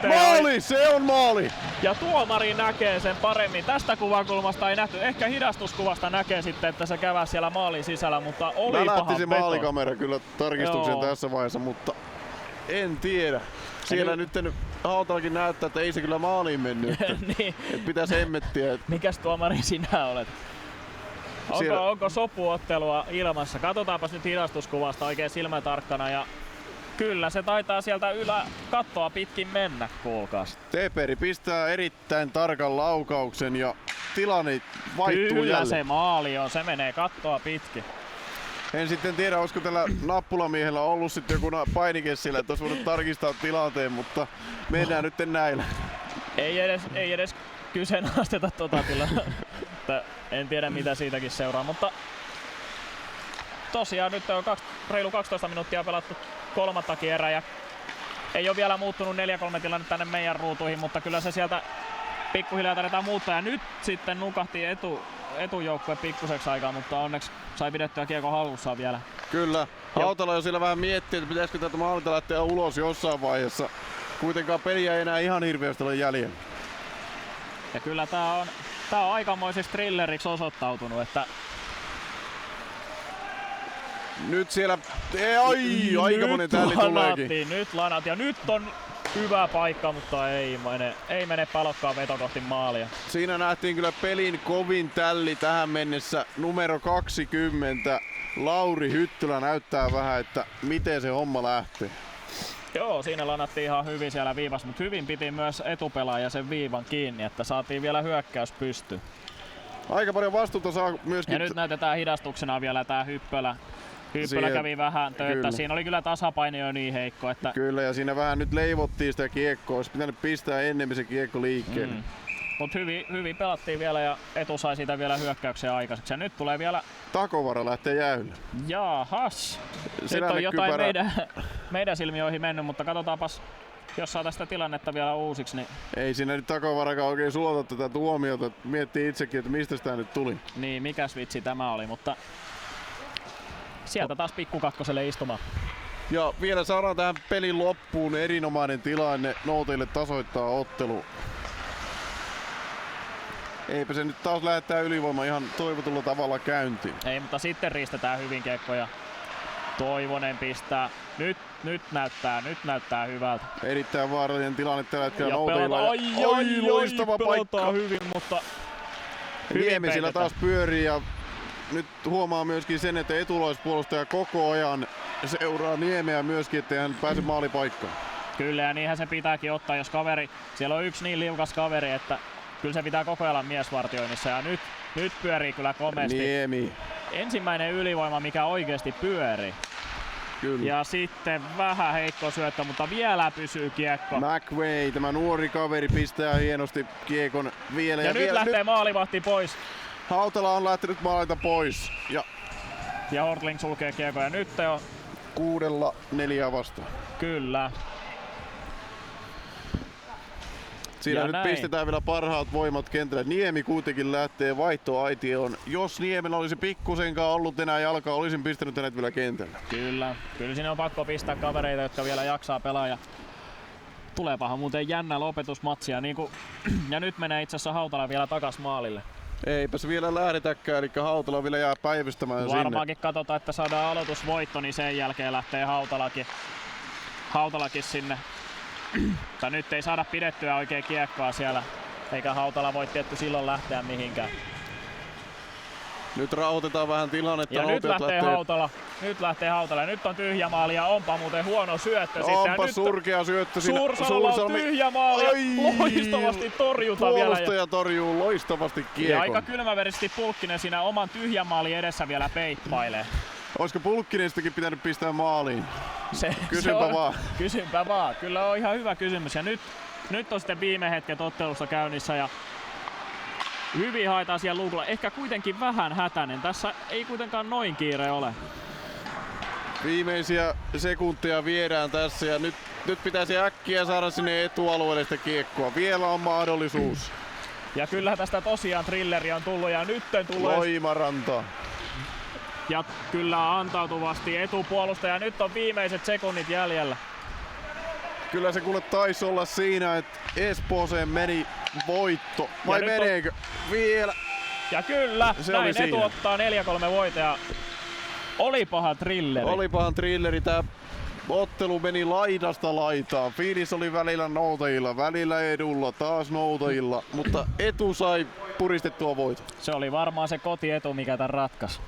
[SPEAKER 2] Maali!
[SPEAKER 1] Se on maali!
[SPEAKER 2] Ja tuomari näkee sen paremmin. Tästä kuvakulmasta ei nähty. Ehkä hidastuskuvasta näkee sitten, että se käväsi siellä maalin sisällä, mutta oli paha
[SPEAKER 1] lähti se maalikamera kyllä tarkistuksen tässä vaiheessa, mutta en tiedä. Siellä nyt Hautalakin näyttää, että ei se kyllä maaliin mennyt.
[SPEAKER 2] Niin.
[SPEAKER 1] Et pitäisi hemmettiä.
[SPEAKER 2] Mikäs tuomari sinä olet? Onko sopuottelua ilmassa? Katsotaanpas nyt hidastuskuvasta oikein silmätarkkana. Ja kyllä se taitaa sieltä kattoa pitkin mennä, kuulkaas.
[SPEAKER 1] Teperi pistää erittäin tarkan laukauksen ja tilanne vaihtuu
[SPEAKER 2] kyllä
[SPEAKER 1] jälleen.
[SPEAKER 2] Se maali on, se menee kattoa pitkin.
[SPEAKER 1] En sitten tiedä, olisiko tällä nappulamiehellä ollut sitten joku painike sillä, että olisi voinut tarkistaa tilanteen, mutta mennään nyt näillä.
[SPEAKER 2] Ei edes kyseenalaisteta tota tilaa. En tiedä mitä siitäkin seuraa, mutta tosiaan nyt on reilu 12 minuuttia pelattu kolmattakin erää ja ei ole vielä muuttunut 4-3 tilanne tänne meidän ruutuihin, mutta kyllä se sieltä pikkuhiljaa tarvitaan muuttaa ja nyt sitten nukahti etujoukkue pikkuseksi aikaa, mutta onneksi sai pidettyä kiekon hallussaan vielä.
[SPEAKER 1] Kyllä, Hautala jo siellä vähän miettii, että pitäisikö täältä maalilta lähteä ulos jossain vaiheessa. Kuitenkaan peliä ei enää ihan hirveästi ole jäljellä.
[SPEAKER 2] Ja kyllä tää on aikamoiseksi thrilleriksi osoittautunut, että
[SPEAKER 1] nyt siellä, aikamoinen tälli tuleekin.
[SPEAKER 2] Nyt lanat ja nyt on hyvä paikka, mutta ei mene palokkaan veto kohti maalia.
[SPEAKER 1] Siinä nähtiin kyllä pelin kovin tälli tähän mennessä. Numero 20, Lauri Hyttylä näyttää vähän, että miten se homma lähtee.
[SPEAKER 2] Joo, siinä lanattiin ihan hyvin siellä viivassa, mutta hyvin piti myös etupelaaja sen viivan kiinni, että saatiin vielä hyökkäys pystyyn.
[SPEAKER 1] Aika paljon vastuuta saa myöskin.
[SPEAKER 2] Ja nyt näytetään hidastuksena vielä tää Hyppölä. Hyppölä kävi vähän töitä.
[SPEAKER 1] Kyllä.
[SPEAKER 2] Siinä oli kyllä tasapaino jo niin heikko, että
[SPEAKER 1] Kyllä, ja siinä vähän nyt leivottiin sitä kiekkoa. Olisi pitänyt pistää ennemmin se kiekko liikkeelle.
[SPEAKER 2] Mut hyvin pelattiin vielä ja Etu sai siitä vielä hyökkäyksen aikaiseksi. Ja nyt tulee vielä
[SPEAKER 1] Takovara lähtee jäylle.
[SPEAKER 2] Jaahas. Nyt on jotain meidän silmiin ohi mennyt, mutta katsotaanpas, jos saa tästä tilannetta vielä uusiksi. Niin
[SPEAKER 1] Ei siinä nyt Takovarakaan oikein sulata tätä tuomiota. Miettii itsekin, että mistä sitä nyt tuli.
[SPEAKER 2] niin, mikäs vitsi tämä oli, mutta sieltä taas pikkukakkoselle istumaan.
[SPEAKER 1] Ja vielä saadaan tähän pelin loppuun erinomainen tilanne. Noutajille tasoittaa ottelu. Eipä se nyt taas lähettää ylivoima ihan toivotulla tavalla käyntiin.
[SPEAKER 2] Ei, mutta sitten riistetään hyvin kiekkoja. Toivonen pistää. Nyt näyttää hyvältä.
[SPEAKER 1] Erittäin vaarallinen tilanne tällä hetkellä
[SPEAKER 2] Ja
[SPEAKER 1] Noutajilla. Loistava paikka.
[SPEAKER 2] hyvin, mutta
[SPEAKER 1] Niemi sillä
[SPEAKER 2] peitetään.
[SPEAKER 1] taas pyörii ja nyt huomaa myöskin sen, että etulaispuolustaja koko ajan seuraa Niemeä myöskin, ettei hän pääse maalipaikkaan.
[SPEAKER 2] Kyllä, ja niinhän se pitääkin ottaa, jos kaveri, siellä on yksi niin liukas kaveri, että kyllä se pitää koko ajan miesvartioinnissa, ja nyt pyörii kyllä komeasti.
[SPEAKER 1] Niemi.
[SPEAKER 2] Ensimmäinen ylivoima, mikä oikeasti pyörii.
[SPEAKER 1] Kyllä.
[SPEAKER 2] Ja sitten vähän heikko syöttö, mutta vielä pysyy kiekko.
[SPEAKER 1] McVay, tämä nuori kaveri, pistää hienosti kiekon vielä.
[SPEAKER 2] Ja nyt lähtee maalivahti pois.
[SPEAKER 1] Hautala on lähtenyt maalilta pois. Ja
[SPEAKER 2] Hortling sulkee kiekon, ja nyt on
[SPEAKER 1] 6-4 vastaan.
[SPEAKER 2] kyllä.
[SPEAKER 1] Siinä
[SPEAKER 2] Ja
[SPEAKER 1] nyt
[SPEAKER 2] näin.
[SPEAKER 1] pistetään vielä parhaat voimat kentälle. Niemi kuitenkin lähtee vaihtoaitioon. Jos Niemellä olisi pikkusenkaan ollut enää jalkaa, olisin pistänyt hänet vielä kentälle.
[SPEAKER 2] Kyllä sinne on pakko pistää kavereita, jotka vielä jaksaa pelaa. Ja tuleepahan muuten jännä lopetusmatsia. Ja nyt menee itse asiassa Hautala vielä takas maalille.
[SPEAKER 1] Eipäs vielä lähdetäkään, eli Hautala vielä jää päivystämään sinne.
[SPEAKER 2] Varmaankin katsotaan, että saadaan aloitusvoitto, niin sen jälkeen lähtee Hautalakin sinne. Mutta nyt ei saada pidettyä oikein kiekkoa siellä, eikä Hautala voi tietty silloin lähteä mihinkään.
[SPEAKER 1] Nyt rauhoitetaan vähän tilannetta.
[SPEAKER 2] Ja nyt lähtee Hautala. Ja nyt on tyhjä maali ja onpa muuten huono syöttö sitten.
[SPEAKER 1] Onpa surkea syöttö siinä.
[SPEAKER 2] Suursalolla on tyhjä maali ja loistavasti torjuta vielä.
[SPEAKER 1] Puolustaja torjuu loistavasti kiekon.
[SPEAKER 2] Ja aika kylmäverisesti Pulkkinen siinä oman tyhjän maalin edessä vielä peippailee.
[SPEAKER 1] Olisiko Pulkkinenstakin pitänyt pistää maaliin?
[SPEAKER 2] Kysynpä vaan. Kyllä on ihan hyvä kysymys. Ja nyt on sitten viime hetket ottelussa käynnissä ja hyvin haetaan siellä luukulla. Ehkä kuitenkin vähän hätäinen. Tässä ei kuitenkaan noin kiire ole.
[SPEAKER 1] Viimeisiä sekuntia viedään tässä ja nyt pitäisi äkkiä saada sinne etualueelle sitä kiekkoa. Vielä on mahdollisuus.
[SPEAKER 2] Ja kyllä tästä tosiaan thrilleri on tullut ja nytten tulee.
[SPEAKER 1] Loimaranta.
[SPEAKER 2] Ja kyllä antautuvasti etupuolustaja. Nyt on viimeiset sekunnit jäljellä.
[SPEAKER 1] Kyllä se kuule taisi olla siinä, että Espooseen meni voitto. Vai meneekö? Vielä.
[SPEAKER 2] Ja kyllä,
[SPEAKER 1] se
[SPEAKER 2] näin
[SPEAKER 1] oli
[SPEAKER 2] Etu
[SPEAKER 1] siinä.
[SPEAKER 2] ottaa 4-3 voittaja. Olipahan thrilleri.
[SPEAKER 1] Olipahan thrilleri. Tää ottelu meni laidasta laitaan. Fiilis oli välillä Noutajilla, välillä Edulla, taas Noutajilla. Mutta Etu sai puristettua voiton.
[SPEAKER 2] Se oli varmaan se kotietu, mikä tän ratkaisi.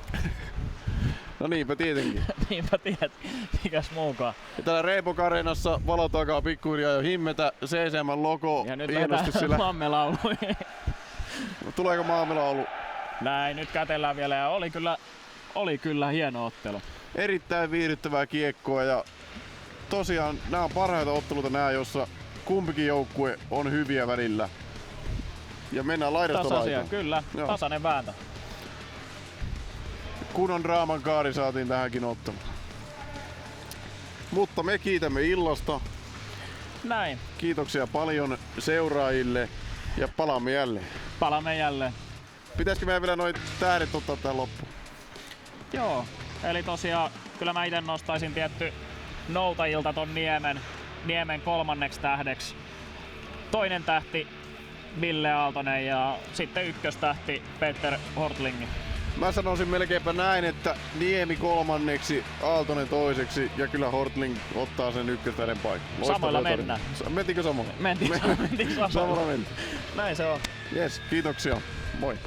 [SPEAKER 1] No niinpä tietenkin.
[SPEAKER 2] Niinpä tiedät, mikäs muukaan.
[SPEAKER 1] Ja täällä Reebok Areenassa valo takaa pikkuhiljaa jo himmetä. CCM-logo
[SPEAKER 2] Ja nyt
[SPEAKER 1] hienosti sillä.
[SPEAKER 2] mammelaulu.
[SPEAKER 1] Tuleeko maamelaulu?
[SPEAKER 2] Näin, nyt kätellään vielä ja oli kyllä hieno ottelu.
[SPEAKER 1] Erittäin viihdyttävää kiekkoa ja tosiaan nämä on parhaita otteluita nää, jossa kumpikin joukkue on hyviä välillä. Ja mennään laidasta
[SPEAKER 2] Tasaisia,
[SPEAKER 1] laitaan.
[SPEAKER 2] kyllä.
[SPEAKER 1] Joo.
[SPEAKER 2] Tasainen vääntö.
[SPEAKER 1] Kunnon draaman kaari saatiin tähänkin otteluun. Mutta me kiitämme illasta.
[SPEAKER 2] Näin,
[SPEAKER 1] Kiitoksia paljon seuraajille ja palaamme jälleen.
[SPEAKER 2] palaamme jälleen.
[SPEAKER 1] Pitäisikö meidän vielä noin tähdet ottaa tähän loppuun?
[SPEAKER 2] Joo, eli tosiaan kyllä mä ite nostaisin tietty Noutajilta ton Niemen kolmanneksi tähdeksi. Toinen tähti Ville Aaltonen ja sitten ykköstähti Peter Hortling.
[SPEAKER 1] Mä sanoisin melkeinpä näin, että Niemi kolmanneksi, Aaltonen toiseksi ja kyllä Hortling ottaa sen ykköstähden paikan.
[SPEAKER 2] Samoilla mennään.
[SPEAKER 1] Mentiinkö samoilla?
[SPEAKER 2] Mentiin
[SPEAKER 1] Samalla
[SPEAKER 2] samoilla.
[SPEAKER 1] mentiin.
[SPEAKER 2] Näin se on.
[SPEAKER 1] Jes, kiitoksia. Moi.